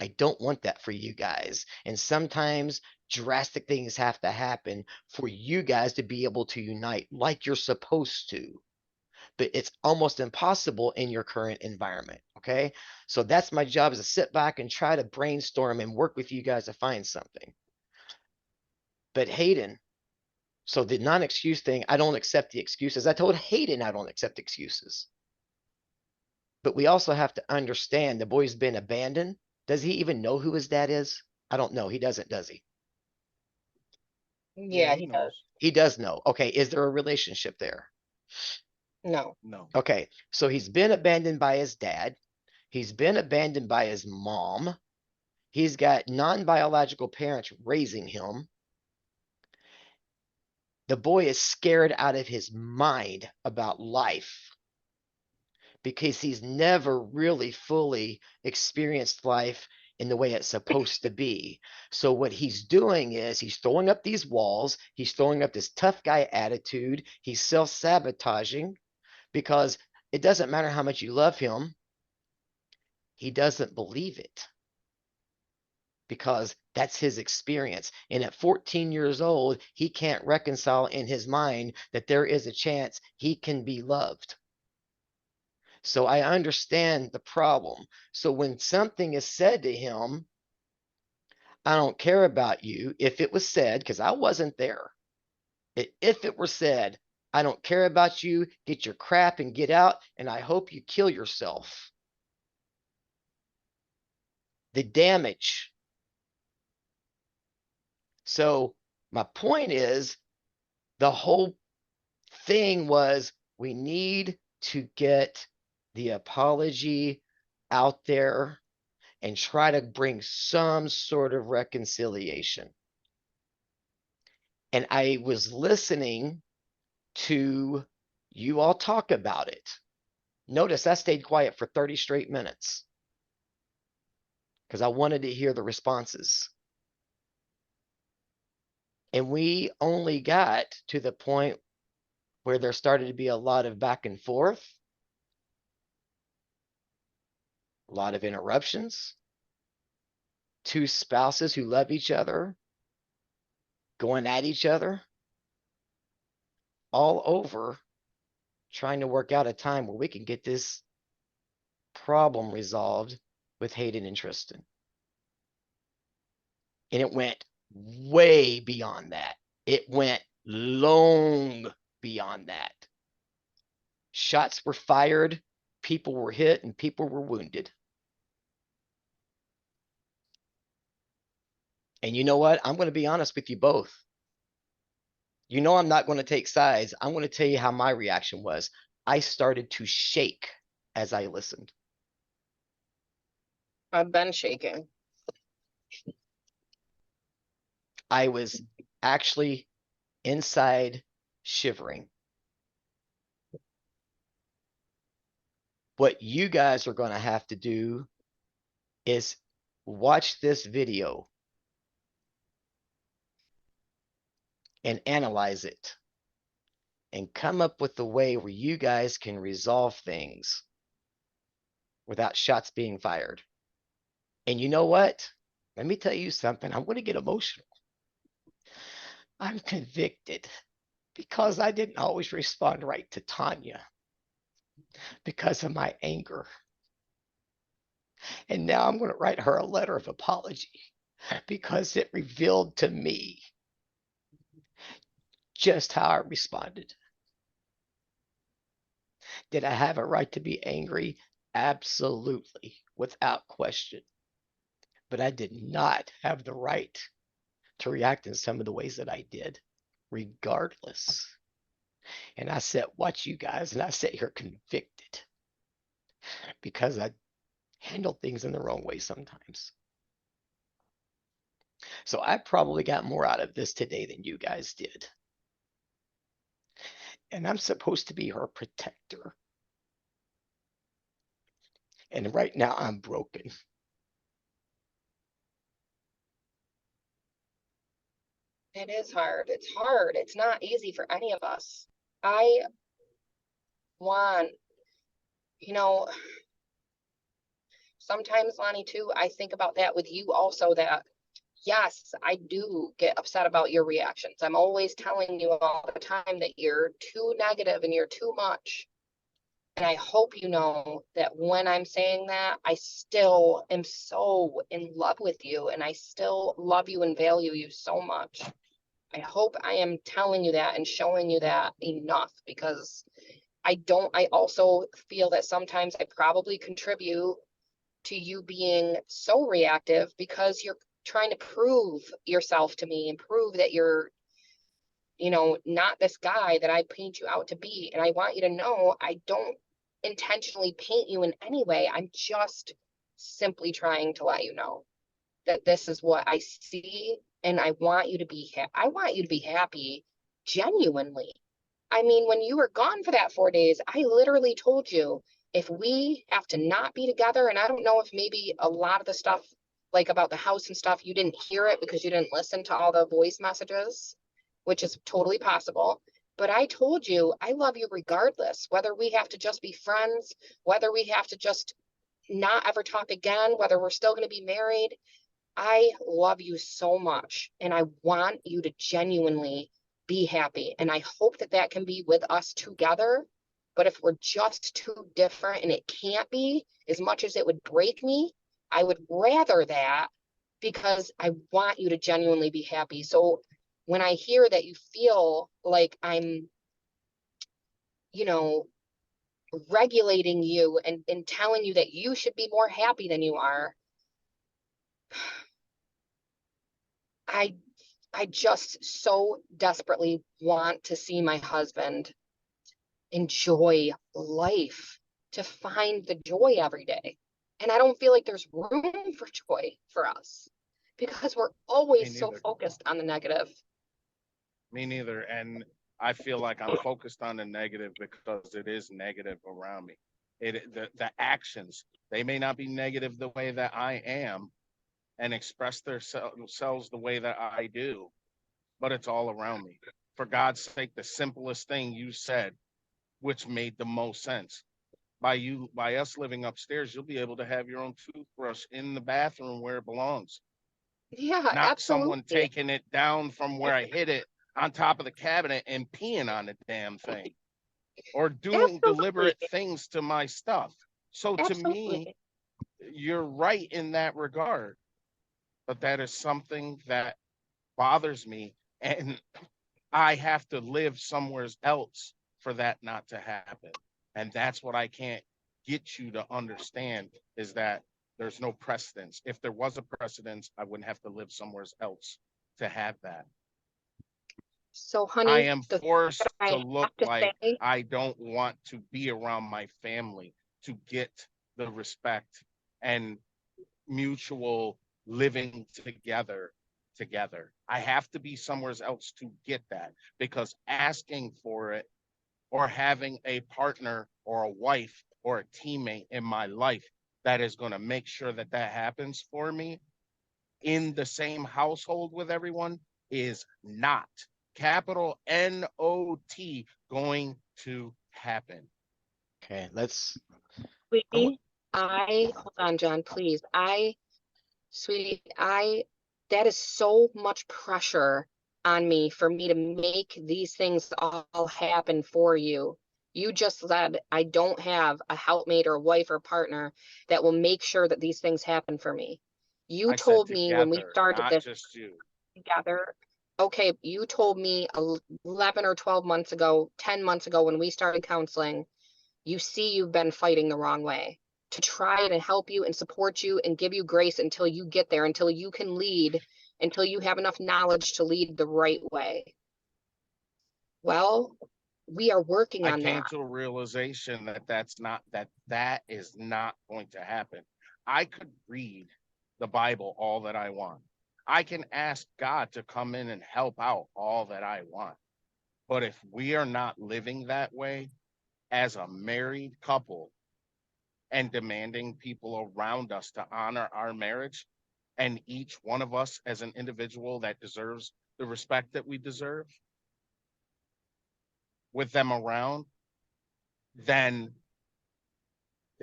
I don't want that for you guys. And sometimes drastic things have to happen for you guys to be able to unite like you're supposed to. But it's almost impossible in your current environment. Okay. So that's my job, is to sit back and try to brainstorm and work with you guys to find something. But Hayden, so the non-excuse thing, I don't accept the excuses. I told Hayden I don't accept excuses. But we also have to understand the boy's been abandoned. Does he even know who his dad is? I don't know. He doesn't, does he?
Yeah,
he
he does.
knows.
He does know. Okay, is there a relationship there?
No.
No.
Okay, so he's been abandoned by his dad. He's been abandoned by his mom. He's got non-biological parents raising him. The boy is scared out of his mind about life because he's never really fully experienced life in the way it's supposed to be. So what he's doing is he's throwing up these walls. He's throwing up this tough guy attitude. He's self-sabotaging because it doesn't matter how much you love him. He doesn't believe it because that's his experience. And at 14 years old, he can't reconcile in his mind that there is a chance he can be loved. So I understand the problem. So when something is said to him, I don't care about you. If it was said, because I wasn't there, if it were said, I don't care about you, get your crap and get out, and I hope you kill yourself. The damage. So my point is, the whole thing was we need to get the apology out there and try to bring some sort of reconciliation. And I was listening to you all talk about it. Notice I stayed quiet for 30 straight minutes because I wanted to hear the responses. And we only got to the point where there started to be a lot of back and forth, a lot of interruptions, two spouses who love each other going at each other, all over trying to work out a time where we can get this problem resolved with Hayden and Tristan. And it went way beyond that. It went long beyond that. Shots were fired, people were hit, and people were wounded. And you know what? I'm going to be honest with you both. You know, I'm not going to take sides. I'm going to tell you how my reaction was. I started to shake as I listened.
I've been shaking.
I was actually inside shivering. What you guys are going to have to do is watch this video and analyze it and come up with a way where you guys can resolve things without shots being fired. And you know what? Let me tell you something. I'm going to get emotional. I'm convicted because I didn't always respond right to Tanya because of my anger. And now I'm going to write her a letter of apology because it revealed to me just how I responded. Did I have a right to be angry? Absolutely, without question. But I did not have the right to react in some of the ways that I did, regardless. And I said, watch you guys. And I sit here convicted because I handle things in the wrong way sometimes. So I probably got more out of this today than you guys did. And I'm supposed to be her protector. And right now I'm broken.
It is hard. It's hard. It's not easy for any of us. I want, you know, sometimes, Lonnie, too, I think about that with you also, that yes, I do get upset about your reactions. I'm always telling you all the time that you're too negative and you're too much. And I hope you know that when I'm saying that, I still am so in love with you and I still love you and value you so much. I hope I am telling you that and showing you that enough, because I also feel that sometimes I probably contribute to you being so reactive because you're trying to prove yourself to me and prove that you're, not this guy that I paint you out to be. And I want you to know I don't intentionally paint you in any way. I'm just simply trying to let you know that this is what I see, and I want you to be happy genuinely. I mean, when you were gone for that 4 days, I literally told you, if we have to not be together, and I don't know if maybe a lot of the stuff like about the house and stuff, you didn't hear it because you didn't listen to all the voice messages, which is totally possible. But I told you, I love you regardless, whether we have to just be friends, whether we have to just not ever talk again, whether we're still going to be married. I love you so much, and I want you to genuinely be happy. And I hope that that can be with us together. But if we're just too different and it can't be, as much as it would break me, I would rather that, because I want you to genuinely be happy. So when I hear that you feel like I'm, you know, regulating you and telling you that you should be more happy than you are, I just so desperately want to see my husband enjoy life, to find the joy every day. And I don't feel like there's room for joy for us because we're
Me
always so
neither.
focused on the negative.
Me neither. And I feel like I'm focused on the negative because it is negative around me. The actions, they may not be negative the way that I am and express themselves the way that I do, but it's all around me. For God's sake, the simplest thing you said, which made the most sense. By us living upstairs, you'll be able to have your own toothbrush in the bathroom where it belongs,
Yeah,
not someone
absolutely.
taking it down from where I hit it on top of the cabinet and peeing on the damn thing or doing
Absolutely.
deliberate things to my stuff. So to me,
Absolutely.
you're right in that regard, but that is something that bothers me, and I have to live somewhere else for that not to happen. And that's what I can't get you to understand, is that there's no precedence. If there was a precedence, I wouldn't have to live somewhere else to have that.
So,
I
honey,
am
the thing that
forced
I
to look
have to
like
say,
I don't want to be around my family to get the respect and mutual living together. I have to be somewhere else to get that, because asking for it or having a partner or a wife or a teammate in my life that is going to make sure that that happens for me in the same household with everyone is not, capital Not, going to happen.
Okay, let's. I want.
sweetie, hold on, John, please. Sweetie, that is so much pressure on me for me to make these things all happen for you. You just said I don't have a helpmate or a wife or partner that will make sure that these things happen for me. You
I said
told me when we
together,
started
not
this
just you.
together. Okay, you told me 11 or 12 months ago, 10 months ago when we started counseling, you see you've been fighting the wrong way, to try and help you and support you and give you grace until you get there, until you can lead, until you have enough knowledge to lead the right way. Well, we are working
I
on
came
that.
to a realization that that is not going to happen. I could read the Bible all that I want. I can ask God to come in and help out all that I want. But if we are not living that way as a married couple and demanding people around us to honor our marriage, and each one of us as an individual that deserves the respect that we deserve with them around, then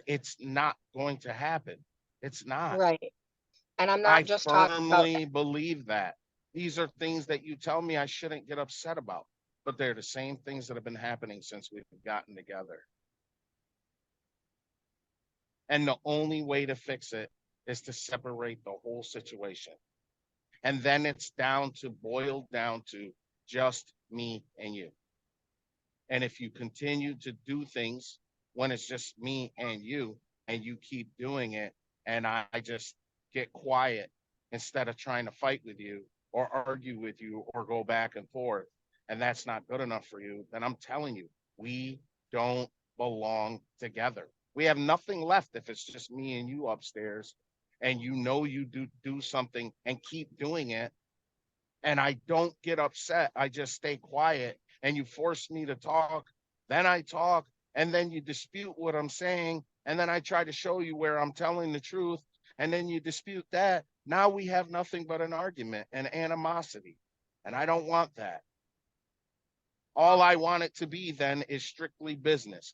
it's not going to happen. It's not.
Right. And I'm
I
not just talking about,
firmly believe that. These are things that you tell me I shouldn't get upset about, but they're the same things that have been happening since we've gotten together. And the only way to fix it is to separate the whole situation. And then it's boiled down to just me and you. And if you continue to do things when it's just me and you keep doing it, and I just get quiet instead of trying to fight with you or argue with you or go back and forth, and that's not good enough for you, then I'm telling you, we don't belong together. We have nothing left if it's just me and you upstairs, and you do something and keep doing it, and I don't get upset. I just stay quiet and you force me to talk. Then I talk and then you dispute what I'm saying. And then I try to show you where I'm telling the truth. And then you dispute that. Now we have nothing but an argument and animosity. And I don't want that. All I want it to be then is strictly business.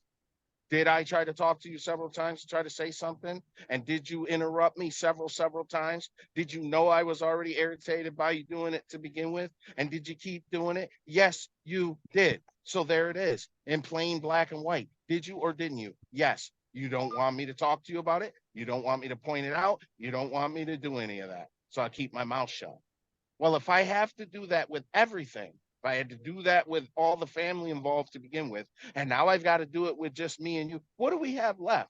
Did I try to talk to you several times to try to say something? And did you interrupt me several times? Did you know I was already irritated by you doing it to begin with? And did you keep doing it? Yes, you did. So there it is in plain black and white. Did you or didn't you? Yes. You don't want me to talk to you about it. You don't want me to point it out. You don't want me to do any of that. So I keep my mouth shut. Well, if I have to do that with everything, if I had to do that with all the family involved to begin with, and now I've got to do it with just me and you, what do we have left?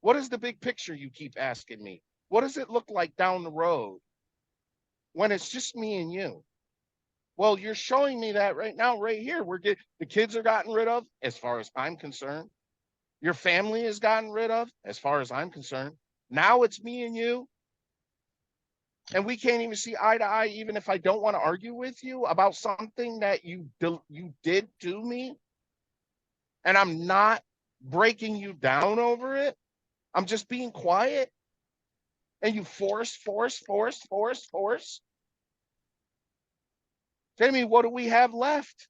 What is the big picture you keep asking me? What does it look like down the road when it's just me and you? Well, you're showing me that right now, right here. The kids are gotten rid of, as far as I'm concerned. Your family is gotten rid of, as far as I'm concerned. Now it's me and you. And we can't even see eye to eye, even if I don't want to argue with you about something that you did to me. And I'm not breaking you down over it. I'm just being quiet. And you force. Jamie, what do we have left?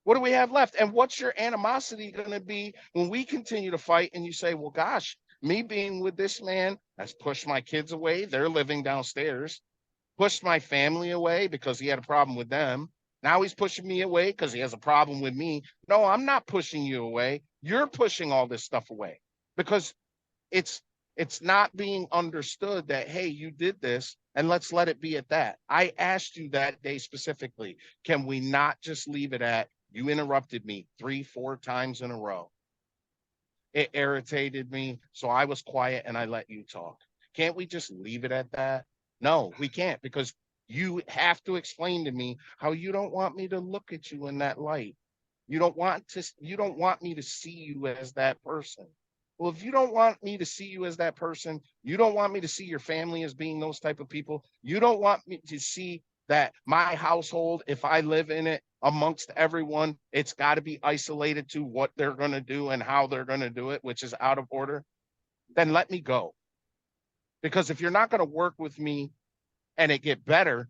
What do we have left? And what's your animosity going to be when we continue to fight and you say, well, gosh, me being with this man has pushed my kids away. They're living downstairs. Pushed my family away because he had a problem with them. Now he's pushing me away because he has a problem with me. No, I'm not pushing you away. You're pushing all this stuff away because it's not being understood that, hey, you did this and let's let it be at that. I asked you that day specifically, can we not just leave it at you interrupted me 3-4 times in a row? It irritated me, so I was quiet and I let you talk. Can't we just leave it at that? No, we can't, because you have to explain to me how you don't want me to look at you in that light. You don't want me to see you as that person. Well, if you don't want me to see you as that person, you don't want me to see your family as being those type of people. You don't want me to see that my household, if I live in it amongst everyone, it's got to be isolated to what they're going to do and how they're going to do it, which is out of order. Then let me go. Because if you're not going to work with me and it get better,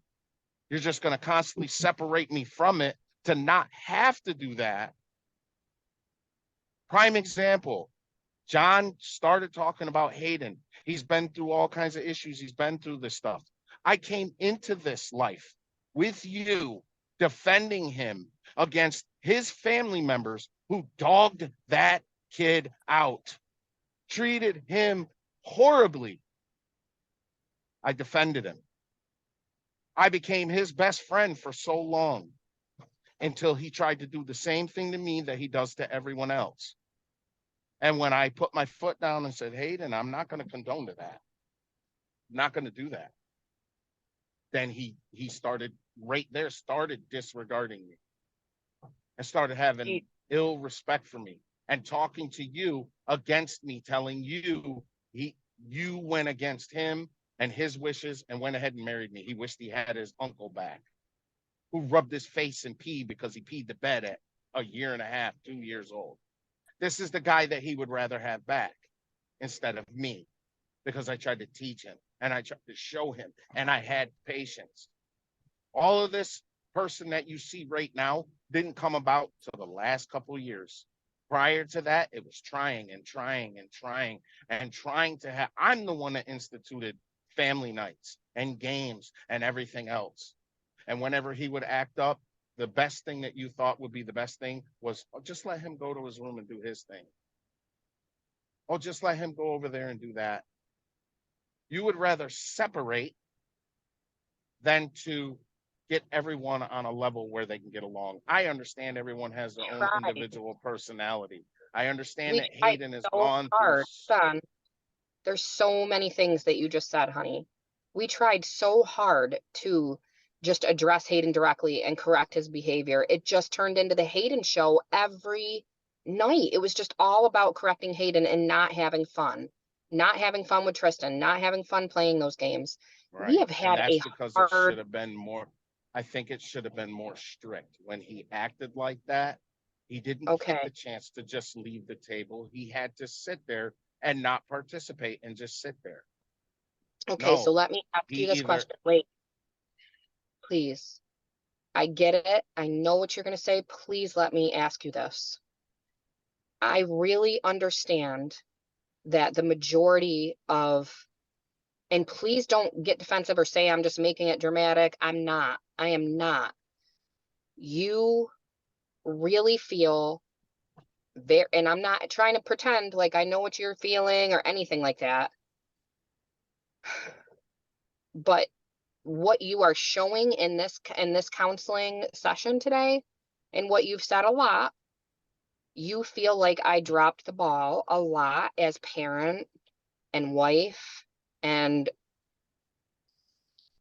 you're just going to constantly separate me from it to not have to do that. Prime example, John started talking about Hayden. He's been through all kinds of issues. He's been through this stuff. I came into this life with you defending him against his family members who dogged that kid out, treated him horribly. I defended him. I became his best friend for so long until he tried to do the same thing to me that he does to everyone else. And when I put my foot down and said, Hayden, I'm not going to condone to that. I'm not going to do that. Then he started right there, started disregarding me and started having ill respect for me and talking to you against me, telling you you went against him and his wishes and went ahead and married me. He wished he had his uncle back, who rubbed his face in pee because he peed the bed at a year and a half, 2 years old. This is the guy that he would rather have back instead of me, because I tried to teach him and I tried to show him and I had patience. All of this person that you see right now didn't come about till the last couple of years. Prior to that, it was trying and trying and trying and trying to have. I'm the one that instituted family nights and games and everything else. And whenever he would act up, the best thing that you thought would be the best thing was, oh, just let him go to his room and do his thing. Oh, just let him go over there and do that. You would rather separate than to get everyone on a level where they can get along. I understand everyone has their own
Tried.
individual personality. I understand
We
that
tried
Hayden has
so
gone through.
hard. Son, there's so many things that you just said, honey. We tried so hard to just address Hayden directly and correct his behavior. It just turned into the Hayden show every night. It was just all about correcting Hayden and not having fun. Not having fun with Tristan, not having fun playing those games. We have
And
had
that's
a
because it should
hard,
have been more. I think it should have been more strict when he acted like that. He didn't get
okay.
the chance to just leave the table. He had to sit there and not participate and just sit there.
Okay, so
No,
let me ask
he
you this
either
question. Wait, please. I get it. I know what you're going to say. Please let me ask you this. I really understand that the majority of, and please don't get defensive or say I'm just making it dramatic. I'm not. I am not. You really feel there, and I'm not trying to pretend like I know what you're feeling or anything like that. But what you are showing in this counseling session today, and what you've said a lot, you feel like I dropped the ball a lot as parent and wife, and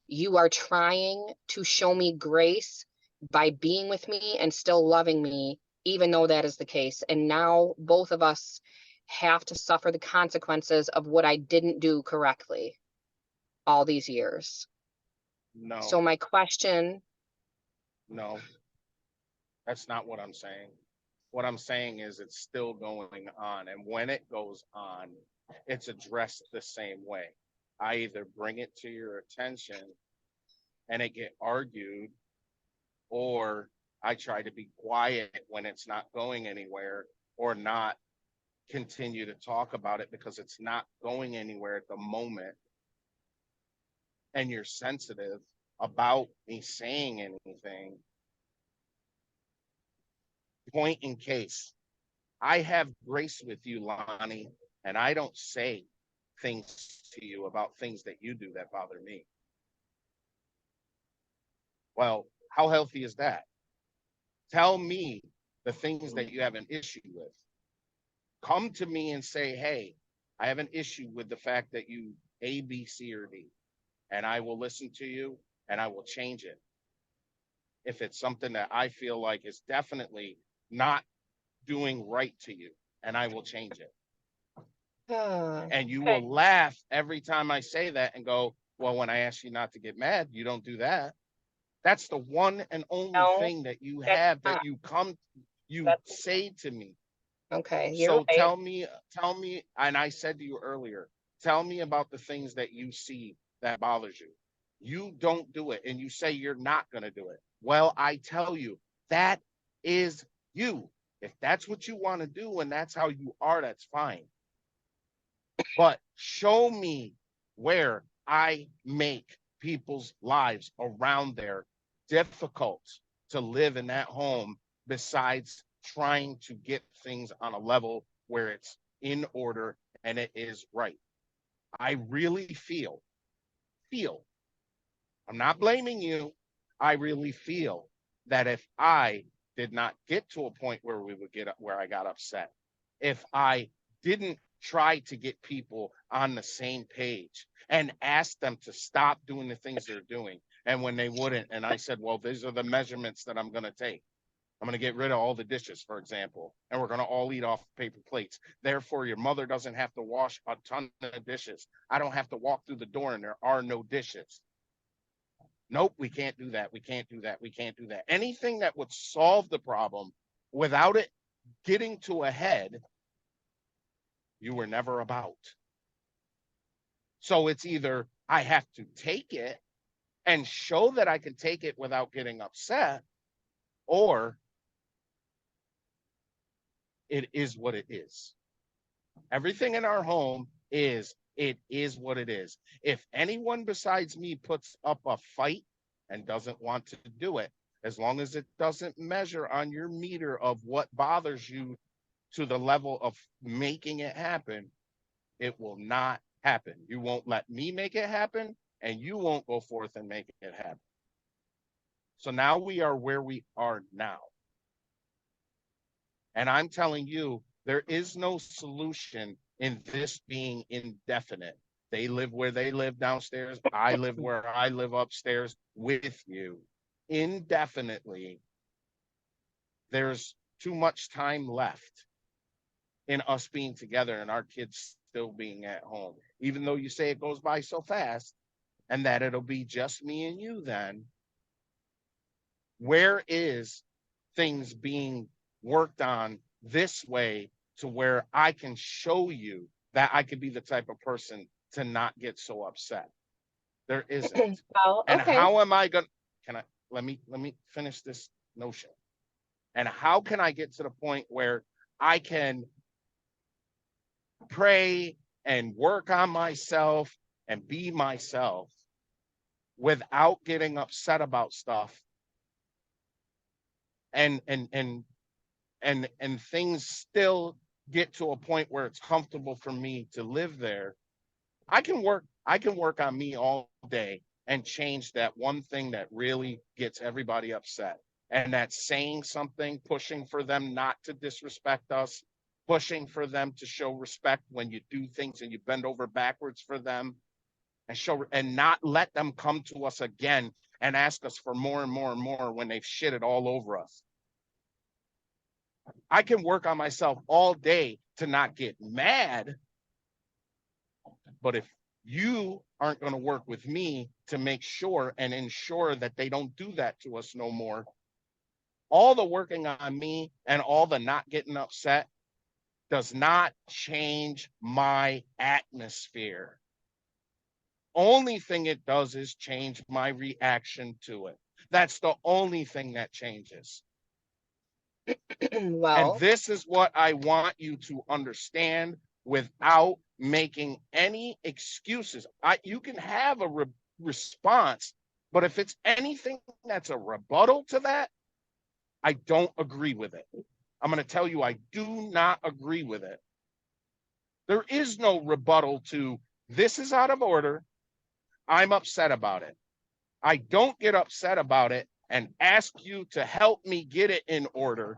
you are trying to show me grace by being with me and still loving me, even though that is the case. And now both of us have to suffer the consequences of what I didn't do correctly all these years.
no,
So my question,
no, that's not what I'm saying. What I'm saying is it's still going on. And when it goes on, it's addressed the same way. I either bring it to your attention and it get argued, or I try to be quiet when it's not going anywhere, or not continue to talk about it because it's not going anywhere at the moment. And you're sensitive about me saying anything. Point in case, I have grace with you, Lonnie, and I don't say things to you about things that you do that bother me. Well, how healthy is that? Tell me the things that you have an issue with. Come to me and say, hey, I have an issue with the fact that you A, B, C, or D, and I will listen to you and I will change it. If it's something that I feel like is definitely not doing right to you, and I will change it. And you
okay,
will laugh every time I say that and go, well, when I ask you not to get mad, you don't do that. That's the one and only
no,
thing that you
that's
have that
not,
you
that's
say to me.
okay, you're
So
right.
tell me, and I said to you earlier, tell me about the things that you see that bothers you. You don't do it, and you say you're not going to do it. Well, I tell you, that is you. If that's what you want to do and that's how you are, that's fine. But show me where I make people's lives around there difficult to live in that home, besides trying to get things on a level where it's in order and it is right. I really feel, I'm not blaming you. I really feel that if I did not get to a point where we would get up, where I got upset, if I didn't try to get people on the same page and ask them to stop doing the things they're doing, and when they wouldn't, and I said, well, these are the measurements that I'm going to take. I'm going to get rid of all the dishes, for example, and we're going to all eat off paper plates. Therefore, your mother doesn't have to wash a ton of dishes. I don't have to walk through the door and there are no dishes. Nope, we can't do that. We can't do that. We can't do that. Anything that would solve the problem without it getting to a head, you were never about. So it's either I have to take it and show that I can take it without getting upset, or it is what it is. Everything in our home is what it is. If anyone besides me puts up a fight and doesn't want to do it, as long as it doesn't measure on your meter of what bothers you to the level of making it happen, it will not happen. You won't let me make it happen, and you won't go forth and make it happen. So now we are where we are now. And I'm telling you, there is no solution in this being indefinite. They live where they live downstairs. I live where I live upstairs with you indefinitely. There's too much time left in us being together and our kids still being at home. Even though you say it goes by so fast and that it'll be just me and you then, where is things being worked on this way to where I can show you that I could be the type of person to not get so upset? There isn't.
Well,
And
okay.
how am I going to, let me finish this notion. And how can I get to the point where I can pray and work on myself and be myself without getting upset about stuff and things still get to a point where it's comfortable for me to live there? I can work on me all day and change that one thing that really gets everybody upset. And that's saying something, pushing for them not to disrespect us, pushing for them to show respect when you do things and you bend over backwards for them, and not let them come to us again and ask us for more and more and more when they've shit it all over us. I can work on myself all day to not get mad, but if you aren't going to work with me to make sure and ensure that they don't do that to us no more, all the working on me and all the not getting upset does not change my atmosphere. Only thing it does is change my reaction to it. That's the only thing that changes. And
Well,
this is what I want you to understand without making any excuses. You can have a response, but if it's anything that's a rebuttal to that, I don't agree with it. I'm going to tell you, I do not agree with it. There is no rebuttal to this is out of order. I'm upset about it. I don't get upset about it and ask you to help me get it in order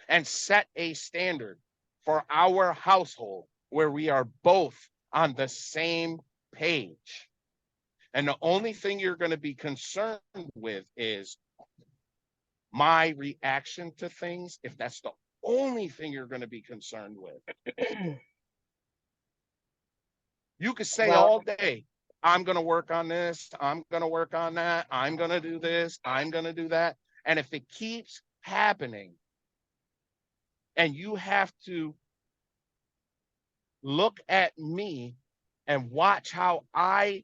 and set a standard for our household where we are both on the same page. And the only thing you're going to be concerned with is my reaction to things. If that's the only thing you're going to be concerned with, you could say
well,
all day, I'm going to work on this, I'm going to work on that, I'm going to do this, I'm going to do that. And if it keeps happening, and you have to look at me and watch how I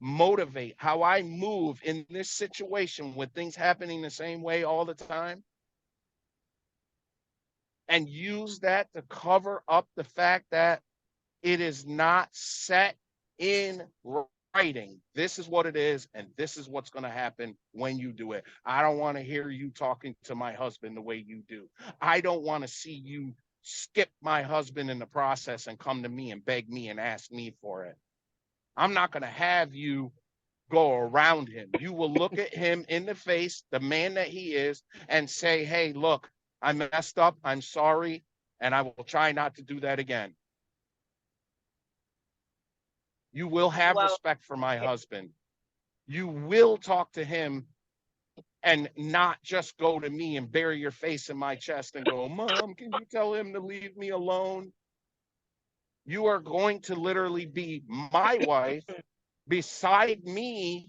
motivate, how I move in this situation with things happening the same way all the time, and use that to cover up the fact that it is not set in writing. This is what it is, and this is what's going to happen when you do it. I don't want to hear you talking to my husband the way you do. I don't want to see you skip my husband in the process and come to me and beg me and ask me for it. I'm not going to have you go around him. You will look at him in the face, the man that he is, and say, hey, look, I messed up. I'm sorry. And I will try not to do that again. You will have
well,
respect for my husband. You will talk to him and not just go to me and bury your face in my chest and go, Mom, can you tell him to leave me alone? You are going to literally be my wife beside me.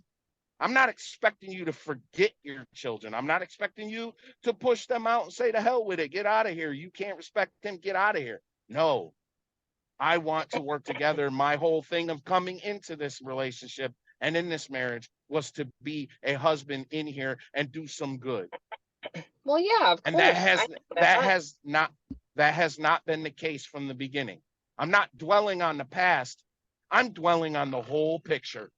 I'm not expecting you to forget your children. I'm not expecting you to push them out and say, to hell with it, get out of here. You can't respect them, get out of here. No, I want to work together. My whole thing of coming into this relationship and in this marriage was to be a husband in here and do some good.
Well, yeah, of
And
course.
that has not been the case from the beginning. I'm not dwelling on the past. I'm dwelling on the whole picture,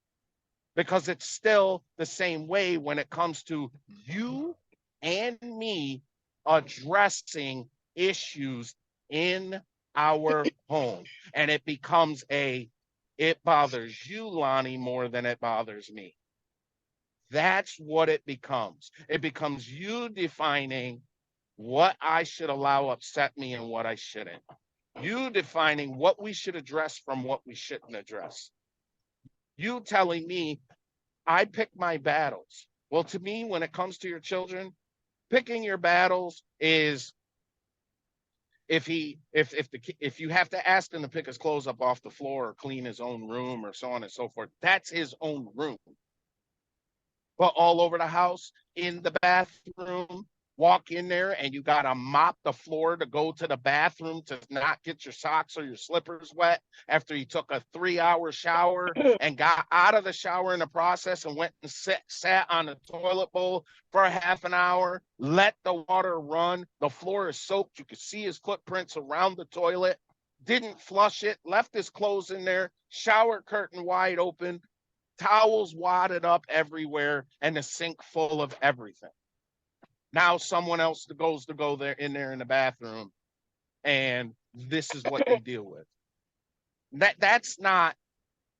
because it's still the same way when it comes to you and me addressing issues in our home. And it becomes it bothers you, Lonnie, more than it bothers me. That's what it becomes. It becomes you defining what I should allow upset me and what I shouldn't. You defining what we should address from what we shouldn't address. You telling me I pick my battles. Well, to me, when it comes to your children, picking your battles is if you have to ask him to pick his clothes up off the floor or clean his own room or so on and so forth, that's his own room. But all over the house, in the bathroom, walk in there and you got to mop the floor to go to the bathroom to not get your socks or your slippers wet after you took a 3-hour shower and got out of the shower in the process and went and sat on the toilet bowl for a half an hour, let the water run. The floor is soaked. You could see his footprints around the toilet, didn't flush it, left his clothes in there, shower curtain wide open, towels wadded up everywhere, and the sink full of everything. Now someone else goes to go there in the bathroom, and this is what they deal with. That's not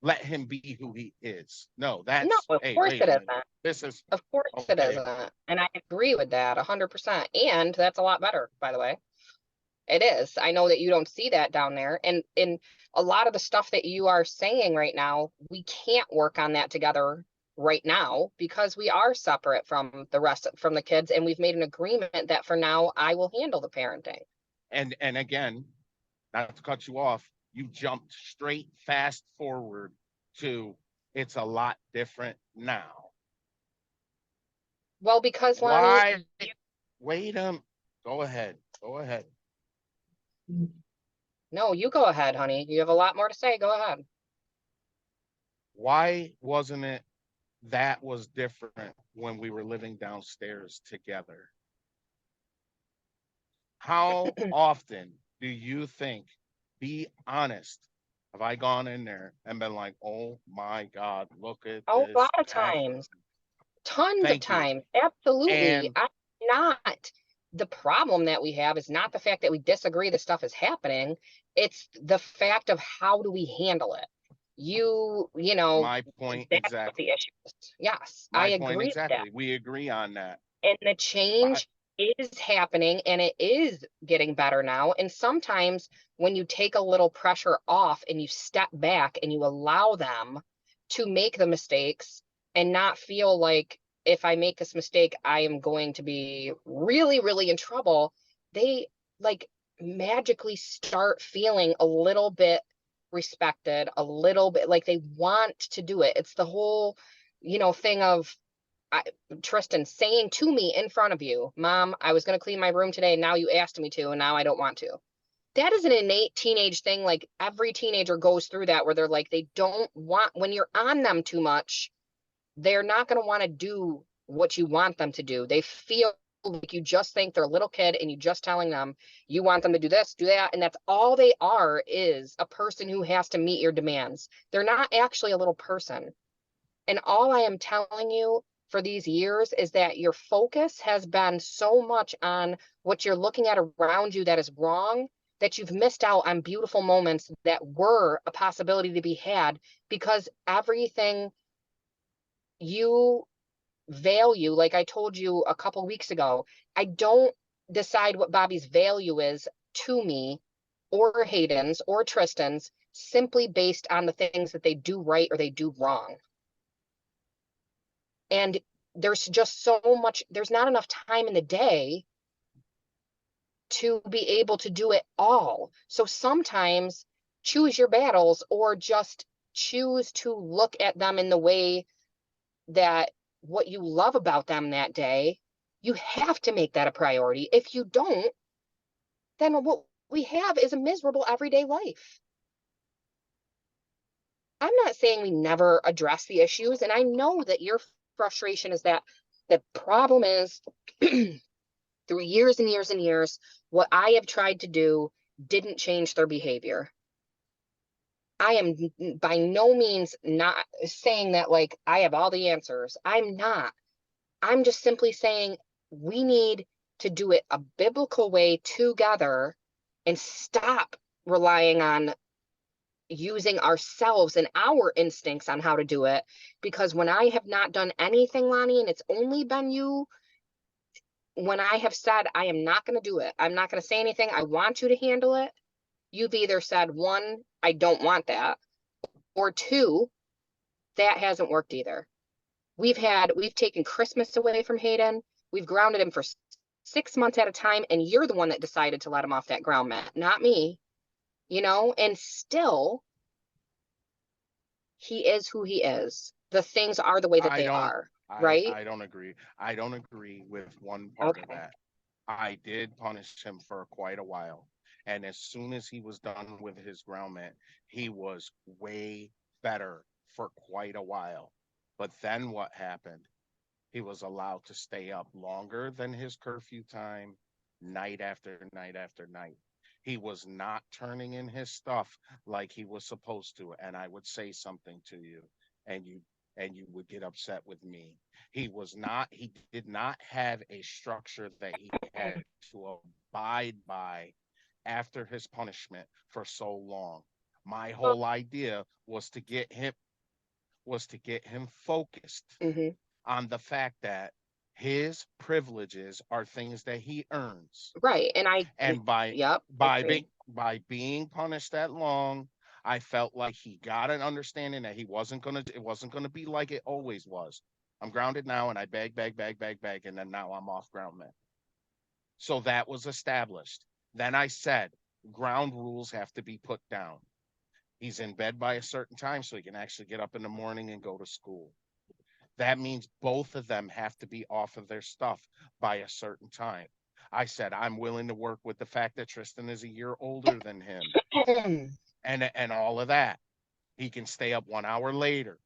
let him be who he is. No, that's
No, of
hey,
course
wait
it
a minute.
isn't.
This is
Of course it
okay.
isn't. And I agree with that 100%. And that's a lot better, by the way. It is. I know that you don't see that down there. And in a lot of the stuff that you are saying right now, we can't work on that together right now because we are separate from the kids. And we've made an agreement that for now, I will handle the parenting.
And again, not to cut you off, you jumped straight fast forward to it's a lot different now.
Well, because
Why?
Lonnie,
Wait go ahead. Go ahead.
no, you go ahead, honey. You have a lot more to say. Go ahead.
Why wasn't it that was different when we were living downstairs together? How often do you think, be honest, have I gone in there and been like, oh my God, look at
A
this
lot of
bathroom.
times. Tons of
Thank you.
times. Absolutely.
And
I'm not. The problem that we have is not the fact that we disagree that stuff is happening. It's the fact of how do we handle it? You know,
my point
that's what
exactly.
the issue is. Yes, I
My point
agree with that.
exactly. We agree on that.
And the change is happening and it is getting better now. And sometimes when you take a little pressure off and you step back and you allow them to make the mistakes and not feel like if I make this mistake, I am going to be really, really in trouble, they like magically start feeling a little bit respected, a little bit like they want to do it. It's the whole, thing of Tristan saying to me in front of you, Mom, I was going to clean my room today. And now you asked me to, and now I don't want to. That is an innate teenage thing. Like every teenager goes through that where they're like, they don't want, when you're on them too much, they're not going to want to do what you want them to do. They feel like you just think they're a little kid and you just telling them you want them to do this, do that. And that's all they are, is a person who has to meet your demands. They're not actually a little person. And all I am telling you for these years is that your focus has been so much on what you're looking at around you that is wrong, that you've missed out on beautiful moments that were a possibility to be had, because everything you value, like I told you a couple weeks ago, I don't decide what Bobby's value is to me or Hayden's or Tristan's simply based on the things that they do right or they do wrong. And there's just so much, there's not enough time in the day to be able to do it all. So sometimes choose your battles, or just choose to look at them in the way that what you love about them that day, you have to make that a priority. If you don't, then what we have is a miserable everyday life. I'm not saying we never address the issues, and I know that your frustration is that the problem is through years and years and years, what I have tried to do didn't change their behavior. I am by no means not saying that like I have all the answers. I'm not. I'm just simply saying we need to do it a biblical way together and stop relying on using ourselves and our instincts on how to do it. Because when I have not done anything, Lonnie, and it's only been you, when I have said I am not going to do it, I'm not going to say anything, I want you to handle it, you've either said, one, I don't want that, or two, that hasn't worked either. We've taken Christmas away from Hayden. We've grounded him for 6 months at a time, and you're the one that decided to let him off that ground mat, not me. And still he is who he is. The things are the way that they are, right?
I don't agree. I don't agree with one part of
Okay.
that. I did punish him for quite a while. And as soon as he was done with his ground mat, he was way better for quite a while. But then what happened? He was allowed to stay up longer than his curfew time, night after night after night. He was not turning in his stuff like he was supposed to. And I would say something to you, and you would get upset with me. He did not have a structure that he had to abide by after his punishment for so long. My whole idea was to get him focused
Mm-hmm.
on the fact that his privileges are things that he earns.
Right.
And
yep.
by being punished that long, I felt like he got an understanding that it wasn't gonna be like it always was. I'm grounded now, and I beg, and then now I'm off ground mat. So that was established. Then I said, ground rules have to be put down. He's in bed by a certain time so he can actually get up in the morning and go to school. That means both of them have to be off of their stuff by a certain time. I said, I'm willing to work with the fact that Tristan is a year older than him and all of that. He can stay up 1 hour later.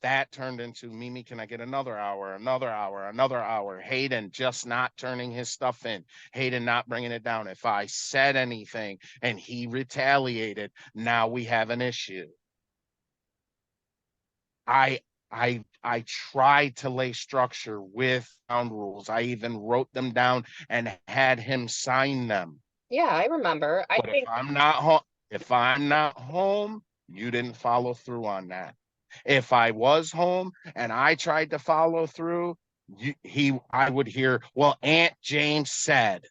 That turned into, Mimi, can I get another hour, another hour, another hour? Hayden just not turning his stuff in. Hayden not bringing it down. If I said anything and he retaliated, now we have an issue. I tried to lay structure with ground rules. I even wrote them down and had him sign them.
Yeah, I remember.
But if I'm not home, you didn't follow through on that. If I was home and I tried to follow through, I would hear, well, Aunt James said.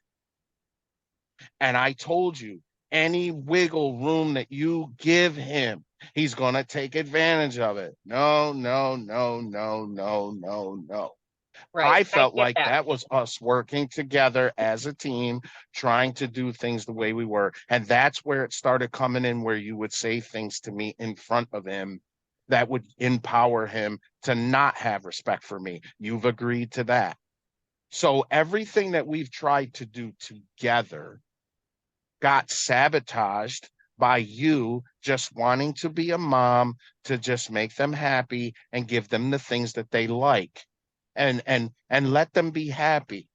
And I told you, any wiggle room that you give him, he's going to take advantage of it. No.
Right.
I felt like that was us working together as a team, trying to do things the way we were. And that's where it started coming in, where you would say things to me in front of him that would empower him to not have respect for me. You've agreed to that. So everything that we've tried to do together got sabotaged by you just wanting to be a mom, to just make them happy and give them the things that they like and let them be happy.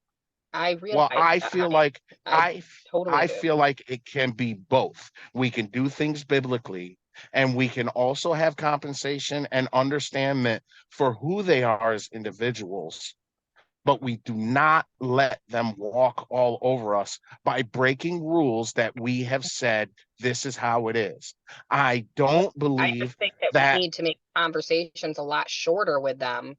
I realize.
Well, I feel like I
totally
feel like it can be both. We can do things biblically, and we can also have compensation and understanding for who they are as individuals. But we do not let them walk all over us by breaking rules that we have said this is how it is. I don't
I
believe
just think that we need to make conversations a lot shorter with them,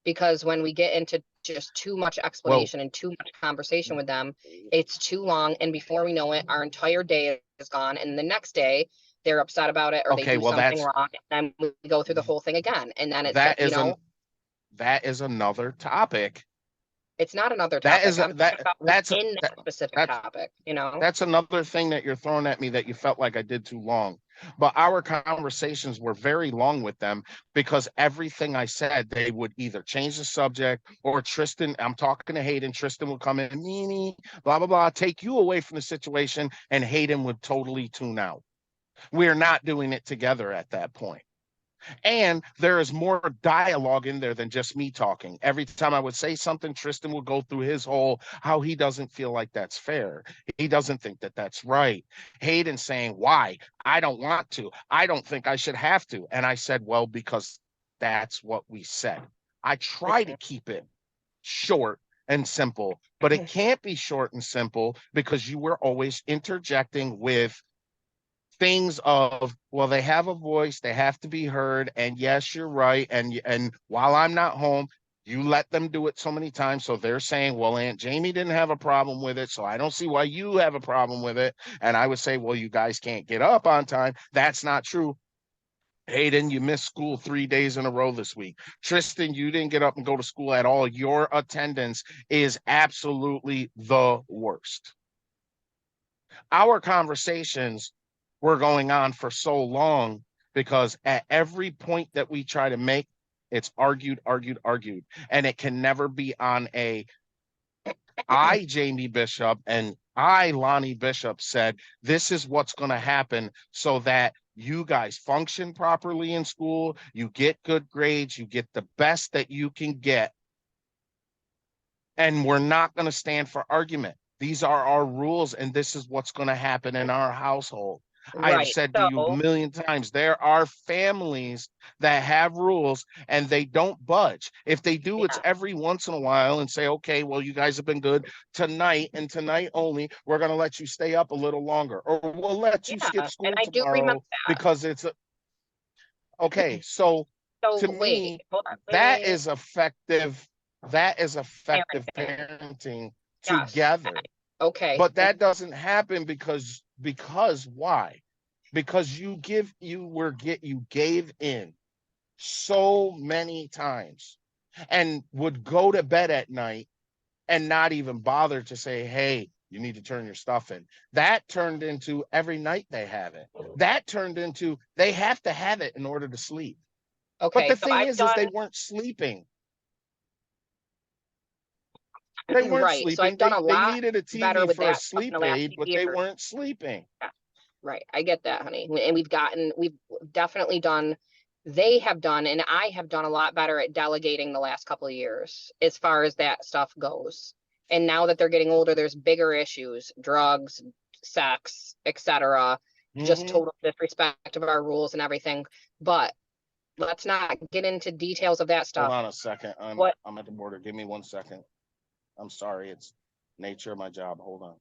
because when we get into just too much explanation and too much conversation with them, it's too long. And before we know it, our entire day is gone. And the next day they're upset about it, or they do something wrong. And then we go through the whole thing again. And then it's,
that is another topic.
It's not another
That
topic.
is
I'm talking about
that's
in that
that,
specific
that's
topic, you know?
that's another thing that you're throwing at me that you felt like I did too long. But our conversations were very long with them because everything I said, they would either change the subject or Tristan, I'm talking to Hayden, Tristan would come in, Mimi, blah, blah, blah, take you away from the situation, and Hayden would totally tune out. We're not doing it together at that point. And there is more dialogue in there than just me talking. Every time I would say something, Tristan would go through his whole how he doesn't feel like that's fair. He doesn't think that that's right. Hayden saying, why? I don't want to. I don't think I should have to. And I said, well, because that's what we said. I try to keep it short and simple, but it can't be short and simple because you were always interjecting with things of, well, they have a voice, they have to be heard, and yes, you're right, and while I'm not home, you let them do it so many times, so they're saying, well, Aunt Jamie didn't have a problem with it, so I don't see why you have a problem with it. And I would say, well, you guys can't get up on time. That's not true. Hayden, you missed school 3 days in a row this week. Tristan, you didn't get up and go to school at all. Your attendance is absolutely the worst. Our conversations were going on for so long because at every point that we try to make, it's argued, argued, argued. And it can never be on a, I, Jamie Bishop, and I, Lonnie Bishop, said, this is what's going to happen so that you guys function properly in school, you get good grades, you get the best that you can get. And we're not going to stand for argument. These are our rules, and this is what's going to happen in our household. I have
Right.
said to you a million times, there are families that have rules and they don't budge. If they do, it's every once in a while and say, okay, well, you guys have been good tonight and tonight only. We're going to let you stay up a little longer, or we'll let you skip school
and I do remember
tomorrow
that.
because it's a, okay. So to me,
hold on,
that
wait.
is effective. That is effective parenting
Yes.
together.
Okay.
But that doesn't happen because why? Because you gave in so many times and would go to bed at night and not even bother to say, hey, you need to turn your stuff in. That turned into every night they have it. That turned into they have to have it in order to sleep.
Okay.
But the thing is they weren't sleeping. They weren't
right.
sleeping.
So I've done a
they
lot
needed a
better
TV
with
for a
that
sleep
in the last
aid,
few
but
years.
they weren't sleeping.
Yeah. Right. I get that, honey. And we've definitely done, they have done, and I have done a lot better at delegating the last couple of years as far as that stuff goes. And now that they're getting older, there's bigger issues, drugs, sex, etc. Just total disrespect of our rules and everything. But let's not get into details of that stuff.
Hold on a second. I'm at the border. Give me 1 second. I'm sorry. It's nature of my job. Hold on.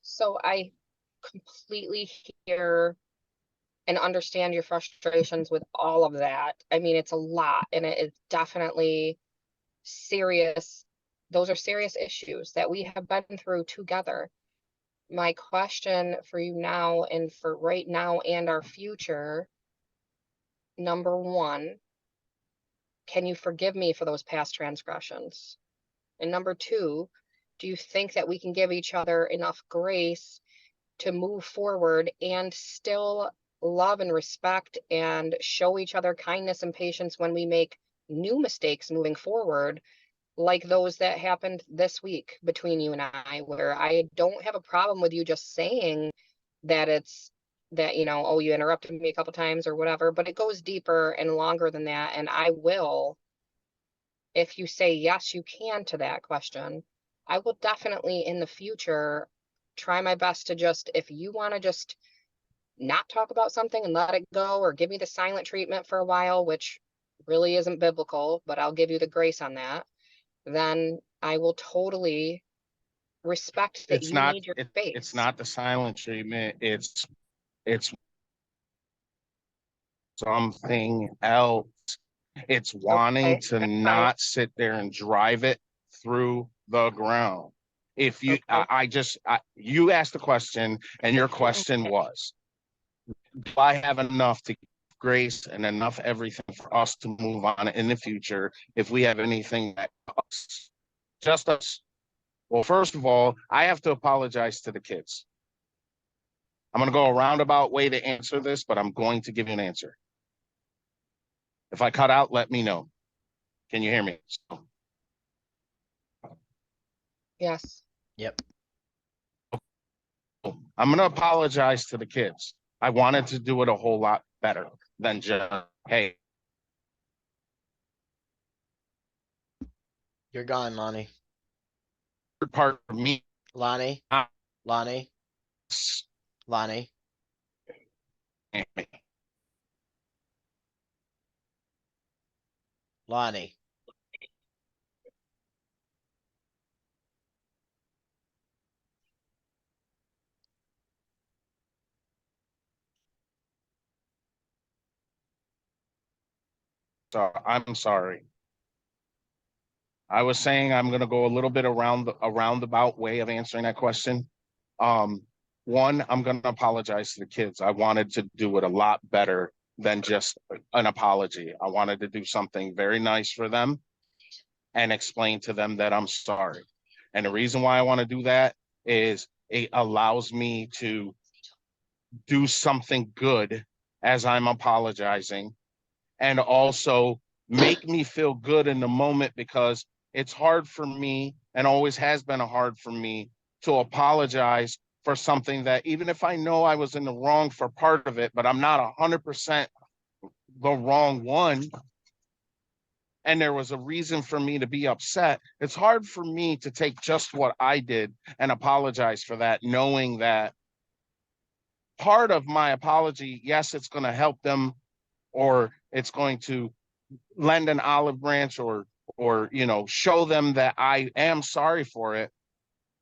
So I completely hear and understand your frustrations with all of that. I mean, it's a lot, and it is definitely serious. Those are serious issues that we have been through together. My question for you now and for right now and our future, number one, can you forgive me for those past transgressions? And number two, do you think that we can give each other enough grace to move forward and still love and respect and show each other kindness and patience when we make new mistakes moving forward, like those that happened this week between you and I, where I don't have a problem with you just saying that it's that, you know, oh, you interrupted me a couple times or whatever, but it goes deeper and longer than that. And I will, if you say yes, you can to that question, I will definitely in the future try my best to just, if you want to just not talk about something and let it go, or give me the silent treatment for a while, which really isn't biblical, but I'll give you the grace on that, then I will totally respect that you need your space.
It's not the silent treatment. It's something else. It's wanting to not sit there and drive it through the ground. If you, you asked the question, and your question was, do I have enough to grace and enough everything for us to move on in the future if we have anything that us, just us. Well, first of all, I have to apologize to the kids. I'm going to go a roundabout way to answer this, but I'm going to give you an answer. If I cut out, let me know. Can you hear me?
Yes.
Yep.
I'm going to apologize to the kids. I wanted to do it a whole lot better than just, hey,
You're gone, Lonnie.
part of me.
Lonnie, Lonnie, Lonnie. Lonnie.
So I'm sorry. I was saying I'm going to go a little bit around a roundabout way of answering that question. One, I'm going to apologize to the kids. I wanted to do it a lot better than just an apology. I wanted to do something very nice for them and explain to them that I'm sorry. And the reason why I want to do that is it allows me to do something good as I'm apologizing, and also make me feel good in the moment, because it's hard for me and always has been hard for me to apologize for something that, even if I know I was in the wrong for part of it, but I'm not 100% the wrong one, and there was a reason for me to be upset. It's hard for me to take just what I did and apologize for that, knowing that part of my apology, yes, it's going to help them, or it's going to lend an olive branch, or show them that I am sorry for it.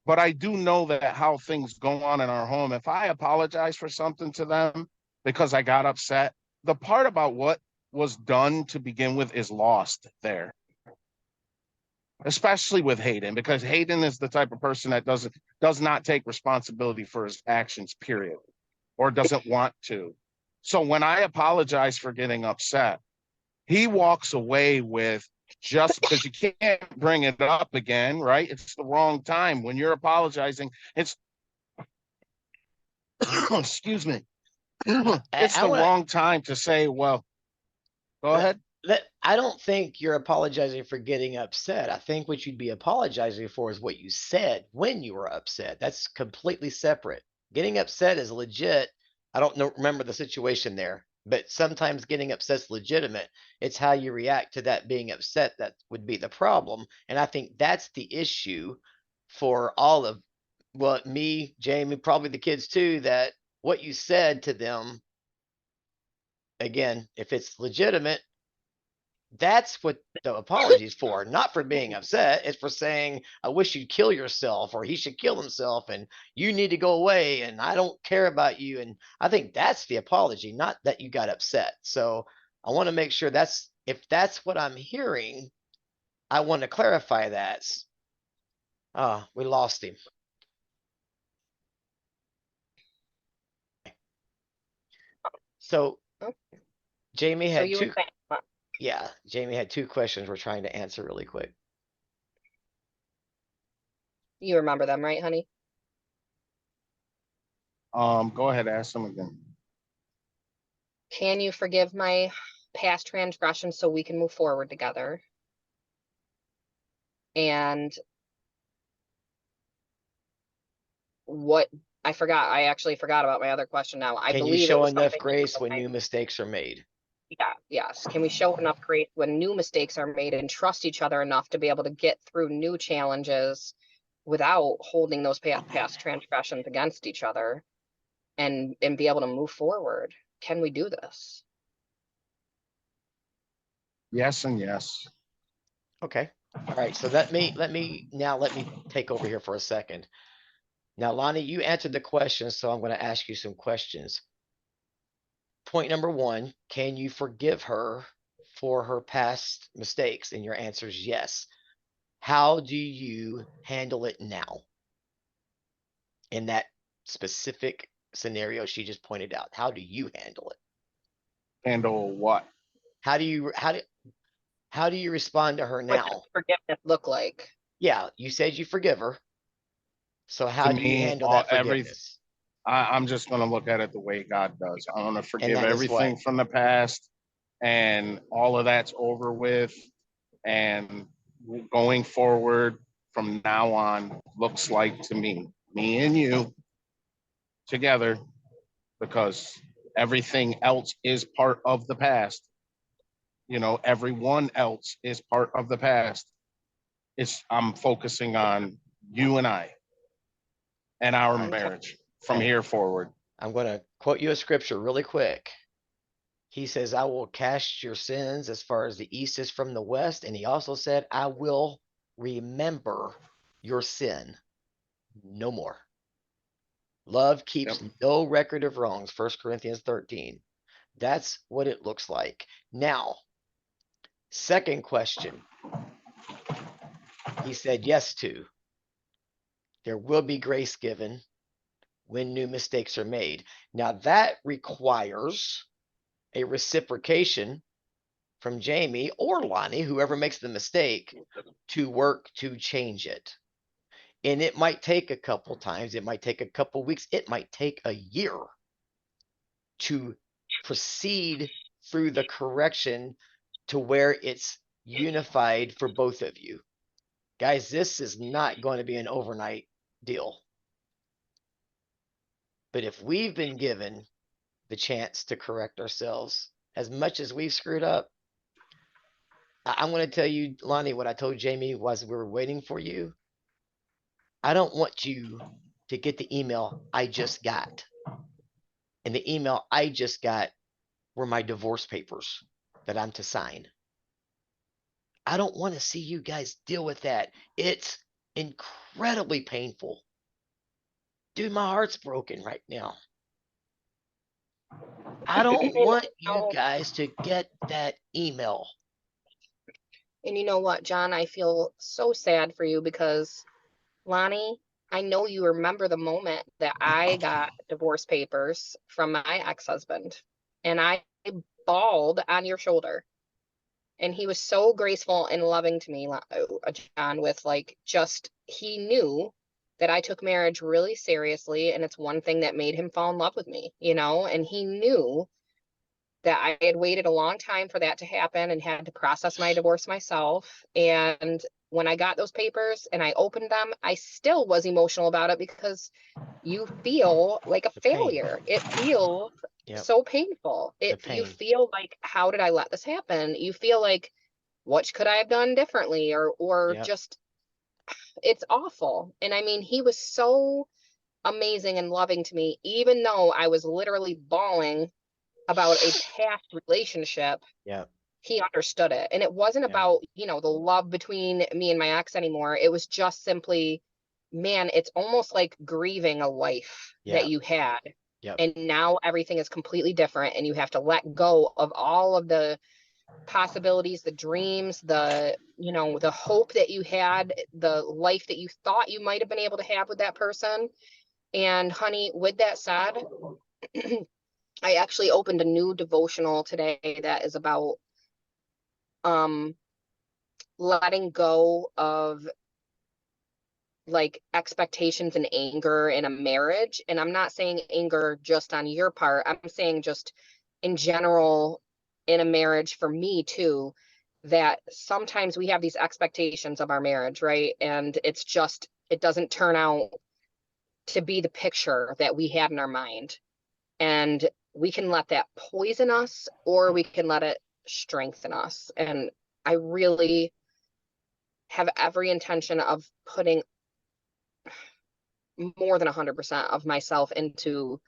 But I do know that how things go on in our home, if I apologize for something to them because I got upset, the part about what was done to begin with is lost there. Especially with Hayden, because Hayden is the type of person that does not take responsibility for his actions, period, or doesn't want to. So when I apologize for getting upset, he walks away with, just because you can't bring it up again, right? It's the wrong time. When you're apologizing, it's excuse me. It's
I
the
want
wrong time to say, well, go ahead.
I don't think you're apologizing for getting upset. I think what you'd be apologizing for is what you said when you were upset. That's completely separate. Getting upset is legit. I don't know, remember the situation there, but sometimes getting upset is legitimate. It's how you react to that being upset that would be the problem. And I think that's the issue for all of, well, me, Jamie, probably the kids too, that what you said to them, again, if it's legitimate, that's what the apology is for, not for being upset. It's for saying, I wish you'd kill yourself, or he should kill himself, and you need to go away, and I don't care about you. And I think that's the apology, not that you got upset. So I want to make sure that's, if that's what I'm hearing, I want to clarify that. We lost him. So
Oh.
Jamie
So
had
you were
two,
saying, what?
yeah, Jamie had two questions we're trying to answer really quick.
You remember them, right, honey?
Go ahead, ask them again.
Can you forgive my past transgressions so we can move forward together? And what, I actually forgot about my other question now. I
Can you
believe it
show
was
enough
something
grace when
like,
new mistakes are made?
yeah, yes. Can we show enough grace when new mistakes are made and trust each other enough to be able to get through new challenges without holding those past transgressions against each other, and be able to move forward? Can we do this?
Yes and yes.
Okay. All right. So let me take over here for a second. Now, Lonnie, you answered the question, so I'm going to ask you some questions. Point number one, can you forgive her for her past mistakes? And your answer is yes. How do you handle it now? In that specific scenario she just pointed out, how do you handle it?
Handle what?
How do you respond to her
What
now?
does forgiveness look like?
Yeah, you said you forgive her. So
To
how do you
me,
handle that
every
forgiveness?
I'm just gonna look at it the way God does. I want to forgive
that is what?
everything from the past, and all of that's over with. And going forward from now on looks like to me and you together, because everything else is part of the past. You know, everyone else is part of the past. I'm focusing on you and our
I'm t-
marriage from
Okay.
here forward.
I'm going to quote you a scripture really quick. He says, I will cast your sins as far as the east is from the west. And he also said, I will remember your sin no more. Love keeps no record of wrongs. 1 Corinthians 13. That's what it looks like. Now, second question. He said yes to. There will be grace given when new mistakes are made. Now that requires a reciprocation from Jamie or Lonnie, whoever makes the mistake, to work to change it. And it might take a couple times, it might take a couple weeks, it might take a year to proceed through the correction to where it's unified for both of you. Guys, this is not going to be an overnight deal. But if we've been given the chance to correct ourselves as much as we've screwed up, I'm going to tell you, Lonnie, what I told Jamie was we were waiting for you. I don't want you to get the email I just got. And the email I just got were my divorce papers that I'm to sign. I don't want to see you guys deal with that. It's incredibly painful. Dude, my heart's broken right now. I don't want you guys to get that email.
And you know what, John, I feel so sad for you because Lonnie, I know you remember the moment that I got divorce papers from my ex-husband and I bawled on your shoulder. And he was so graceful and loving to me, John, with like just, he knew that I took marriage really seriously. And it's one thing that made him fall in love with me, you know, and he knew that I had waited a long time for that to happen and had to process my divorce myself. And when I got those papers and I opened them, I still was emotional about it because you feel like a
The pain.
failure. It feels
Yep.
so painful. You
pain.
feel like, how did I let this happen? You feel like, what could I have done differently? Or
Yep.
just, it's awful. And I mean, he was so amazing and loving to me, even though I was literally bawling about a past relationship.
Yep.
He understood it. And it wasn't
Yeah.
about, you know, the love between me and my ex anymore. It was just simply, man, it's almost like grieving a life that
Yep.
you had.
Yep.
And now everything is completely different and you have to let go of all of the possibilities, the dreams, the, you know, the hope that you had, the life that you thought you might have been able to have with that person. And honey, with that said, I actually opened a new devotional today that is about letting go of like expectations and anger in a marriage. And I'm not saying anger just on your part. I'm saying just in general in a marriage for me too, that sometimes we have these expectations of our marriage, right? And it's just, it doesn't turn out to be the picture that we had in our mind. And we can let that poison us or we can let it strengthen us. And I really have every intention of putting more than 100% of myself into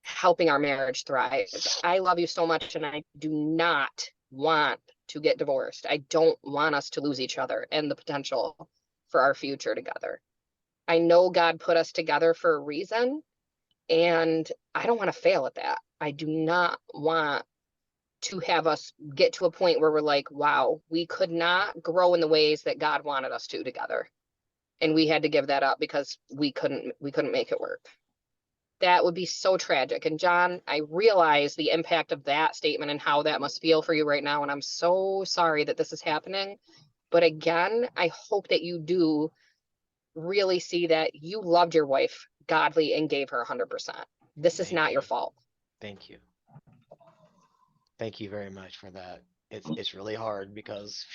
helping our marriage thrive. I love you so much and I do not want to get divorced. I don't want us to lose each other and the potential for our future together. I know God put us together for a reason and I don't want to fail at that. I do not want to have us get to a point where we're like, wow, we could not grow in the ways that God wanted us to together. And we had to give that up because we couldn't make it work. that would be so tragic. And John, I realize the impact of that statement and how that must feel for you right now. And I'm so sorry that this is happening. But again, I hope that you do really see that you loved your wife godly and gave her 100%. This is
Thank
not your
you.
fault.
Thank you. Thank you very much for that. It's really hard because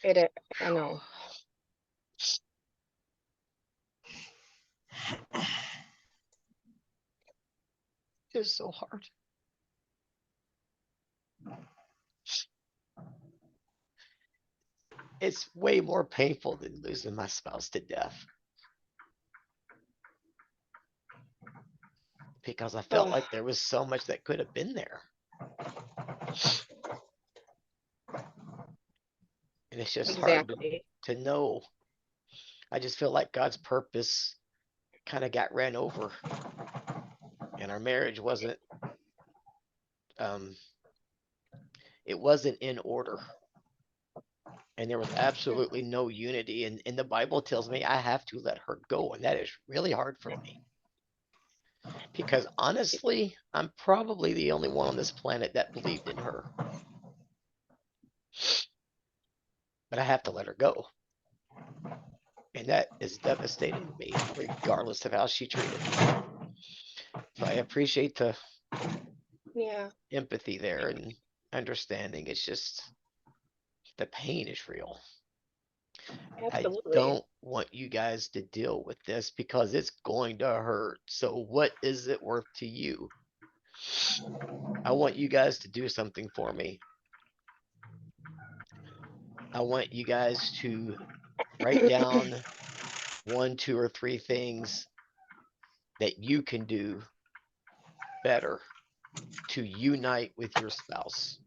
I know.
it's so hard. It's way more painful than losing my spouse to death. Because I felt
Ugh.
like there was so much that could have been there. And it's just hard
Exactly.
to know. I just feel like God's purpose kind of got ran over. And our marriage wasn't it wasn't in order. And there was absolutely no unity. And the Bible tells me I have to let her go. And that is really hard for me. Because honestly, I'm probably the only one on this planet that believed in her. But I have to let her go. And that is devastating to me, regardless of how she treated me. So I appreciate the
Yeah,
empathy there and understanding. It's just the pain is real. I
absolutely.
don't want you guys to deal with this because it's going to hurt. So what is it worth to you? I want you guys to do something for me. I want you guys to write down 1, 2, or 3 things that you can do better to unite with your spouse.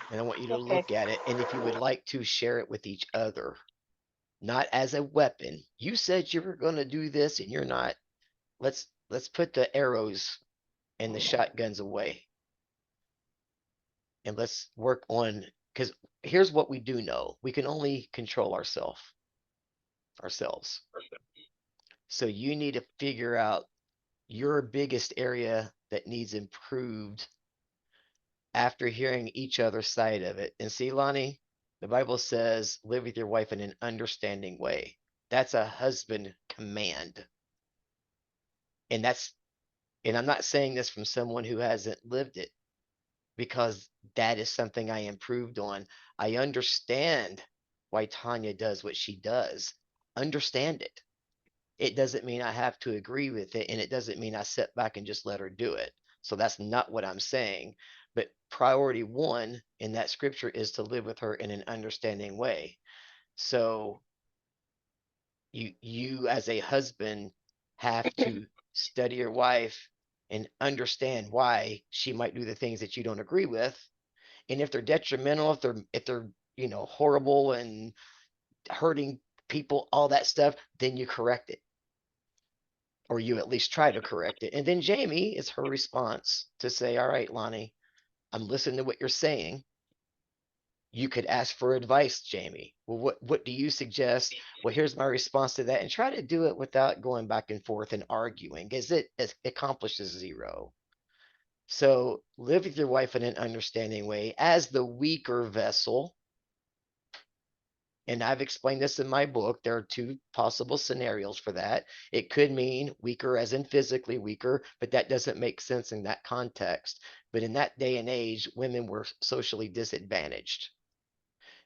And I want you to
Okay.
look at it. And if you would like to share it with each other, not as a weapon. You said you were going to do this and you're not. Let's put the arrows and the shotguns away. And let's work on, because here's what we do know. We can only control ourselves. So you need to figure out your biggest area that needs improved after hearing each other's side of it. And see, Lonnie, the Bible says, live with your wife in an understanding way. That's a husband command. And I'm not saying this from someone who hasn't lived it, because that is something I improved on. I understand why Tanya does what she does. Understand it. It doesn't mean I have to agree with it, and it doesn't mean I sit back and just let her do it. So that's not what I'm saying. But priority 1 in that scripture is to live with her in an understanding way. So you as a husband have to study your wife and understand why she might do the things that you don't agree with. And if they're detrimental, if they're horrible and hurting people, all that stuff, then you correct it. Or you at least try to correct it. And then Jamie, is her response to say, all right, Lonnie, I'm listening to what you're saying. You could ask for advice, Jamie. Well, what do you suggest? Well, here's my response to that, and try to do it without going back and forth and arguing, because it accomplishes 0. So live with your wife in an understanding way as the weaker vessel. And I've explained this in my book. There are 2 possible scenarios for that. It could mean weaker as in physically weaker, but that doesn't make sense in that context. But in that day and age, women were socially disadvantaged.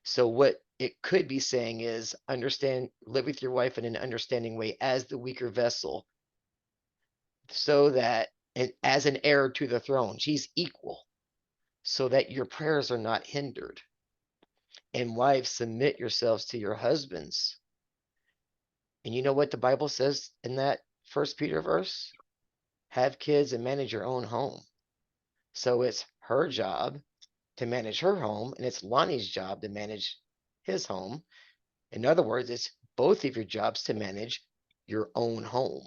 So what it could be saying is live with your wife in an understanding way as the weaker vessel, so that, and as an heir to the throne, she's equal, so that your prayers are not hindered. And wives, submit yourselves to your husbands. And you know what the Bible says in that 1 Peter verse? Have kids and manage your own home. So it's her job to manage her home, and it's Lonnie's job to manage his home. In other words, it's both of your jobs to manage your own home.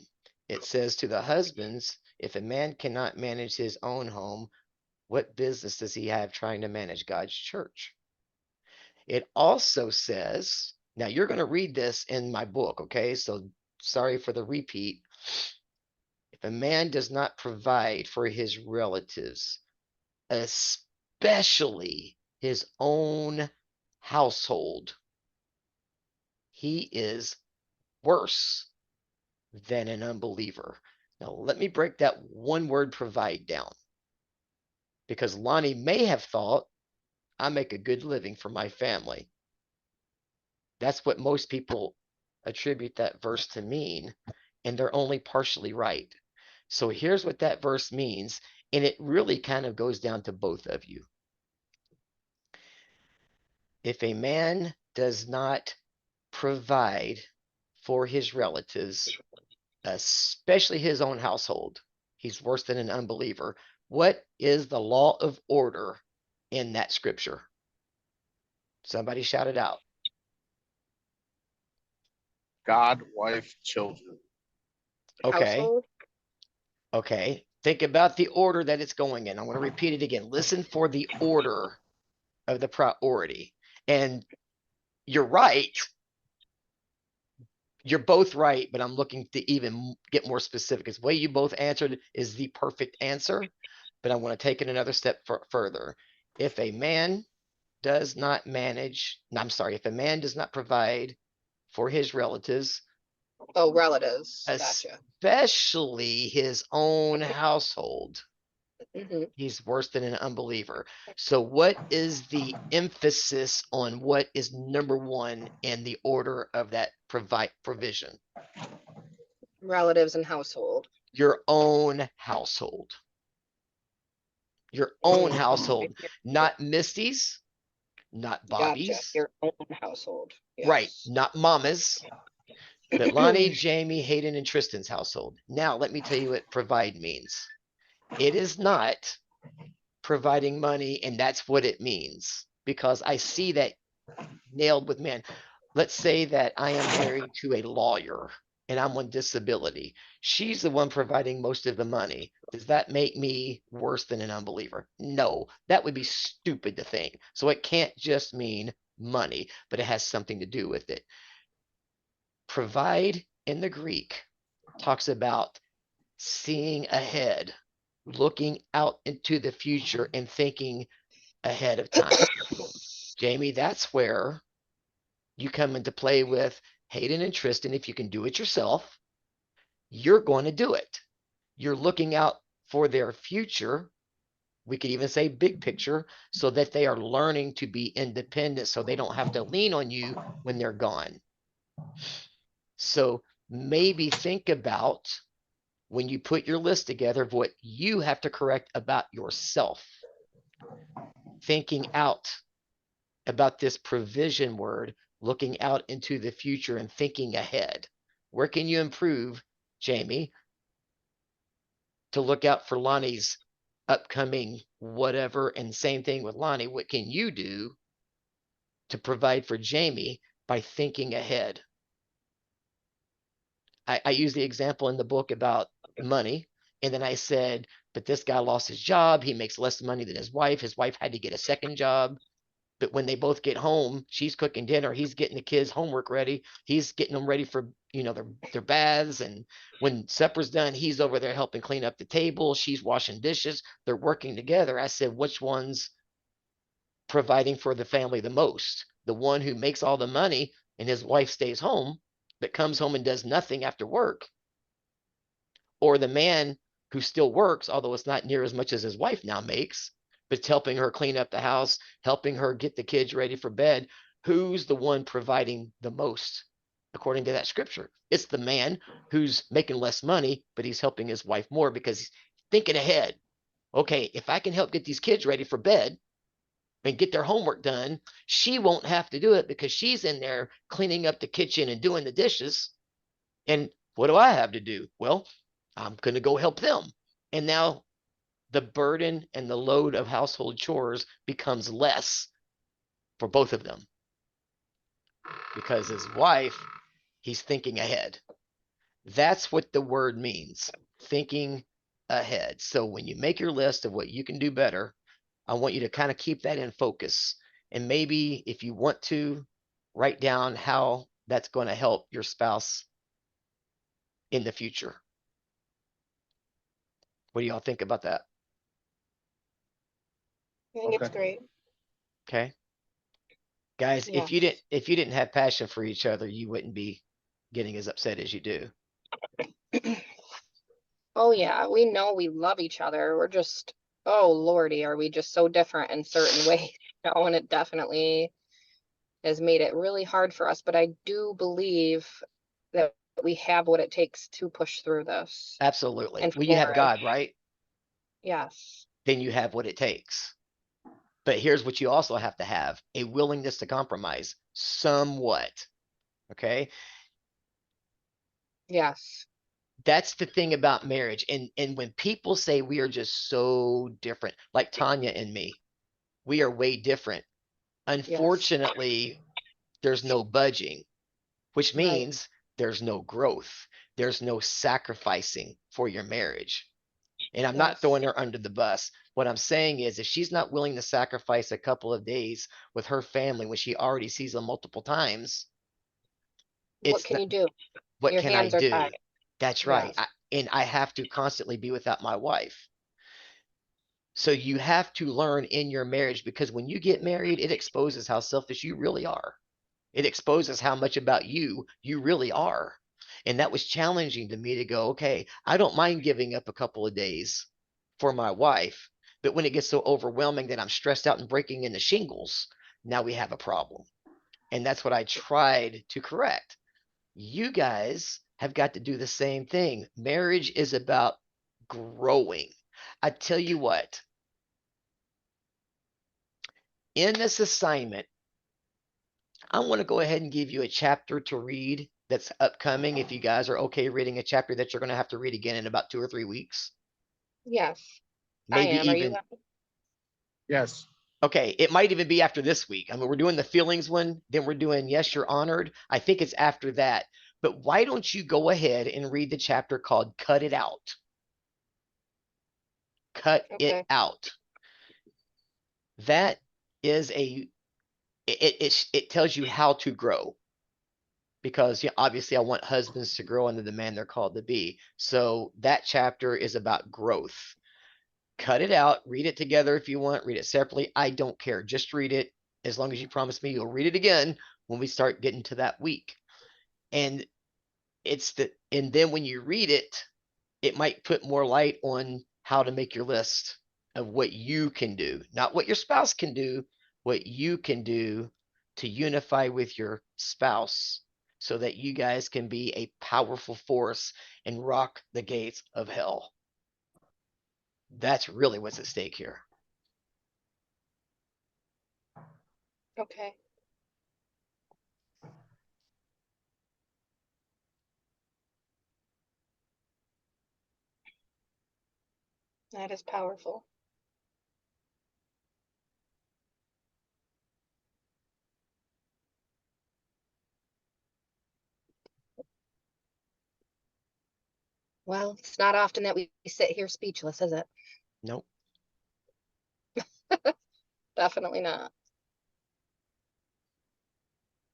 It says to the husbands, if a man cannot manage his own home, what business does he have trying to manage God's church? It also says, now you're going to read this in my book, okay? So sorry for the repeat. If a man does not provide for his relatives, especially his own household, he is worse than an unbeliever. Now, let me break that one word provide down, because Lonnie may have thought, I make a good living for my family. That's what most people attribute that verse to mean, and they're only partially right. So here's what that verse means, and it really kind of goes down to both of you. If a man does not provide for his relatives, especially his own household, he's worse than an unbeliever. What is the law of order in that scripture? Somebody shout it out.
God, wife, children.
Okay.
Household.
Okay. Think about the order that it's going in. I'm going to repeat it again. Listen for the order of the priority. And you're right. You're both right, but I'm looking to even get more specific. Because the way you both answered is the perfect answer, but I want to take it another step further. If a man does not manage, no, I'm sorry, if a man does not provide for his relatives,
Oh, relatives. Gotcha.
especially his own household,
Mhm.
he's worse than an unbeliever. So what is the emphasis on what is number one in the order of that provision?
Relatives and household.
Your own household. Your own
Mm,
household,
okay.
not Misty's, not
Gotcha.
Bobby's,
Your own household.
right?
Yes.
Not Mama's, but Lonnie, Jamie, Hayden, and Tristan's household. Now, let me tell you what provide means. It is not providing money, and that's what it means, because I see that nailed with men. Let's say that I am married to a lawyer and I'm on disability. She's the one providing most of the money. Does that make me worse than an unbeliever? No, that would be stupid to think. So it can't just mean money, but it has something to do with it. Provide in the Greek talks about seeing ahead, looking out into the future and thinking ahead of time. Jamie, that's where you come into play with Hayden and Tristan. If you can do it yourself, you're going to do it. You're looking out for their future. We could even say big picture, so that they are learning to be independent, so they don't have to lean on you when they're gone. So maybe think about, when you put your list together, of what you have to correct about yourself. Thinking out about this provision word, looking out into the future and thinking ahead. Where can you improve, Jamie, to look out for Lonnie's upcoming whatever? And same thing with Lonnie. What can you do to provide for Jamie by thinking ahead? I use the example in the book about money. And then I said, but this guy lost his job. He makes less money than his wife. His wife had to get a second job. But when they both get home, she's cooking dinner, he's getting the kids' homework ready, he's getting them ready for, their baths. And when supper's done, he's over there helping clean up the table, she's washing dishes, they're working together. I said, which one's providing for the family the most? The one who makes all the money and his wife stays home, but comes home and does nothing after work? Or the man who still works, although it's not near as much as his wife now makes, but it's helping her clean up the house, helping her get the kids ready for bed? Who's the one providing the most according to that scripture? It's the man who's making less money, but he's helping his wife more, because he's thinking ahead. Okay, if I can help get these kids ready for bed and get their homework done, she won't have to do it, because she's in there cleaning up the kitchen and doing the dishes. And what do I have to do? Well, I'm going to go help them. And now the burden and the load of household chores becomes less for both of them, because his wife, he's thinking ahead. That's what the word means, thinking ahead. So when you make your list of what you can do better, I want you to kind of keep that in focus. And maybe if you want to, write down how that's going to help your spouse in the future. What do y'all think about that?
I think it's
Okay.
great.
Okay. Guys,
Yeah.
if you didn't have passion for each other, you wouldn't be getting as upset as you do.
Oh yeah, we know we love each other. We're just, oh lordy, are we just so different in certain ways, you know, and it definitely has made it really hard for us, but I do believe that we have what it takes to push through this
Absolutely.
and
Well, you have God,
flourish.
right?
Yes.
Then you have what it takes. But here's what you also have to have: a willingness to compromise somewhat. Okay.
Yes.
That's the thing about marriage. And when people say we are just so different, like Tanya and me, we are way different.
Yes.
Unfortunately, there's no budging, which
Right.
means there's no growth. There's no sacrificing for your marriage. And I'm not
Yes.
throwing her under the bus. What I'm saying is, if she's not willing to sacrifice a couple of days with her family when she already sees them multiple times,
What
it's
can
not,
you do?
what
Your
can I
hands are
do?
tied.
That's right.
Yes.
And I have to constantly be without my wife. So you have to learn in your marriage, because when you get married, it exposes how selfish you really are. It exposes how much about you really are. And that was challenging to me to go, okay, I don't mind giving up a couple of days for my wife, but when it gets so overwhelming that I'm stressed out and breaking into shingles, now we have a problem. And that's what I tried to correct. You guys have got to do the same thing. Marriage is about growing. I tell you what, in this assignment, I want to go ahead and give you a chapter to read that's upcoming. If you guys are okay reading a chapter that you're going to have to read again in about 2 or 3 weeks,
Yes. I
maybe
am. Are you?
even,
Yes.
okay, it might even be after this week. I mean, we're doing the feelings one, then we're doing Yes, You're Honored. I think it's after that. But why don't you go ahead and read the chapter called Cut It Out? Cut It
Okay.
Out. That is it tells you how to grow, because obviously I want husbands to grow into the man they're called to be. So that chapter is about growth. Cut it out, read it together if you want, read it separately. I don't care. Just read it, as long as you promise me you'll read it again when we start getting to that week. And and then when you read it, it might put more light on how to make your list of what you can do, not what your spouse can do, what you can do to unify with your spouse so that you guys can be a powerful force and rock the gates of hell. That's really what's at stake here.
Okay. That is powerful. Well, it's not often that we sit here speechless, is it?
Nope.
Definitely not.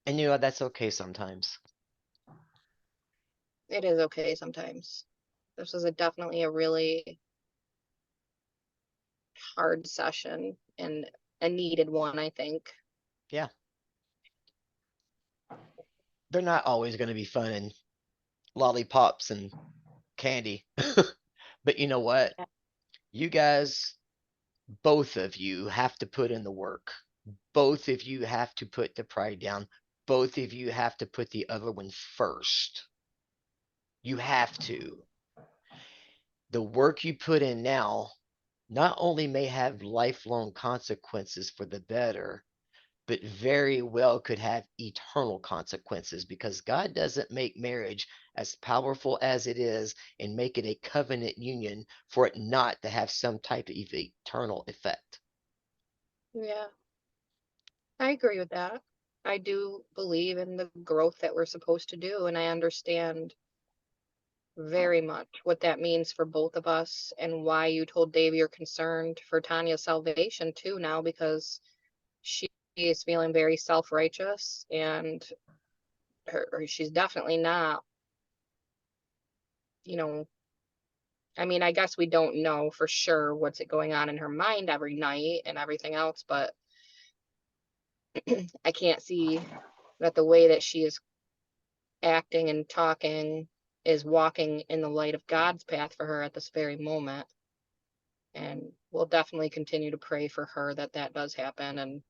And you know, that's okay sometimes.
It is okay sometimes. This was definitely a really hard session and a needed one, I think.
Yeah. They're not always going to be fun and lollipops and candy. But you know what?
Yeah.
You guys, both of you have to put in the work. Both of you have to put the pride down. Both of you have to put the other one first. You have to. The work you put in now not only may have lifelong consequences for the better, but very well could have eternal consequences, because God doesn't make marriage, as powerful as it is, and make it a covenant union for it not to have some type of eternal effect.
Yeah, I agree with that. I do believe in the growth that we're supposed to do, and I understand very much what that means for both of us and why you told Dave you're concerned for Tanya's salvation too now, because she is feeling very self-righteous and she's definitely not you know, I mean, I guess we don't know for sure what's going on in her mind every night and everything else, but I can't see that the way that she is acting and talking is walking in the light of God's path for her at this very moment. And we'll definitely continue to pray for her that that does happen. And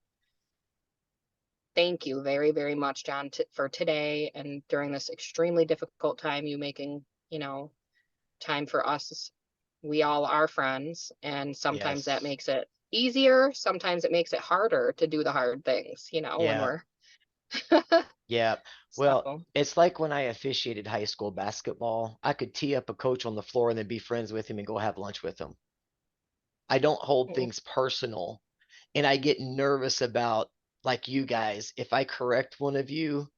thank you very, very much, John, for today and during this extremely difficult time, you making, time for us. We all are friends, and sometimes that
Yes.
makes it easier. Sometimes it makes it harder to do the hard things, when
Yeah.
we're
Yeah. Well,
so
it's like when I officiated high school basketball, I could tee up a coach on the floor and then be friends with him and go have lunch with him. I don't hold
mm,
things personal, and I get nervous about, like you guys, if I correct one of you,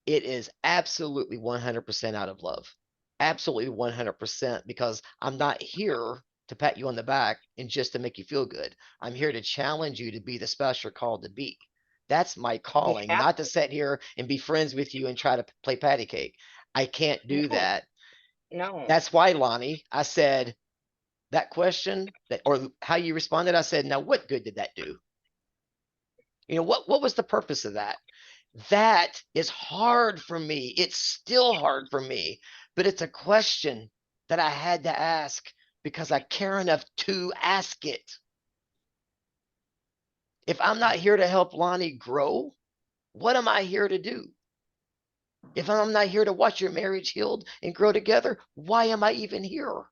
it is absolutely 100% out of love. Absolutely 100%, because I'm not here to pat you on the back and just to make you feel good. I'm here to challenge you to be the special you're called to be. That's my
you
calling,
have
not to sit here and be friends with you and try to play patty cake. I can't do
no,
that.
no.
That's why, Lonnie, I said that question that, or how you responded, I said, now what good did that do? What was the purpose of that? That is hard for me. It's still hard for me, but it's a question that I had to ask because I care enough to ask it. If I'm not here to help Lonnie grow, what am I here to do? If I'm not here to watch your marriage healed and grow together, why am I even here?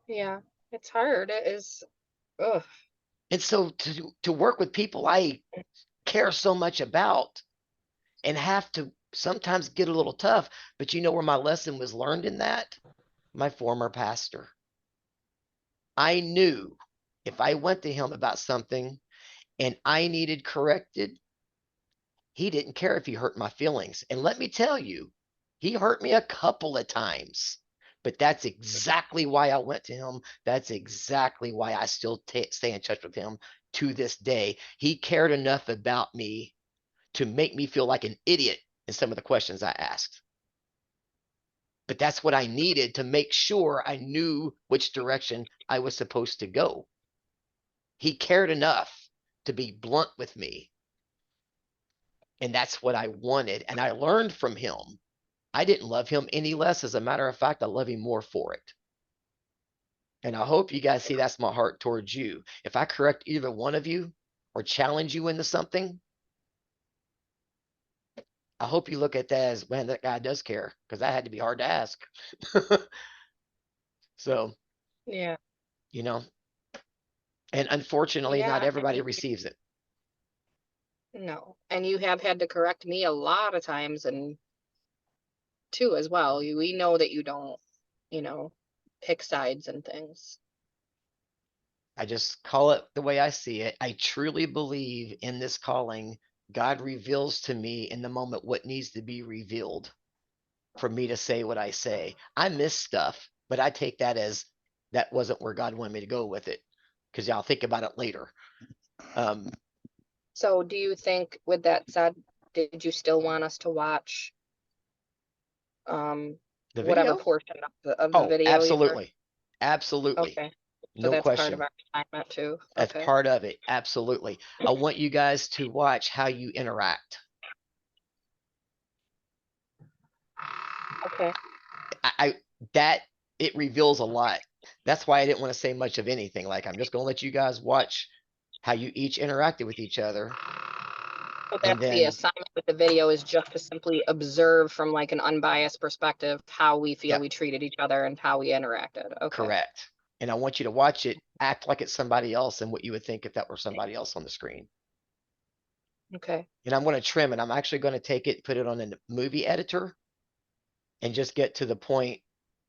Yeah, it's hard. It is. Ugh.
And so to work with people I care so much about and have to sometimes get a little tough, but you know where my lesson was learned in that? My former pastor. I knew if I went to him about something and I needed corrected, he didn't care if he hurt my feelings. And let me tell you, he hurt me a couple of times. But that's exactly why I went to him. That's exactly why I still stay in touch with him to this day. He cared enough about me to make me feel like an idiot in some of the questions I asked. But that's what I needed to make sure I knew which direction I was supposed to go. He cared enough to be blunt with me. And that's what I wanted. And I learned from him. I didn't love him any less. As a matter of fact, I love him more for it. And I hope you guys see that's my heart towards you. If I correct either one of you or challenge you into something, I hope you look at that as, man, that guy does care, because that had to be hard to ask. So,
Yeah.
you know, and unfortunately, not
Yeah.
everybody receives it.
No. And you have had to correct me a lot of times and too as well. We know that you don't, you know, pick sides and things.
I just call it the way I see it. I truly believe in this calling. God reveals to me in the moment what needs to be revealed for me to say what I say. I miss stuff, but I take that as that wasn't where God wanted me to go with it, because y'all think about it later.
So do you think, with that said, did you still want us to watch
The
whatever
video?
portion of the
Oh,
video you were?
absolutely. Absolutely.
Okay. So
No
that's part of
question.
our assignment too.
That's
Okay.
part of it. Absolutely. I want you guys to watch how you interact.
Okay.
I that it reveals a lot. That's why I didn't want to say much of anything. Like, I'm just going to let you guys watch how you each interacted with each other.
So
And
that's the
then,
assignment with the video, is just to simply observe from like an unbiased perspective how we feel
yep,
we treated each other and how we interacted. Okay.
correct. And I want you to watch it, act like it's somebody else and what you would think if that were somebody else on the screen.
Okay.
And I'm going to trim it. I'm actually going to take it, put it on a movie editor, and just get to the point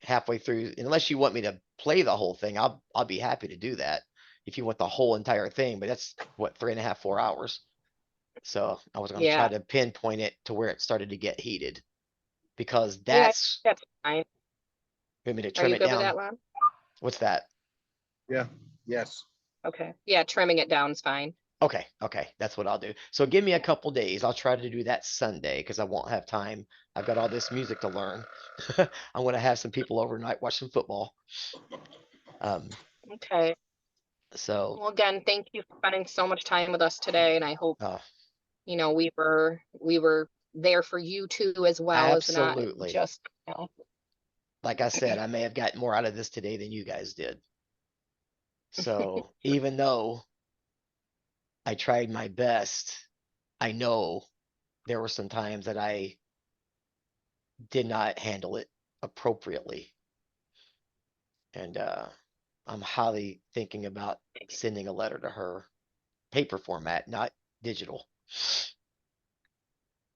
halfway through. Unless you want me to play the whole thing, I'll be happy to do that if you want the whole entire thing. But that's what, 3.5, 4 hours. So I was going to try
Yeah.
to pinpoint it to where it started to get heated, because
Yeah,
that's,
that's fine.
you want me to
Are
trim
you
it
good with
down?
that, Lon?
What's that?
Yeah, yes.
Okay. Yeah, trimming it down is fine.
Okay, okay, that's what I'll do. So give me a couple days. I'll try to do that Sunday because I won't have time. I've got all this music to learn. I'm gonna have some people overnight watch some football. Um,
Okay.
so
Well, again, thank you for spending so much time with us today, and I hope,
uh,
we were there for you too, as well as not
absolutely.
just, you know.
Like I said, I may have gotten more out of this today than you guys did. So even though I tried my best, I know there were some times that I did not handle it appropriately. And I'm highly thinking about sending a letter to her, paper format, not digital,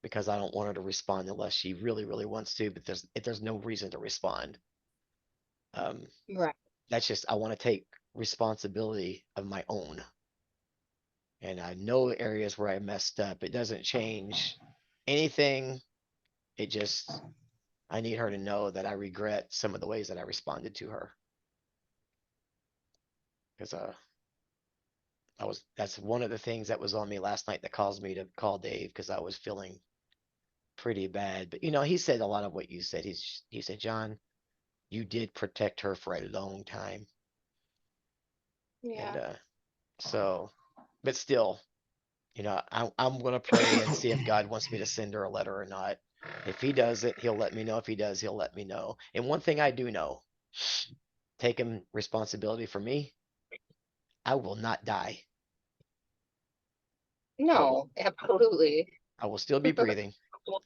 because I don't want her to respond unless she really, really wants to, but there's no reason to respond. Um,
Right.
that's just, I want to take responsibility of my own. And I know areas where I messed up. It doesn't change anything. It just, I need her to know that I regret some of the ways that I responded to her. Because that's one of the things that was on me last night that caused me to call Dave because I was feeling pretty bad. But he said a lot of what you said. He said, John, you did protect her for a long time. And
Yeah.
so, but still, I'm gonna pray and see if God wants me to send her a letter or not. If he does it, he'll let me know. If he does, he'll let me know. And one thing I do know, taking responsibility for me, I will not die. I will
No, absolutely.
I will still be breathing.
We'll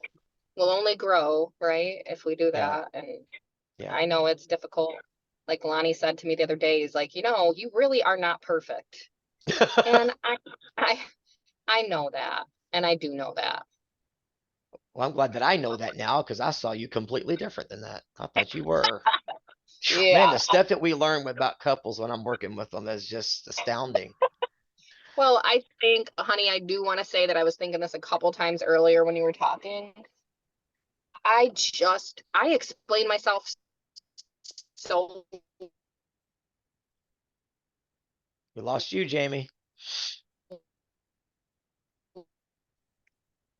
we'll only grow, right, if we do
Yeah,
that. And
yeah.
I know it's difficult. Like Lonnie said to me the other day, he's like, you really are not perfect. And I I know that. And I do know that.
Well, I'm glad that I know that now because I saw you completely different than that. I thought you were. Man,
Yeah.
the stuff that we learn about couples when I'm working with them is just astounding.
Well, I think, honey, I do want to say that I was thinking this a couple times earlier when you were talking. I explain myself so.
We lost you, Jamie.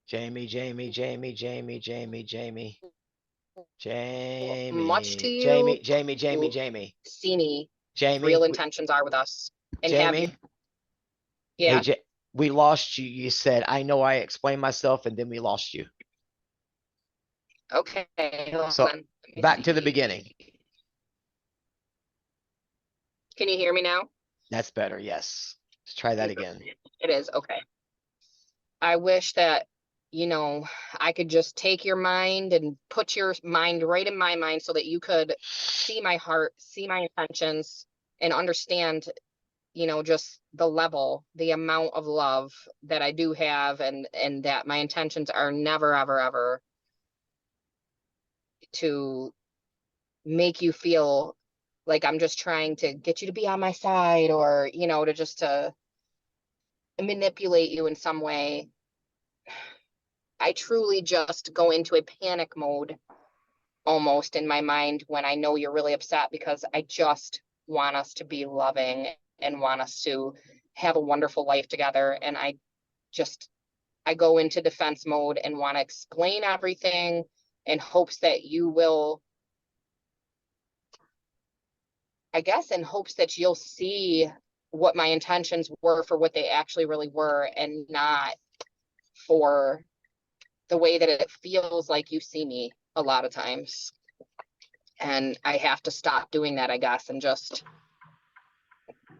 Jamie, Jamie, Jamie, Jamie, Jamie, Jamie,
Much to
Jamie,
you.
Jamie, Jamie, Jamie, Jamie,
See me,
Jamie,
real intentions are with us. And have you,
Jamie. Hey,
yeah.
we lost you. You said, I know I explained myself, and then we lost you.
Okay, hold
So
on. Let me
back to the
see.
beginning.
Can you hear me now?
That's better. Yes. Let's try that again.
It is, okay. I wish that, I could just take your mind and put your mind right in my mind so that you could see my heart, see my intentions, and understand, just the amount of love that I do have, and that my intentions are never, ever, ever to make you feel like I'm just trying to get you to be on my side, or, to manipulate you in some way. I truly just go into a panic mode almost in my mind when I know you're really upset, because I just want us to be loving and want us to have a wonderful life together. And I go into defense mode and want to explain everything in hopes that you will, I guess, in hopes that you'll see what my intentions were for what they actually really were, and not for the way that it feels like you see me a lot of times. And I have to stop doing that, I guess, and just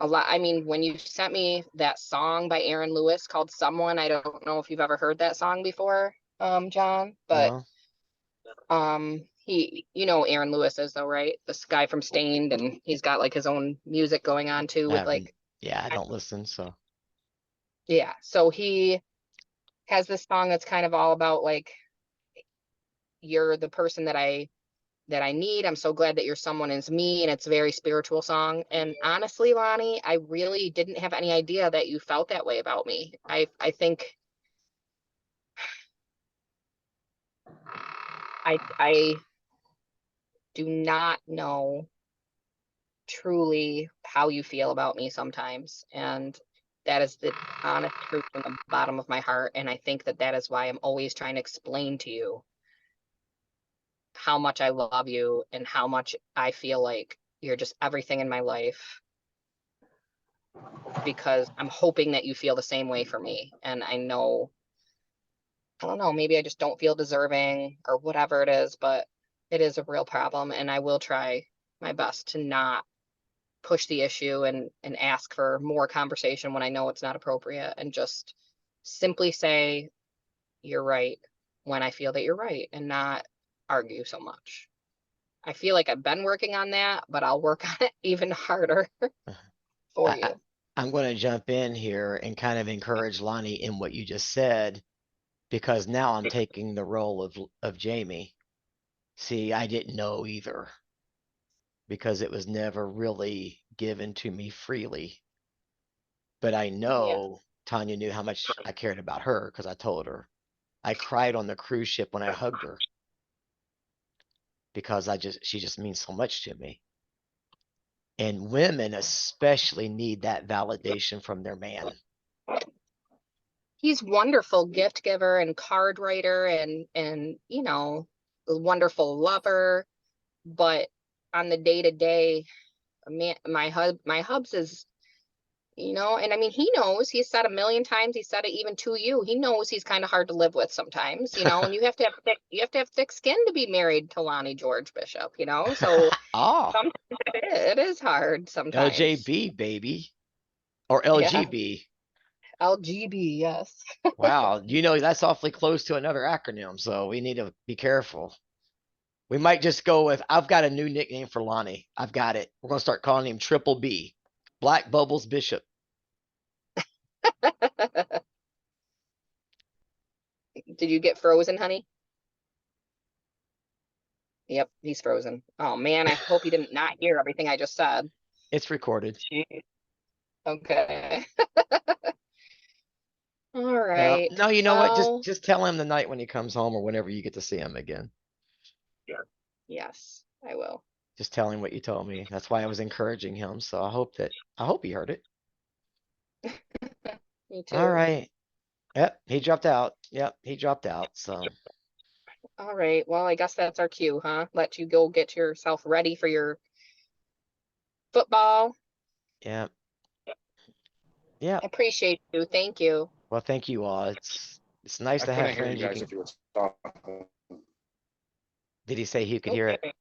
a lot. I mean, when you sent me that song by Aaron Lewis called Someone, I don't know if you've ever heard that song before, John, but
No,
Aaron Lewis is, though, right? This guy from Stained, and he's got like his own music going on too
I
with
haven't.
like,
Yeah, I don't listen. So
yeah. So he has this song that's kind of all about like, you're the person that I need. I'm so glad that you're someone is me. And it's a very spiritual song. And honestly, Lonnie, I really didn't have any idea that you felt that way about me. I think I do not know truly how you feel about me sometimes. And That is the honest truth from the bottom of my heart. And I think that that is why I'm always trying to explain to you how much I love you and how much I feel like you're just everything in my life. Because I'm hoping that you feel the same way for me. And I know, I don't know, maybe I just don't feel deserving or whatever it is, but it is a real problem. And I will try my best to not push the issue and ask for more conversation when I know it's not appropriate, and just simply say, you're right, when I feel that you're right, and not argue so much. I feel like I've been working on that, but I'll work on it even harder for
I-
you.
I'm gonna jump in here and kind of encourage Lonnie in what you just said, because now I'm taking the role of Jamie. See, I didn't know either, because it was never really given to me freely. But I know Tanya knew how much I cared about her, because I told her. I cried on the cruise ship when I hugged her, because she just means so much to me. And women especially need that validation from their man.
He's wonderful gift giver and card writer and you know, a wonderful lover, but on the day to day, man, my hubs is, you know, and I mean, he knows, he's said a million times, he said it even to you, he knows he's kind of hard to live with sometimes, you know, and you have to have thick skin to be married to Lonnie George Bishop, you know, so
Oh,
sometimes it is hard sometimes.
LJB, baby. Or
Yeah,
LGB.
LGB, yes.
Wow, you know, that's awfully close to another acronym, so we need to be careful. We might just go with, I've got a new nickname for Lonnie. I've got it. We're gonna start calling him Triple B. Black Bubbles Bishop.
Did you get frozen, honey? Yep, he's frozen. Oh man, I hope you didn't not hear everything I just said.
It's recorded.
Jeez. Okay. All
Well,
right.
no, you know what?
Well,
Just tell him the night when he comes home or whenever you get to see him again.
yes, I will.
Just tell him what you told me. That's why I was encouraging him. So I hope he heard it.
Me too.
All right. Yep, he dropped out. Yep, he dropped out. So
All right. Well, I guess that's our cue, huh? Let you go get yourself ready for your football.
yeah. Yeah.
I appreciate you. Thank you.
Well, thank you all. It's nice
I
to have
couldn't hear you
friends you
guys
can.
if you were talking.
Did he say he could hear it?
Okay.